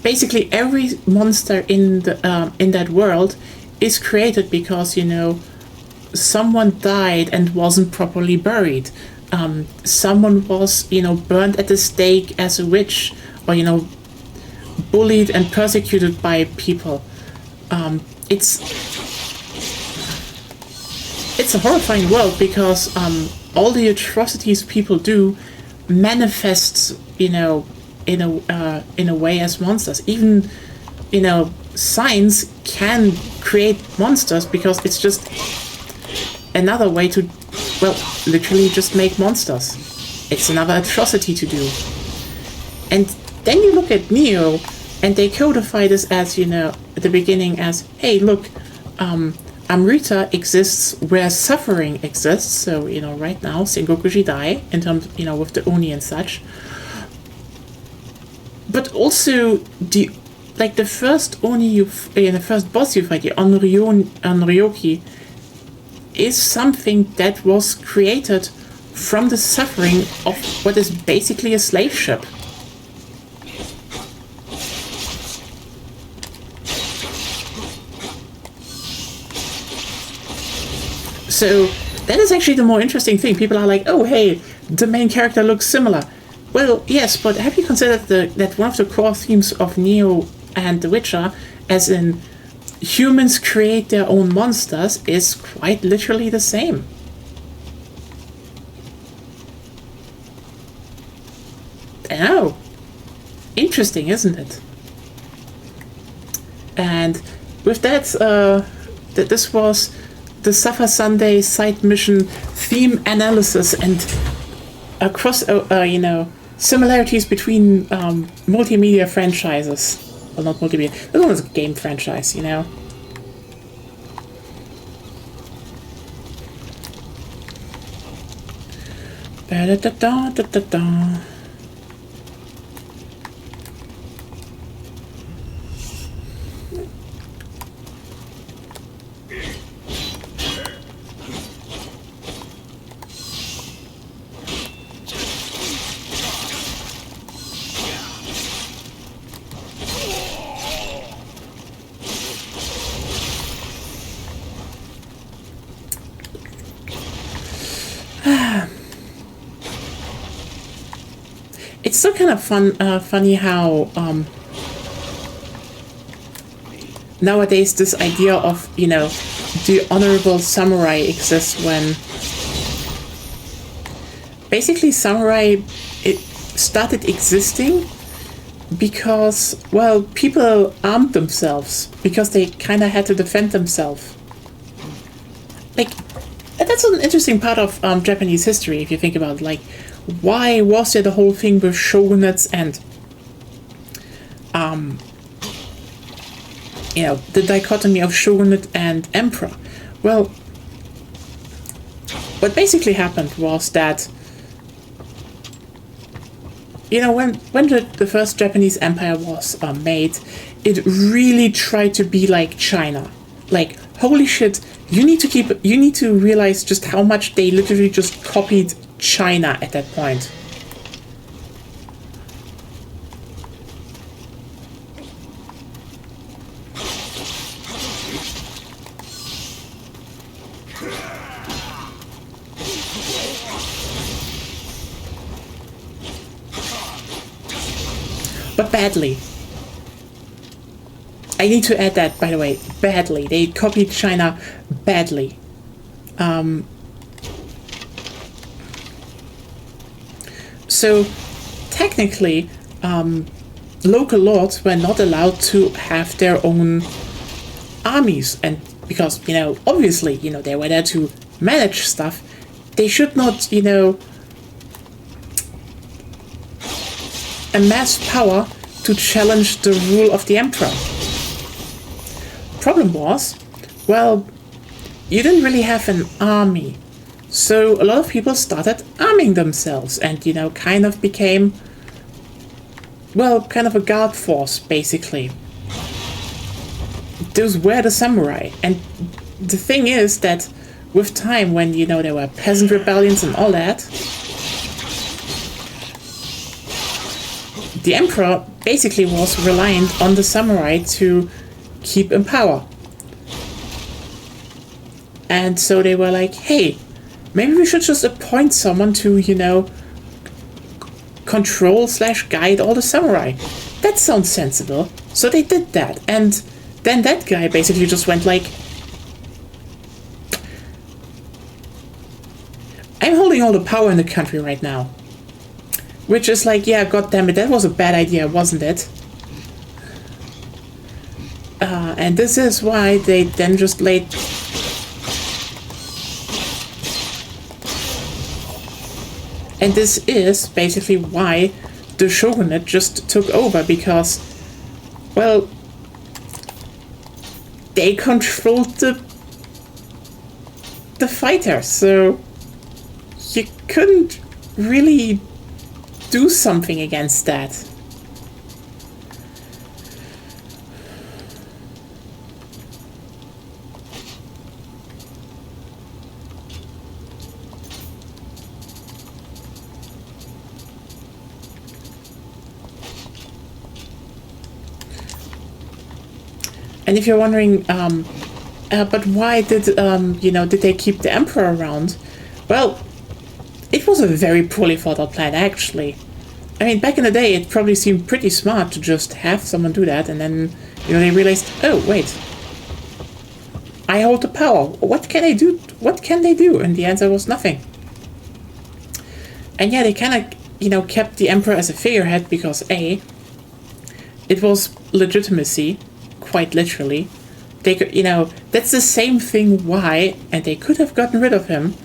basically every monster in the in that world is created because, you know, someone died and wasn't properly buried. Someone was, you know, burned at the stake as a witch, or, you know, bullied and persecuted by people. it's a horrifying world because all the atrocities people do manifests, in a way as monsters. Even, science can create monsters because it's just another way to, literally just make monsters. It's another atrocity to do. And then you look at Nioh, and they codify this as, at the beginning as, hey, look, Amrita exists where suffering exists. So, right now, Sengoku Jidai, in terms, with the Oni and such. But also, the first Oni the first boss you fight, the Onryoki, is something that was created from the suffering of what is basically a slave ship. So that is actually the more interesting thing. People are like, oh, hey, the main character looks similar. Well, yes, but have you considered that one of the core themes of Nioh and The Witcher, as in humans create their own monsters, is quite literally the same. I know. Interesting, isn't it? And with that, this was the Suffer Sunday side mission theme analysis and across, similarities between multimedia franchises. Well, not multimedia. This one is a game franchise, Da-da-da-da-da-da. It's still kind of funny how nowadays this idea of, the honorable samurai exists when basically samurai started existing because, people armed themselves because they kind of had to defend themselves. That's an interesting part of Japanese history, if you think about it. Why was there the whole thing with shogunates and the dichotomy of shogunate and emperor? Well, what basically happened was that when the first Japanese empire was made, it really tried to be like China. Holy shit, you need to realize just how much they literally just copied China at that point. But badly. I need to add that, by the way, badly. They copied China badly. So, technically, local lords were not allowed to have their own armies. And because, obviously, they were there to manage stuff, they should not, amass power to challenge the rule of the emperor. Problem was, you didn't really have an army. So a lot of people started arming themselves and, kind of became, kind of a guard force, basically. Those were the samurai. And the thing is that with time, when, there were peasant rebellions and all that, the emperor basically was reliant on the samurai to keep in power. And so they were like, hey, maybe we should just appoint someone to, control / guide all the samurai. That sounds sensible. So they did that. And then that guy basically just went like, I'm holding all the power in the country right now. Which is like, yeah, goddammit, that was a bad idea, wasn't it? And this is why they then just laid... And this is basically why the shogunate just took over, because, well, they controlled the fighters, so you couldn't really do something against that. And if you're wondering, but why did did they keep the emperor around? Well, it was a very poorly thought out plan, actually. I mean, back in the day, it probably seemed pretty smart to just have someone do that, and then they realized, oh wait, I hold the power. What can I do? What can they do? And the answer was nothing. And yeah, they kind of kept the emperor as a figurehead because A, it was legitimacy. Quite literally, they could, that's the same thing why, and they could have gotten rid of him.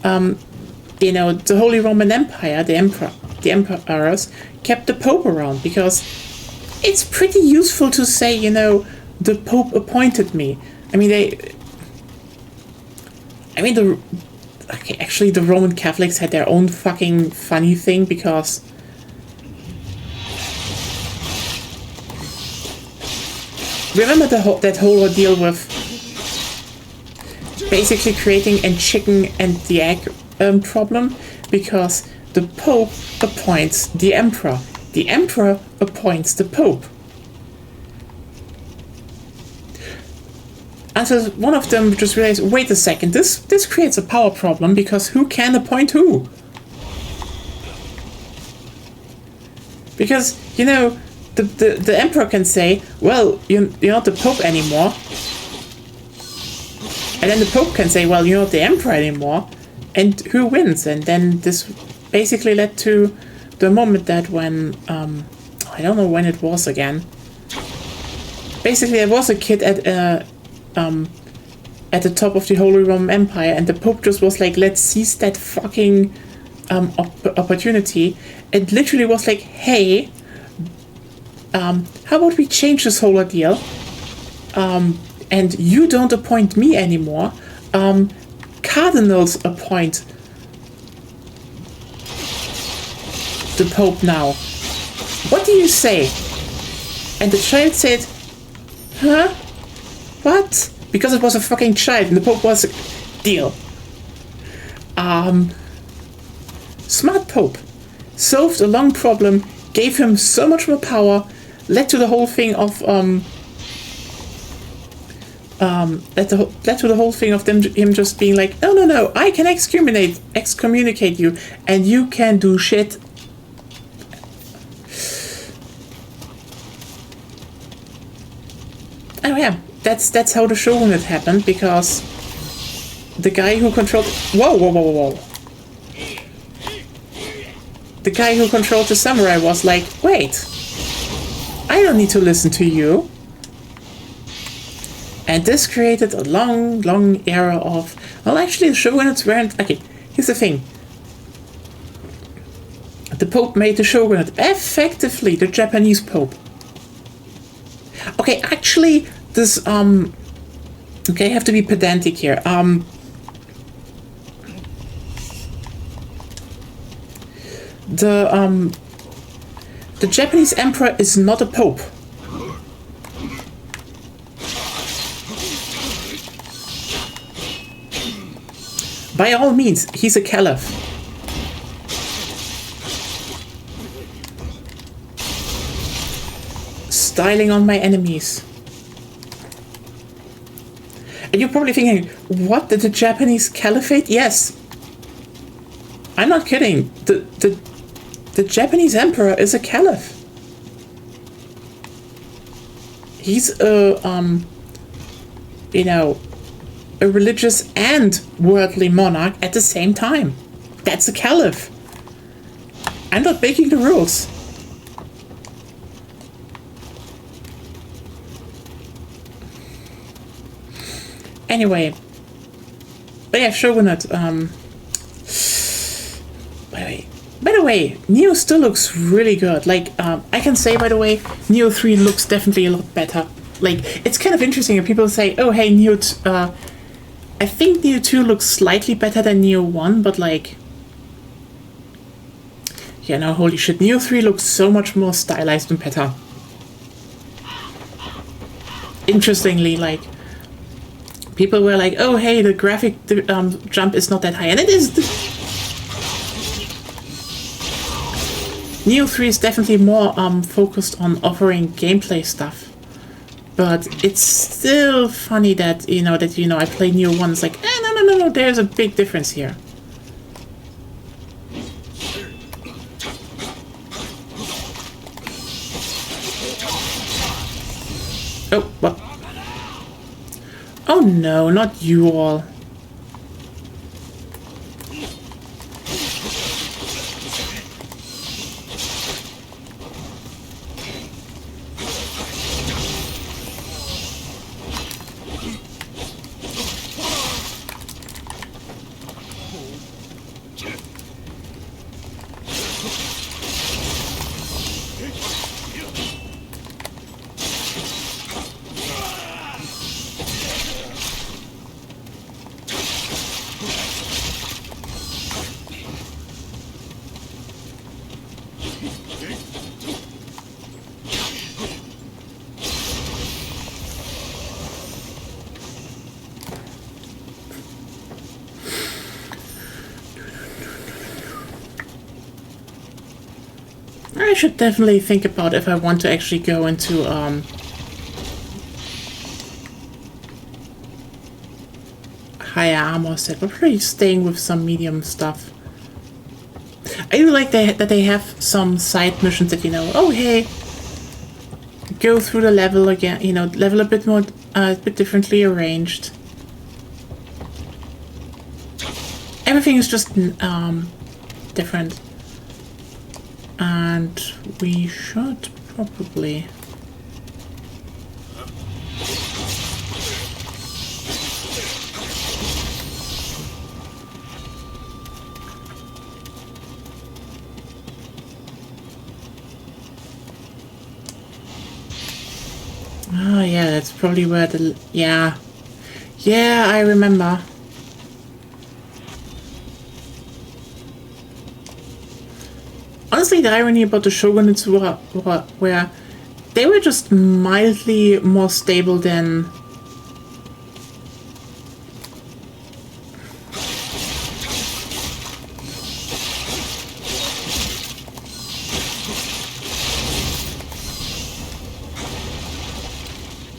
The Holy Roman Empire, the emperors kept the Pope around because it's pretty useful to say, the Pope appointed me. Actually, the Roman Catholics had their own fucking funny thing because. Remember that whole ordeal with basically creating a chicken and the egg problem? Because the Pope appoints the Emperor. The Emperor appoints the Pope. Until one of them just realized, wait a second, this creates a power problem because who can appoint who? Because, the emperor can say, well, you're not the Pope anymore. And then the Pope can say, well, you're not the emperor anymore. And who wins? And then this basically led to the moment that when, I don't know when it was again. Basically, there was a kid at the top of the Holy Roman Empire, and the Pope just was like, let's seize that fucking opportunity. It literally was like, hey, how about we change this whole ordeal? And you don't appoint me anymore. Cardinals appoint the Pope now. What do you say? And the child said, huh? What? Because it was a fucking child and the Pope was a deal. Smart Pope. Solved a long problem, gave him so much more power, led to the whole thing of him just being like, no, I can excommunicate you, and you can do shit. Oh yeah, that's how the shogunate happened, because the guy who controlled whoa. The guy who controlled the samurai was like, wait, I don't need to listen to you. And this created a long era of, well, actually the shogunates weren't, okay, here's the thing. The Pope made the shogunate effectively the Japanese Pope. Okay, actually, this, okay, I have to be pedantic here. The Japanese emperor is not a pope. By all means, he's a caliph. Styling on my enemies. And you're probably thinking, what, did the Japanese caliphate? Yes. I'm not kidding. The Japanese emperor is a caliph. He's a you know, a religious and worldly monarch at the same time. That's a caliph. I'm not breaking the rules. Anyway, but yeah, Shogunate. By the way, Nioh still looks really good. Like, I can say, by the way, Nioh 3 looks definitely a lot better. Like, it's kind of interesting if people say, oh, hey, I think Nioh 2 looks slightly better than Nioh 1, but like, yeah, no, holy shit, Nioh 3 looks so much more stylized and better. Interestingly, like, people were like, oh, hey, the graphic jump is not that high, and it is. Nioh 3 is definitely more focused on offering gameplay stuff. But it's still funny that, I play Nioh 1, it's like, no, there's a big difference here. Oh, what? Oh no, not you all. I should definitely think about if I want to actually go into higher armor set, but probably staying with some medium stuff. I do like that they have some side missions that, oh hey, go through the level again, level a bit more, a bit differently arranged. Everything is just different. And we should probably... Oh yeah, that's probably where the... Yeah, I remember. Honestly, the irony about the shogunates where they were just mildly more stable than...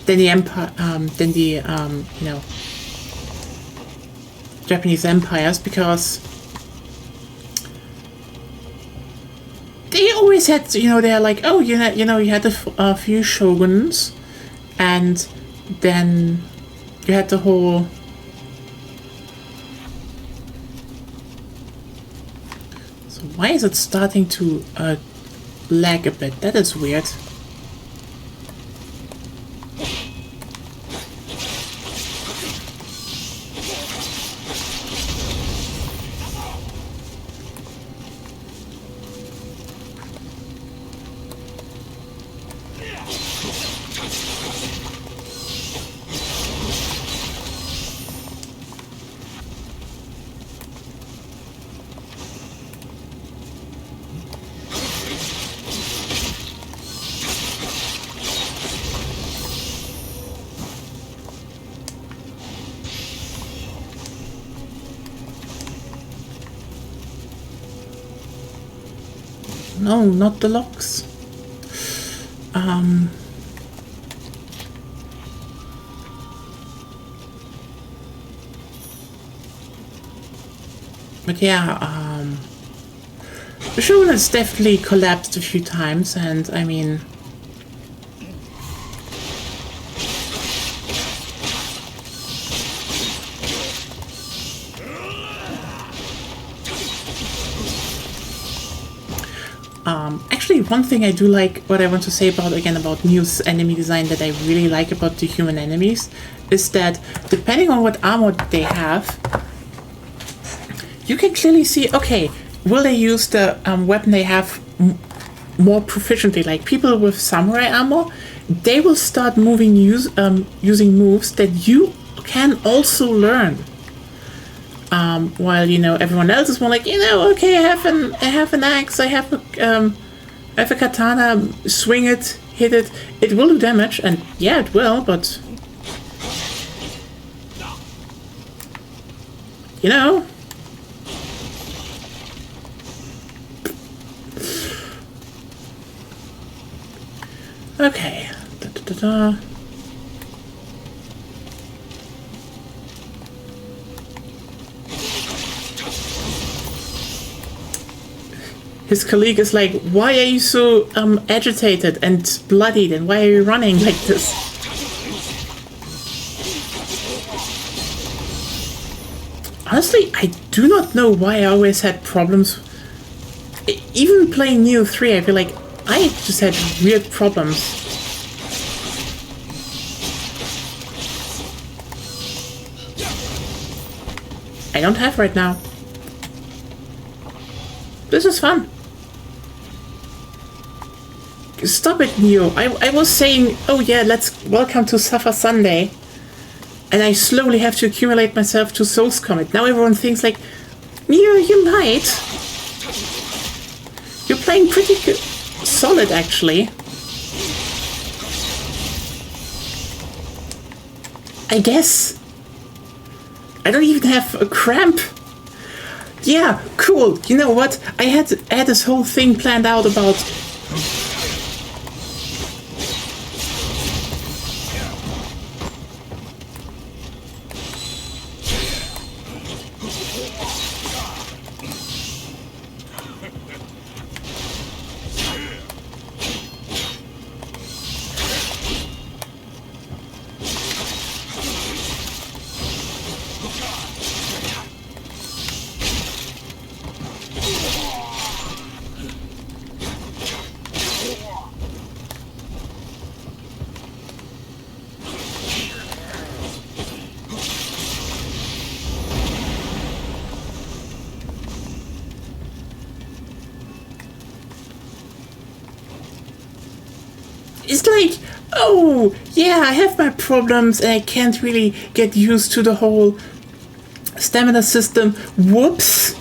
than the empire, than the, Japanese empires, because they always had, they're like, oh, you had a few shoguns, and then you had the whole... So why is it starting to lag a bit? That is weird. No, not the locks. But yeah, the shogunate definitely collapsed a few times, and I mean, Actually, one thing I do like, what I want to say about Nioh's enemy design that I really like about the human enemies, is that depending on what armor they have, you can clearly see, okay, will they use the weapon they have more proficiently? Like people with samurai armor, they will start using moves that you can also learn. While everyone else is more like, okay, I have an axe, I have a katana, swing it, hit it. It will do damage, and yeah, it will, but Okay. His colleague is like, why are you so agitated and bloodied, and why are you running like this? Honestly, I do not know why I always had problems. Even playing Nioh 3, I feel like I just had weird problems. I don't have right now. This is fun. Stop it, Nioh. I was saying, oh yeah, welcome to Suffer Sunday. And I slowly have to accumulate myself to Souls Commit. Now everyone thinks like, Nioh, you lied. You're playing pretty good. Solid, actually. I guess. I don't even have a cramp. Yeah, cool. You know what? I had this whole thing planned out about... It's like, oh, yeah, I have my problems and I can't really get used to the whole stamina system. Whoops.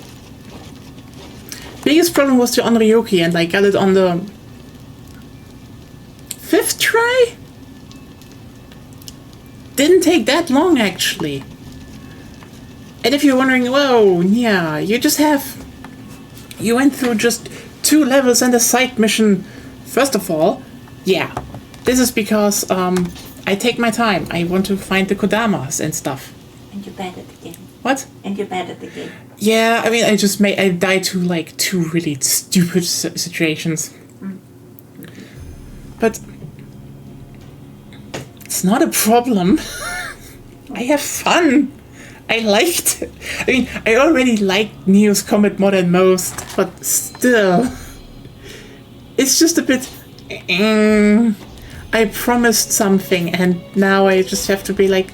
Biggest problem was the Onryoki, and I got it on the 5th try? Didn't take that long, actually. And if you're wondering, whoa, yeah, you went through just 2 levels and a side mission. First of all, yeah, this is because I take my time. I want to find the Kodamas and stuff. And you're bad at the game. What? And you're bad at the game. Yeah, I mean, I died to like 2 really stupid situations. But it's not a problem. I have fun. I liked it. I mean, I already liked Nioh's combat more than most, but still, it's just a bit... I promised something, and now I just have to be like...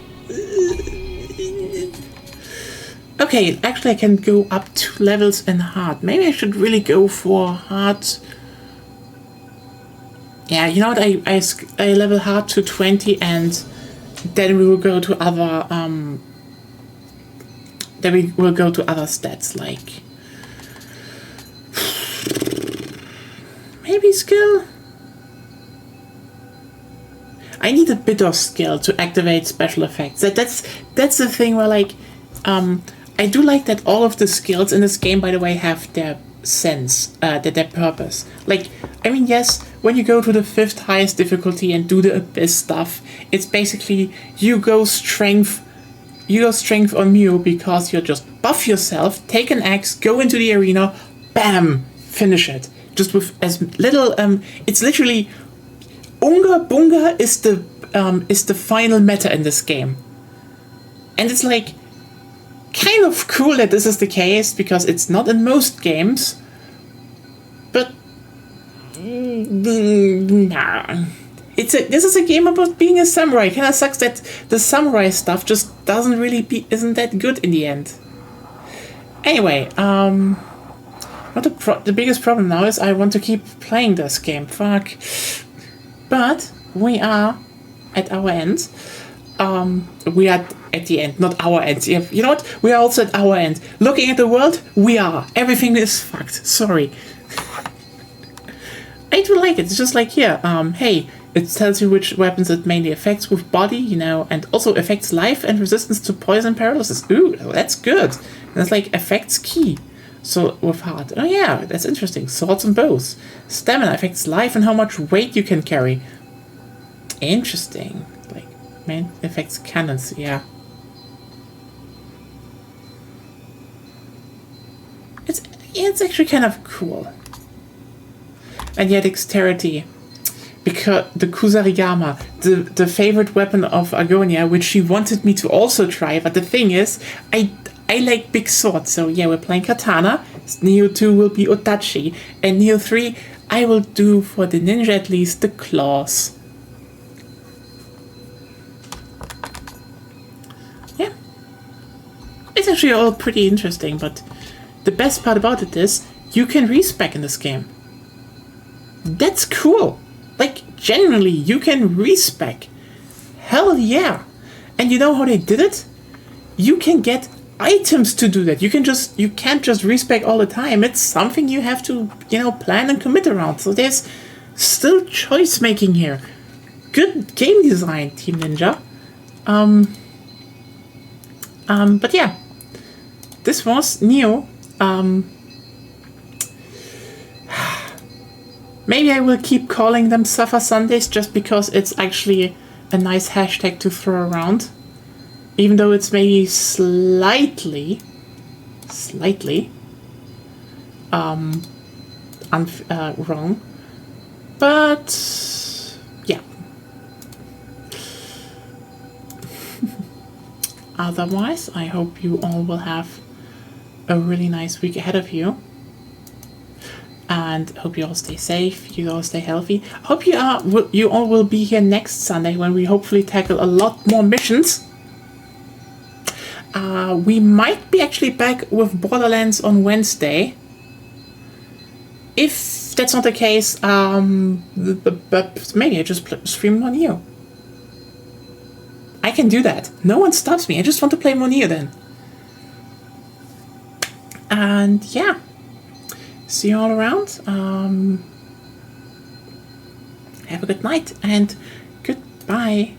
Okay, actually I can go up 2 levels in hard. Maybe I should really go for hard... Yeah, you know what, I level hard to 20, and then we will go to other... Then we will go to other stats, like... Maybe skill? I need a bit of skill to activate special effects. That's the thing where, like, I do like that all of the skills in this game, by the way, have their sense, their purpose. Like, I mean, yes, when you go to the 5th highest difficulty and do the Abyss stuff, it's basically you go strength on Nioh because you just buff yourself, take an axe, go into the arena, bam, finish it. Just with as little, it's literally, Unga Bunga is the final meta in this game. And it's like, kind of cool that this is the case, because it's not in most games, but Nah. This is a game about being a samurai. It kind of sucks that the samurai stuff just isn't that good in the end. Anyway, what the biggest problem now is I want to keep playing this game. Fuck. But we are at our end. We are at the end, not our end. You know what? We are also at our end. Looking at the world, we are. Everything is fucked. Sorry. I do like it. It's just like here. Hey, it tells you which weapons it mainly affects with body, you know, and also affects life and resistance to poison paralysis. Ooh, that's good. And it's like affects ki. So with heart. Oh yeah, that's interesting. Swords and bows. Stamina affects life and how much weight you can carry. Interesting. Like, man, affects cannons, yeah. It's actually kind of cool. And yeah, dexterity. Because the Kusarigama, the favorite weapon of Agonia, which she wanted me to also try, but the thing is, I like big swords, so yeah, we're playing Katana. Nioh 2 will be Otachi, and Nioh 3, I will do for the ninja at least the claws. Yeah. It's actually all pretty interesting, but the best part about it is, you can respec in this game. That's cool. Like, generally, you can respec. Hell yeah. And you know how they did it? You can get items to do that. You can't just respec all the time. It's something you have to, you know, plan and commit around. So there's still choice making here. Good game design, Team Ninja. But yeah. This was Nioh. Maybe I will keep calling them Suffer Sundays just because it's actually a nice hashtag to throw around. Even though it's maybe slightly wrong. But yeah. Otherwise, I hope you all will have a really nice week ahead of you. And hope you all stay safe, you all stay healthy. Hope you all will be here next Sunday when we hopefully tackle a lot more missions. We might be actually back with Borderlands on Wednesday. If that's not the case, maybe I just stream more Nioh. I can do that. No one stops me. I just want to play more Nioh then. And yeah. See you all around. Have a good night and goodbye.